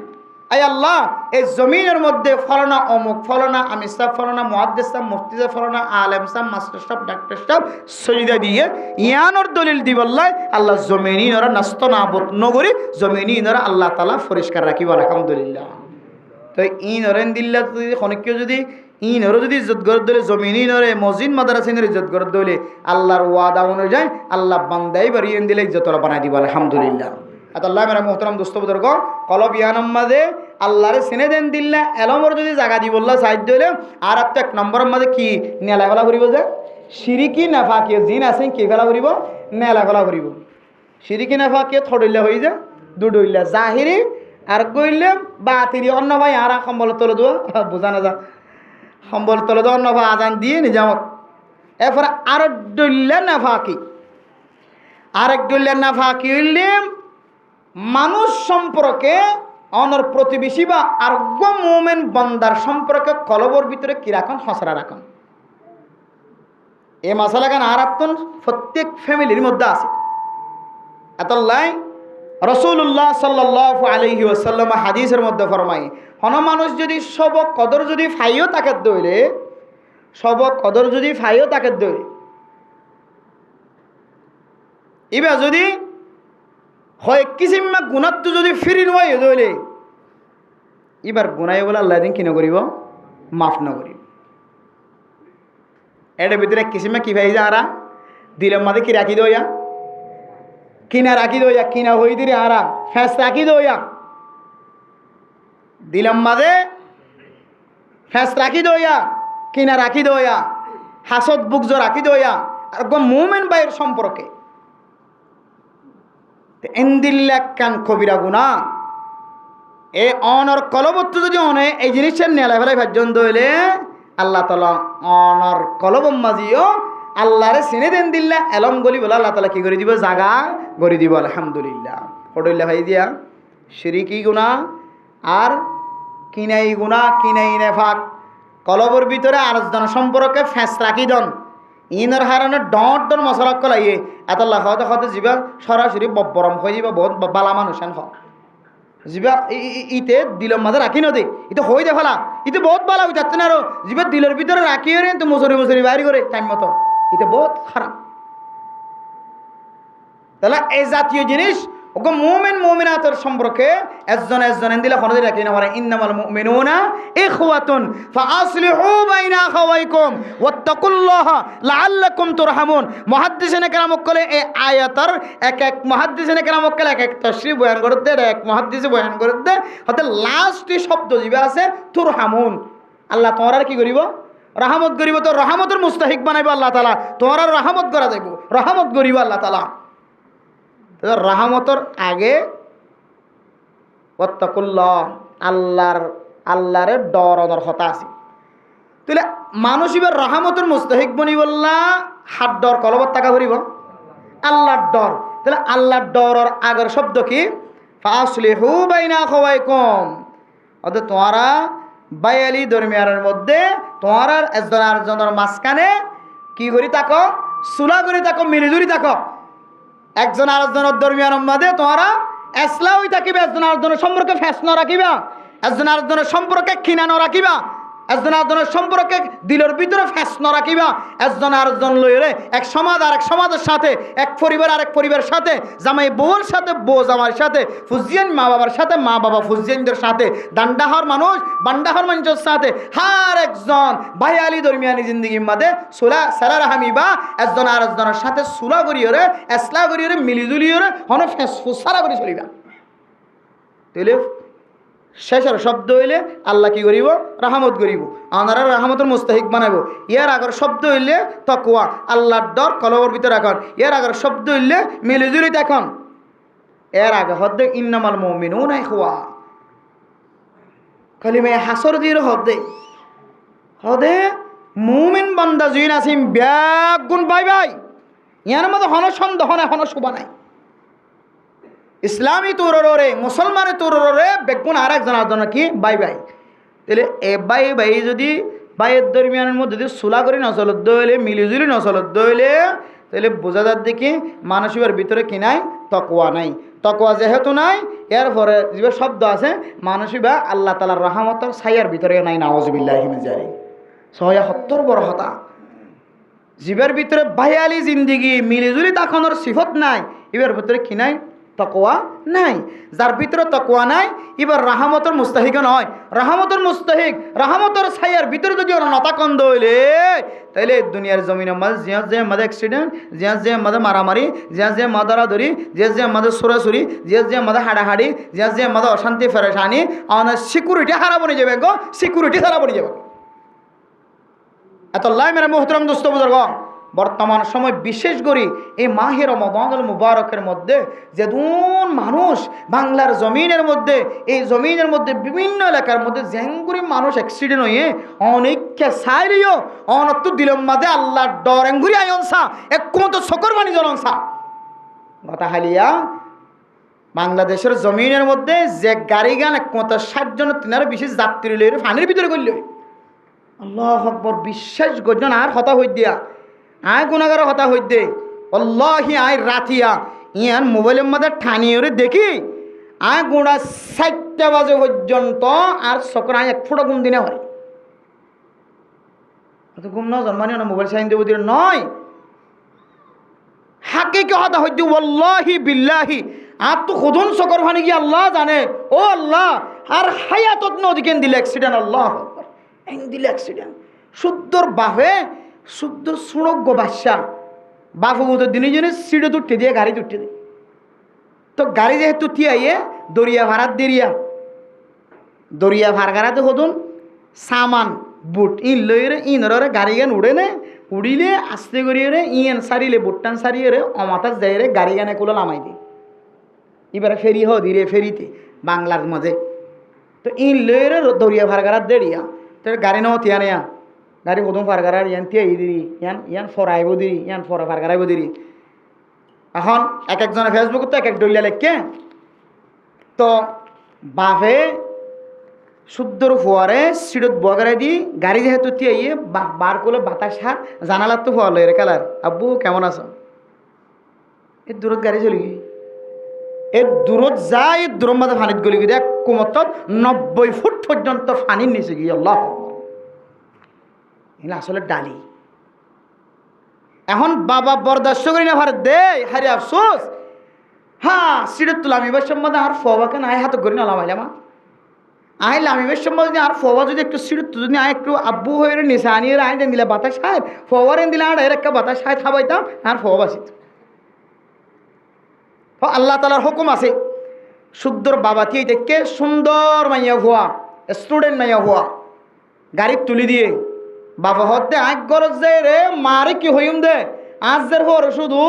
আয় আল্লাহ এই জমিনের মধ্যে ফলানা অমুক ফলানা আমির সাহেব ফলানা মুহাদ্দিস সাহেব মুফতি সাহেব ফলানা আলেম সাহেব মাস্টার সাহেব ডাক্তার সাহেব সজিদা দিয়ে ইয়ানোর দলিল দিব আল্লাহ জমিনি নরা নাস্ত নাবত নগরী জমিনি নরা আল্লাহ তাআলা পরিষ্কার রাখিব আলহামদুলিল্লাহ তো ইন হরেন দিল্লা যদি খনিকেও যদি ইন হরে যদি ইজ্জত গড় দলে জমিনি নরে মসজিদ মাদ্রাসাইনের ইজ্জত গড় দলে আল্লাহর ওয়াদা অনুযায়ী আল্লাহ বান্দাই বাড়িয়ে দিলে ইজ্জতরা বানাই দিব আলহামদুলিল্লাহ আল্লাহ মেরা মোহতরম দোস্ত বুজুর্গ কলব ইয়ানম্মাদে আল্লাহরে সিনে দেন দিল্লা এলমর যদি জায়গা দি বললা সাহায্য হইলে আর একটা এক নম্বরের মাঝে কি নেলা ফেলা করিব যে সিরিকি নাফাকিয়ে জিন আছেন কি ফেলা করিব নেলা ফেলা করিব সিরিকি নাফাকিয়ে থড়ইলা হয়ে যা দুডইলা জাহিরি আর কইলে বাতিরি অন্য ভাই আর সম্বল তলে দেওয়া বোঝা না যা সম্বল তলে দেওয়া অন্য ভাই আজান দিয়ে নিজামত এরপরে আরেক ডইলা নাফাকি আরেক ডইলা নাফাকি হইলে মানুষ সম্পর্কে অনর প্রতিবেশী বা আরোগ্য মোমেন বন্দার সম্পর্কে কলবর ভিতরে কি রাখন হসরা রাখন এই মশালা গান আর প্রত্যেক ফ্যামিলির মধ্যে আছে এতলাই রাসূলুল্লাহ সাল্লাল্লাহু আলাইহি ওয়াসাল্লাম হাদিসের মধ্যে ফরমায় হন মানুষ যদি সব কদর যদি ফাইও তাকে দইলে সব কদর যদি ফাইও তাকে দইলে এবার যদি হয় কিসিমা গুণাত্ম যদি ফিরি নয় দইলে এবার গুনাই বলে আল্লাহ দিন কি নকরিব মাফ নকরিব এটার ভিতরে কিসিমা কি ভাই যারা দিলের মাঝে কি রাখি দইয়া কিনা রাখি দইয়া কিনা হই দিলে আরা ফ্যাঁস রাখি দইয়া দিলাম মাঝে ফ্যাঁস রাখি দইয়া কিনা রাখি দইয়া হাসত বুকজ রাখি দইয়া আর মুমিন বাইর সম্পর্কে এন্দিল্লা কান কবিরা গুনা এ অনর কলবত্ত যদি অনে এই জিনিসের নেলা ফেলাই ভাজ্যন দইলে আল্লাহ তাআলা অনর কলবম মাজিও আল্লাহরে সিনে দেন দিল্লা এলম গলি বলে আল্লাহ তাআলা কি করে দিব জাগা করে দিব আলহামদুলিল্লাহ হডইল্লা ভাই দিয়া শিরিকি গুনাহ আর কিনাই গুনাহ কিনাই নেফাক কলবর ভিতরে আরেকজন সম্পর্কে ফ্যাঁস রাখি দন ইনর হারানো ডট মশলা কলাইয়ে এত হতে হতে যাবা সরাসরি বরম হয়ে যাবা বহুত বালা মানুষ হ যাবা ইতে দিলের মাঝে রাখি নদী ইতে হয়ে দে ফেলা ইতে বহুত বালা হয়ে যাচ্ছে না আরো যাবা দিলের ভিতরে রাখি তো মুসরি বাইরে করে টাইম মতো ইতে বহুত খারাপ তাহলে এই জাতীয় জিনিস ওকে মুমিন মুমিনাতের সম্পর্কে একজন দিলে খনদি রাখি না বলে ইন্নামাল মুমিনুনা ইখওয়াতুন ফাআসলিহু বাইনা আখাওয়াইকুম ওয়াত্তাকুল্লাহা লাআল্লাকুম তুরহামুন মুহাদ্দিসিনে কেরাম বলে এই আয়াতের এক মুহাদ্দিসিনে কেরাম বলে এক তাফসীর বয়ান করতে এক মুহাদ্দিসে বয়ান করতে হতে লাস্ট শব্দ জিবা আছে তুরহামুন আল্লাহ তোমার কি করিব রহমত করিব তো রহমতের মুস্তাহিক বানাইব আল্লাহ তাআলা তোমার রহমত করা যাইব রহমত করিব আল্লাহ তাআলা রাহমতর আগে ওয়াত্তাকুল্লাহ আল্লাহরে ডর অদর হতা আছে তাহলে মানুষ এবার রাহমতের মুস্তাহিক বনি বললা হাত ডর কলবত টাকা ভরিব আল্লাহর ডর তাহলে আল্লাহর ডরর আগের শব্দ কি ফাসলিহু বাইনা আখাওয়াইকুম অর্থাৎ তোমরা বাইয়ালি দরমিয়ানের মধ্যে তোমরা একজন আরেকজনের মাঝখানে কি করি থাকো সুলা করি থাকো মিলিজুরি থাকো একজন আরেকজনের দরমিয়ান মধ্যে তোমরা এসলা হই থাকিবে, একজন আরেকজনের সম্পর্কে ফেসনা রাখিবা, একজন আরেকজনের সম্পর্কে খিনানো রাখিবা, একজন আরেকজনের সম্পর্কে দিলের ভিতরে ফেসনা রাখিবা, একজন আরেকজন লইরে এক সমাজ আর এক সমাজের সাথে, এক পরিবার আরেক পরিবারের সাথে, জামাই বউর সাথে বউ জামাইয়ের সাথে, ফুজিয়ান মা বাবার সাথে মা বাবা ফুজিয়ানদের সাথে, দান্ডাহর মানুষ বান্ডাহর মানুষের সাথে, হার একজন ভাইয়ালি দরমিয়ানি জিন্দগির মধ্যে সুলা সারা রাহামিবা, একজন আরেকজনের সাথে সুলা করিয়রে এসলা করিয়রে মিলিজুলিয়রে হন ফেস ফুসারা করে চলিবা। তাইলে শেষের শব্দ হইলে আল্লাহ কি করিব? রাহমত করিব, আনারা রাহমতের মুস্তাহিক বানাইব। ইয়ার আগের শব্দ হইলে তাকওয়া, আল্লাহর ডর কলবের ভিতরে রাখন। এর আগের শব্দ হইলে মিলিজুলি দেখুন। এর আগে হদ্দে ইন্নামাল মুমিনুনা ইখওয়া, কালিমে হাসর দিয়ে হদ্দে হদে মুমিন বান্দা জুইন আসিম ব্যাগ গুণ বাই বাই। ইয়ার মধ্যে হন সন্দেহ নাই, হন শোভা নাই। ইসলামী তোরে মুসলমানের তোরে বেগুন আর একজন আরেকজন কি বাই বাই। তাহলে এ বাই বাই যদি বাইয়ের দরমিয়ানের মধ্যে যদি সুলা করি নচলত দইলে মিলিজুলি নচলত দইলে, তাহলে বোঝা যার দেখি মানুষের ভিতরে কি নাই? তকওয়া নাই। তকওয়া যেহেতু নাই, এরপরে যে শব্দ আছে মানুষিবা আল্লাহ তাআলার রহমতের ছায়ার ভিতরে নাই। নাউজুবিল্লাহি মিন যালিক। ৭৭ বড় হতা জীবের ভিতরে ভাইয়ালি জিন্দিগি মিলিজুলি তাকানোর সিফত নাই, এবার ভিতরে কি নাই? তকওয়া নাই। যার ভিতরে তকওয়া নাই, এবার রাহমতের মুস্তাহিক নয়। রাহমতের মুস্তাহিক রাহমতের ছায়ার ভিতরে যদি ওরা নতাকন্দ হইলে, তাইলে দুনিয়ার জমিনের মাঝে জিয়া যে মাঝে অ্যাক্সিডেন্ট, জিয়া যে মাঝে মারামারি, জিয়া যে মাদারাদরি, জিয়া যে মাঝে সুরাসুরি, জিয়া যে মাঝে হাড়াহাড়ি, জিয়া যে মাঝে অশান্তি ফেরেশানি, আমার সিকিউরিটি হারা বনে যাবে গো, সিকিউরিটি হারা বনে যাবে। এত লাই মেরে মোহতরম দোস্ত বুজুর্গ, বর্তমান সময় বিশেষ করে এই মাহে রমাদানুল মুবারকের মধ্যে যেদুন মানুষ বাংলার জমিনের মধ্যে, এই জমিনের মধ্যে বিভিন্ন এলাকার মধ্যে জেঙ্গুরি মানুষ অ্যাক্সিডেন্ট হয়ে অনেককে সাইলিও অনত্ত দিলম মাঝে আল্লাহর ডর এঙ্গুরি আয়নসা একমত সকর বাণী জনসা কথা হালিয়া বাংলাদেশের জমিনের মধ্যে যে গাড়ি গান একমত ৬০ জন ৩ বিশেষ যাত্রী লইরে ফানির ভিতরে করল। আল্লাহু আকবার। বিশ্বাস গজন আর হতা হই দিয়া আয় গুণাগার হতা হই দে আল্লাহি আয় রাতিয়া ইয়ান মোবাইলের মধ্যে ঠানিয়ে দেখি আয় গুণা ৪টা বাজে পর্যন্ত আর সকর আয় ১ ফুটা ঘুম দিনে হয়। ঘুম না জন্মানি না মোবাইল সাইন দেব দিয়ে নয়, হাকে কে হতা হই দি আল্লাহি বিল্লাহি আর তো খুদুন সকর ফানি কি আল্লাহ জানে। ও আল্লাহ আর হায়াতত নদিকেন দিলে অ্যাক্সিডেন্ট, আল্লাহ এং দিলে অ্যাক্সিডেন্ট। শুদ্ধর বাপে শুদ্ধ সুড়জ্ঞ বাদশাহ বাপু বুধের দিনে জন্য সিঁড়ে তুটতে দিয়ে গাড়ি তুটতে দিয়ে, তো গাড়ি যেহেতু তিয়াইয়ে দরিয়া ভাড়াত দেরিয়া দরিয়া ভাড়গাড়াতে হতুন সামান বুট ইন লইরে ইনরে গাড়ি গান উড়ে নে উড়িলে আস্তে করিয়ে রে ইয়েন সারিলে বুটটান সারিয়ে রে অমাতাস যাই রে গাড়ি গানে কুলো নামাই দিয়ে এবারে ফেরি হ ধীরে ফেরিতে বাংলার মাঝে। তো ইন লইরে দরিয়া ভাড়গাড়াত দেরিয়া তো গাড়ি নাও তিয়া নেয়া গাড়ি কদম ফারগারার ইয়ান তিয়া দিরি ইয়ান ইয়ান ফরাইব দিরি ইয়ান ফরা ফারগারাইব দিরি। এখন এক একজনের ফেসবুক তো এক এক ডলিয়া লেখকে, তো বাপে শুদ্ধর ফোয়ারে সিঁড়ত বগারাই দি গাড়ি যেহেতু তিয়া ইয়ে বার করলে বাতাস হার জানালার তো ফোয়াল রে কালার আব্বু কেমন আছো, এর দূরত গাড়ি চলি গি এর দূরত যায় এর দূর মাঝে ফানিত গলি গিয়ে কুমত ৯০ ফুট পর্যন্ত ফানির নিচে গিয়ে আল্লাহ আসলে ডালি। এখন বাবা বরদাস্ত করি না ভার দে হারি আফসোস। হ্যাঁ সিঁড়ের তুলা আমি বেশ সম্বন্ধে আর ফবাকে না হাত করি না লামাইলাম আই লামিবের সম্বন্ধে আর ফবা যদি একটু সিঁড়ের যদি আয় একটু আব্বু হয়ে নিচে আনিয়ে আয় দেন দিলে বাতাস খায় ফবার এনে দিলে আর এর একটা বাতাস খায় খাবাইতাম আর ফবা বাসিত। আল্লাহ তালার হুকুম আছে শুদ্ধর বাবা দিয়ে দেখে সুন্দর মাইয়া হওয়া স্টুডেন্ট মাইয়া হওয়া গাড়ি তুলি দিয়ে বাবা হতে আগ গরজ যে রে মারে কি হইম দে আজের হর শুধু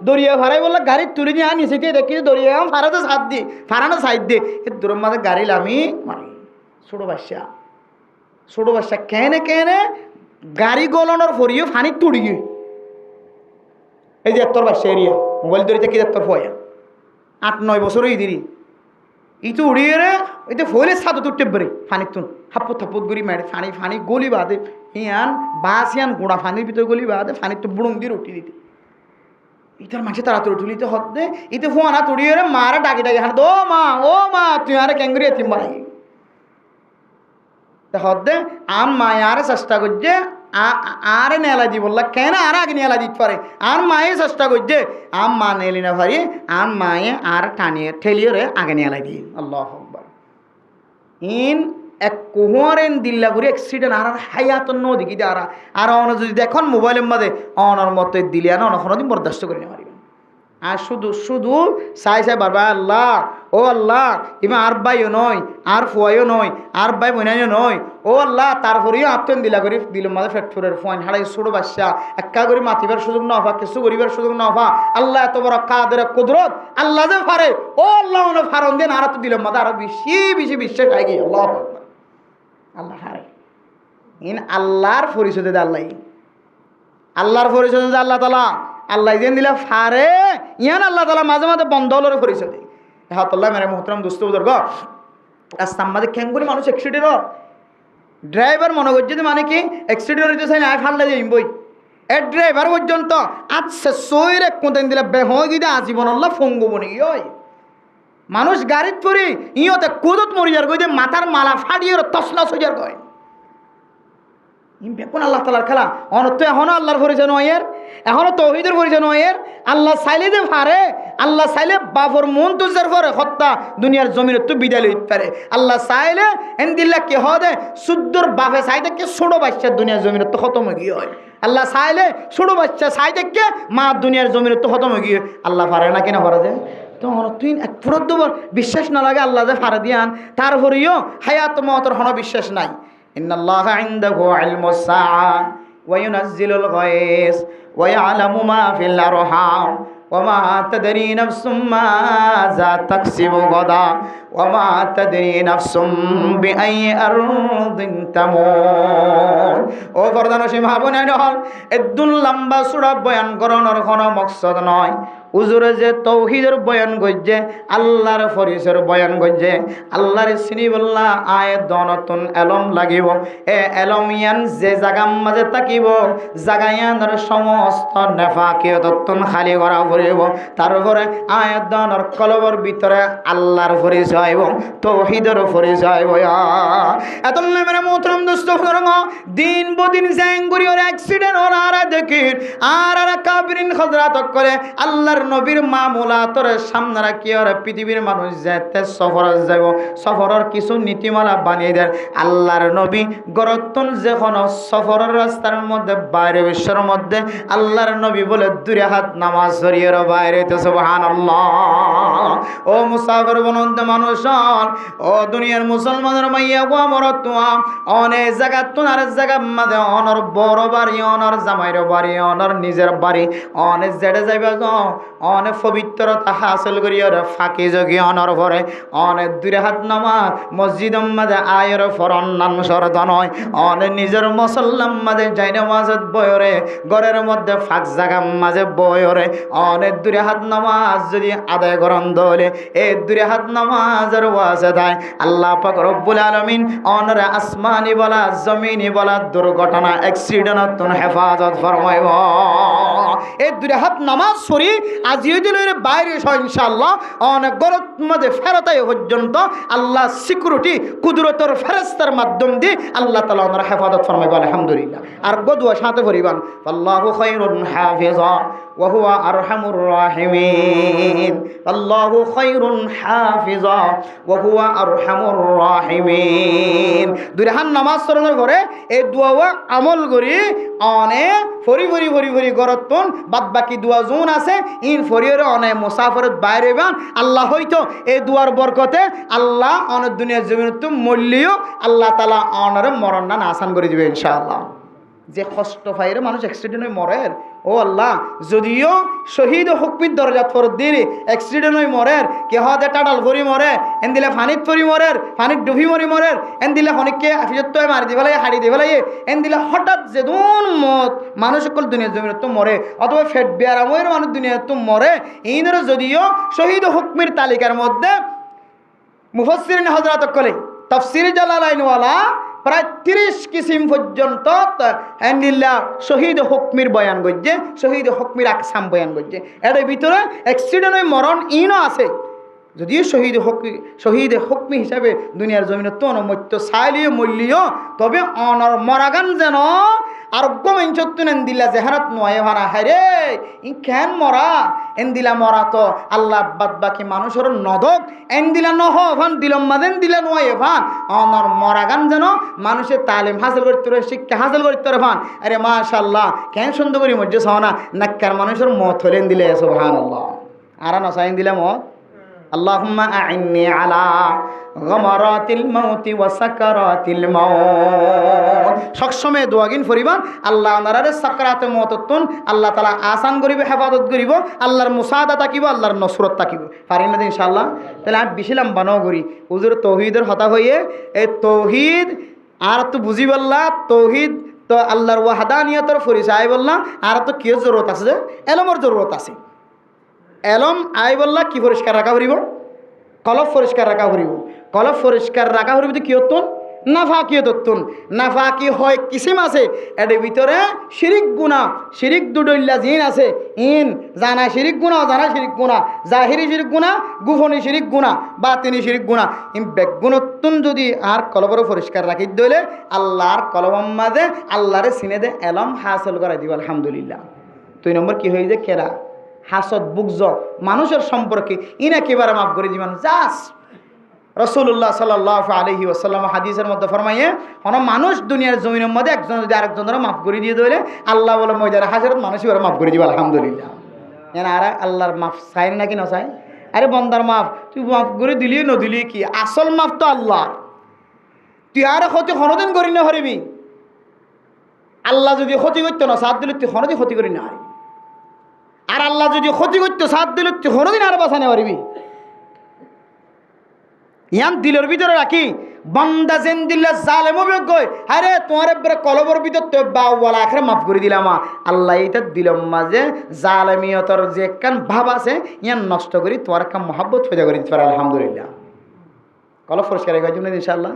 দরিয়া ভাড়াই বললে গাড়ি তুলি দিয়ে আনিছে দেখি দরিয়া ফারাতে সাত দি ফারানো সাইড দিয়ে এর দূরের মাঝে গাড়ি লামি মারি ছোট বাচ্চা কেনে কেনে গাড়ি গলানোর ফরিয়ে ফানি তুড়ি গিয়ে এই যে এত্তর বাচ্চা এরিয়া মোবাইল দড়িতে কি এত্তর ফয়া ৮-৯ বছরই দিরি ইতো উড়িয়ে রে ওই তো ফইলে সাদু তুটতে পারে ফানি তুন হাপ্পত থাপ্পত গুড়ি মারে ফানি ফানি গলি বাদে ইয়ান বাস ইয়ান গোড়া ফানির ভিতরে গলি বাদে ফানি তো বুড়ুং দিয়ে রুটি দিতে ইতার মাঝে তাড়াতাড়ি তুলিতে হতে ইতে ফোনা তুড়িয়ে মারা ডাকি ডাকি হান ও মা তুই আরে ক্যাঙ্গুরি এতিম বানাই হতে আর মায়ে আরে চেষ্টা করছে আরে নেলা দি বললা কেন আর আগে নেলা দিতে পারে আর মায়ে চেষ্টা করছে আর মা নেলি না পারি আর মায়ে আর টানিয়ে ঠেলিয়ে রে আগে নেলা দিয়ে আল্লাহ আকবার ইন এক কুহুয়ারেন দিল্লা করে অ্যাক্সিডেন্ট আর হায়াত নদী কি আর অন যদি দেখুন মোবাইলের মধ্যে অনর মতো দিলে না অনদিন বরদাস্ত করে নিতে পারিবেন আর শুধু শুধু চাই বারবা আল্লাহ ও আল্লাহ ইমা আর ভাইও নয় আর ফুয়াইও নয় আর ভাই বোনাইও নয় ও আল্লাহ তারপরেও আত্মন দিলা করি দিল মাঝে ফেটফুরের ফোন হাড়াই ছোটো বাচ্চা একা করে মাতিবার সুযোগ না হবা কিছু করিবার সুযোগ না হবা আল্লাহ এত বড় কাদের কুদরত আল্লাহ যে ফারে ও আল্লাহ ফারন দেন আর তো দিল মাঝে আরো বেশি বেশি বিশ্বাস হয়ে গিয়ে আল্লাহ আল্লাহ হারে ইন আল্লাহর পরিচয় দে আল্লাহর পরিচয় দে আল্লাহ তালা আল্লাহ যেন দিলে ফারে ইয়ান আল্লাহ তালা মাঝে মাঝে বন্ধ হলোর পরিচয় দেয় হাতুল্লাহ মেরে মোহতরম দোস্ত বুজুর্গ রাস্তার মাঝে খেঙ্গুরি মানুষ অ্যাক্সিডেন্ট ড্রাইভার মনে করছে মানে কি অ্যাক্সিডেন্ট হইতে চাই না ফাল্লা যাই বই এ ড্রাইভার পর্যন্ত আচ্ছা সইরে কোনদিন দিলে বেহ গিয়ে আজীবন আল্লাহ ফঙ্গু বনে গিয়ে মানুষ গাড়িত পরি ইয়তে কুদত মরিয়ার গই মাথার মালা ফাড়িয়ে তসনস হয়ে যার গয় বেকুন আল্লাহ তালার খেলা অনত এখনো আল্লাহর পরিচয় নয়ের এখনো তৌহিদের পরিচয় নয়ের আল্লাহ চাইলে যে পারে আল্লাহ চাইলে বাপর মন তুজার পরে হত্যা দুনিয়ার জমির তো বিদায় লইতে পারে আল্লাহ চাইলে এনদিল্লা কে হদে শুদ্ধর বাপে চাইতে কে ছোটো বাচ্চার দুনিয়ার জমির তো খতম গিয়ে হয় আল্লাহ চাইলে ছোটো বাচ্চা চাইতে কে মা দুনিয়ার জমির তো খতম গিয়ে আল্লাহ পারে না কিনা পারা যায় তো তুই এক ফুরত বিশ্বাস না লাগে আল্লাহ যে ফারা দিয়ান তারপরেও হায়াত মতর হন বিশ্বাস নাই ইন্নাল্লাহা ইনদাহু ইলমুস সাআ ওয়া ইউনাজ্জিলুল গায়স ওয়া ইয়ালামু মা ফিল আরহাম ওয়া মা তাদরি নাফসুম মাযা তাকসিবু গাদা ওয়া মা তাদরি নাফসুম বিআইয়ি আরদিন তামুত ও ফরদানশী মাহবুনাইন হল এদুন লম্বা সূরা বয়ান করানোর কোনো মকসদ নয় উজুরে যে তৌহিদের বয়ান গজ্জে আল্লাহর ফরিসের বয়ান গজ্জে আল্লাহর চিনি বললা আয় দনতুন এলম লাগিব এ এলম ইয়ান যে জাগাম মাঝে থাকিব জাগায়ানের সমস্ত নেফাকিয়তন খালি করা পড়িব তারপরে আয় দনের কলবর ভিতরে আল্লাহর পরিচয় এবং তৌহিদের পরিচয় বয়া এত মেরে মোহতরম দোস্ত ফরঙ্গ দিন বদিন জ্যাঙ্গুরি ওর অ্যাক্সিডেন্ট ওর আর দেখি আর কাবিরিন হযরত করে আল্লাহর নবীর মামুলাতর সামনে রাখি আর পৃথিবীর মানুষ যেতে সফর যাব সফরের কিছু নীতিমালা বানিয়ে দেন আল্লাহর নবী গরতন যখন সফরের রাস্তার মধ্যে বাইরে বিশ্বের মধ্যে আল্লাহর নবী বলে দূরে হাত নামাজ সরিয়ে বাইরে তো সুবহানাল্লাহ ও মুসাফির বনন্তে মানুষ ও দুনিয়ার মুসলমানের মাইয়া গো আমার তোয়া অনেক জায়গা তোনার জায়গা মাঝে অনর বড় বাড়ি অনর জামাইর বাড়ি অনর নিজের বাড়ি অনেক জেডে যাইবা অনেক পবিত্রতা হাসিল করি ওর ফাঁকি যোগী অনর ভরে অনেক দূরে হাত নামা মসজিদ মাঝে আয়ের ফরন নাম শরত নয় অনেক নিজের মুসল্লাম মাঝে যাইনে মাঝে বয়রে ঘরের মধ্যে ফাঁক জায়গা মাঝে বয়রে অনেক দূরে হাত নামাজ যদি আদায় করন দলে এই দূরে হাত নামাজের ওয়াজে দেয় আল্লাহ পাক রব্বুল আলামিন অনরে আসমানি বলা জমিনি বলা দুর্ঘটনা অ্যাক্সিডেন্ট হেফাজত ফরমাইব এই দূরে হাত নামাজ সরি আজিও দিলের বাইরে ইনশাআল্লাহ অনেক গরত মধ্যে ফেরতাই পর্যন্ত আল্লাহ সিকিউরিটি কুদরতের ফেরেশতার মাধ্যম দিয়ে আল্লাহ তাআলা ওনার হেফাজত ফরমাইব আলহামদুলিল্লাহ আর গদুয়া সাথে পরিবান আল্লাহু খায়রুন হাফিজা ওয়া হুয়া আরহামুর রাহিমিন আল্লাহু খায়রুন হাফিজা ওয়া হুয়া আরহামুর রাহিমিন দুই হাত নামাজ পড়ার পরে এই দোয়া আমল করি অনেক ফরি ফরি ফরি ফরি গরতন বাদ বাকি দোয়া জোন আছে ইন ফরিয়ের অনেক মুসাফরত বাইরে বান আল্লাহ হয়তো এই দুয়ার বরকতে আল্লাহ অনেক দুনিয়ার জমিন তো মূল্যও আল্লাহ তাআলা অনরে মরণ না আসান করে দিবে ইনশাআল্লাহ যে কষ্ট পাইরে মানুষ অ্যাক্সিডেন্ট হয়ে মরের ও আল্লাহ যদিও শহীদ হুকমির দরজাত ফরত দিলে অ্যাক্সিডেন্ট হয়ে মরের কে হদে টাটাল ভরি মরে এন দিলে ফানিত পরি মরের ফানিত ডুবি মরি মরের এন দিলে হনিককে আফিজত মারি দি ফেলাই হাড়ি দি ফেলাই এন দিলে হঠাৎ যেদুন মত মানুষ সকল দুনিয়ার জমির তো মরে অথবা ফেট বিয়ারাময়ের মানুষ দুনিয়ার তো মরে এইনের যদিও শহীদ হুকমির তালিকার মধ্যে মুফাসসিরিন হযরত কলে তাফসীর জালালাইনওয়ালা প্রায় 30 কিসিম পর্যন্ত আলহামদুলিল্লাহ শহীদ হুকমির বয়ান করছে, শহীদ হুকমির আকসাম বয়ান করছে। এর ভিতরে অ্যাক্সিডেন্ট হয়ে মরণ ইনও আছে। যদিও শহীদ হুকমি হিসাবে দুনিয়ার জমিনে তো অনুমত্য চাইলিও মূল্যীয়, তবে অনর মরাগান যেন আরোগ্য মেঞ্চত্তুন এন দিলা জেহারাত নয় ভানা হারে ই কেন মরা এন দিলা মরা তো আল্লাহ বাদ বাকি মানুষের নদক এন দিলা নহ ভান দিলম মাদেন দিলা নয় ভান অনর মরাগান যেন মানুষের তালিম হাসিল করতে পারে, শিক্ষা হাসিল করতে পারে ভান। আরে মাশাআল্লাহ কেন সুন্দর করি মজ্জে সাওনা নাক্কার মানুষের মত হলেন দিলে সুবহানাল্লাহ। আর নসাইন দিলা মত আল্লাহুম্মা আইন্নি আলা গমারাতিল মাউতি ওয়া সাকারাতিল মাউত। সবসময় দোয়াগিন ফরিবান আল্লাহ ওনারে সাকরাতে মওততুন আল্লাহ তাআলা আসান করিবে, হেফাজত করিব, আল্লাহর মুসাআদা থাকিব, আল্লাহর নসরত থাকিব। পারি না ইনশাআল্লাহ। তাহলে আমি বিশিলাম বানাও করি হুজুর তৌহিদের হতা হইয়ে এই তৌহিদ আর তো বুঝি বললা তৌহিদ তো আল্লাহর ওয়াহদানিয়তের পরিচয় বললাম। আর তো কি জরুরত আছে, যে এলমের জরুরত আছে। এলম আই বললা কি পরিষ্কার রাখা হরিব, কলব পরিষ্কার রাখা হরিব। কলব পরিষ্কার রাখা হরিব কি হতুন নাফাকি হতুন। নাফাকি হয় কিসিম আছে, এর ভিতরে শিরিক গুণা, শিরিক দুডল্লা জিন আছে। ইন জানা শিরিক গুণা, জানা শিরিক গুণা, জাহিরি শিরিক গুণা, গুফনি শিরিক গুণা, বাতিনি শিরিক গুণা। ইন বেগুণতুন যদি আর কলবর পরিষ্কার রাখি দইলে আল্লাহর কলবম মাঝে আল্লাহরে চিনে দে এলম হাসিল করাই দিব আলহামদুলিল্লাহ। 2 নম্বর কি হয়ে যায় কেরা হাসদ বুকজ মানুষের সম্পর্কে ইন একেবারে মাফ করে দিবেন জাস। রাসূলুল্লাহ সাল্লাল্লাহু আলাইহি ওয়াসাল্লাম হাদিসের মধ্যে ফরমায়ে কোন মানুষ দুনিয়ার জমিনের মধ্যে একজন যদি আরেকজনের মাফ করে দিয়ে দিলে আল্লাহ বলে ময়দানে হাসরেত মানুষই ওরা মাফ করে দিবে আলহামদুলিল্লাহ। আর আল্লাহর মাফ চাই নাকি না চাই? আরে বন্দার মাফ তুই মাফ করে দিলি ন দিলি কি, আসল মাফ তো আল্লাহ। তুই আর ক্ষতি কোনোদিন করি না হরিবি। আল্লাহ যদি ক্ষতি করতো না সাথ দিলে তুই কোনোদিন ক্ষতি করি না হারিবি। আর আল্লাহ যদি ক্ষতি করতো সাথ দিলে তুই কোনোদিন আর বাঁচানে পারবি। ইয়ান দিলের ভিতরে রাখি বন্দা যেন দিলে জালেম অভিজ্ঞ আরে তোমার একবারে কলবর ভিতর তো বাওয়ালা আখরে মাফ করে দিলাম আল্লাহ এটা দিলাম মাঝে জালেমিয়তর যে একখান ভাব আছে ইয়ান নষ্ট করি তোমার একটা মহাব্বত ফেজা করে দিতে পারে আলহামদুলিল্লাহ। কলব পরিষ্কার রেখে জন্য ইনশাআল্লাহ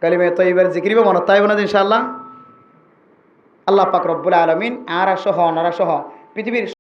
কালিমে তয়্যিবার জিকির বা মনে তাইব না ইনশাআল্লাহ। আল্লাহ পাক রব্বুল আলামিন আর সহ অনারা সহ পৃথিবীর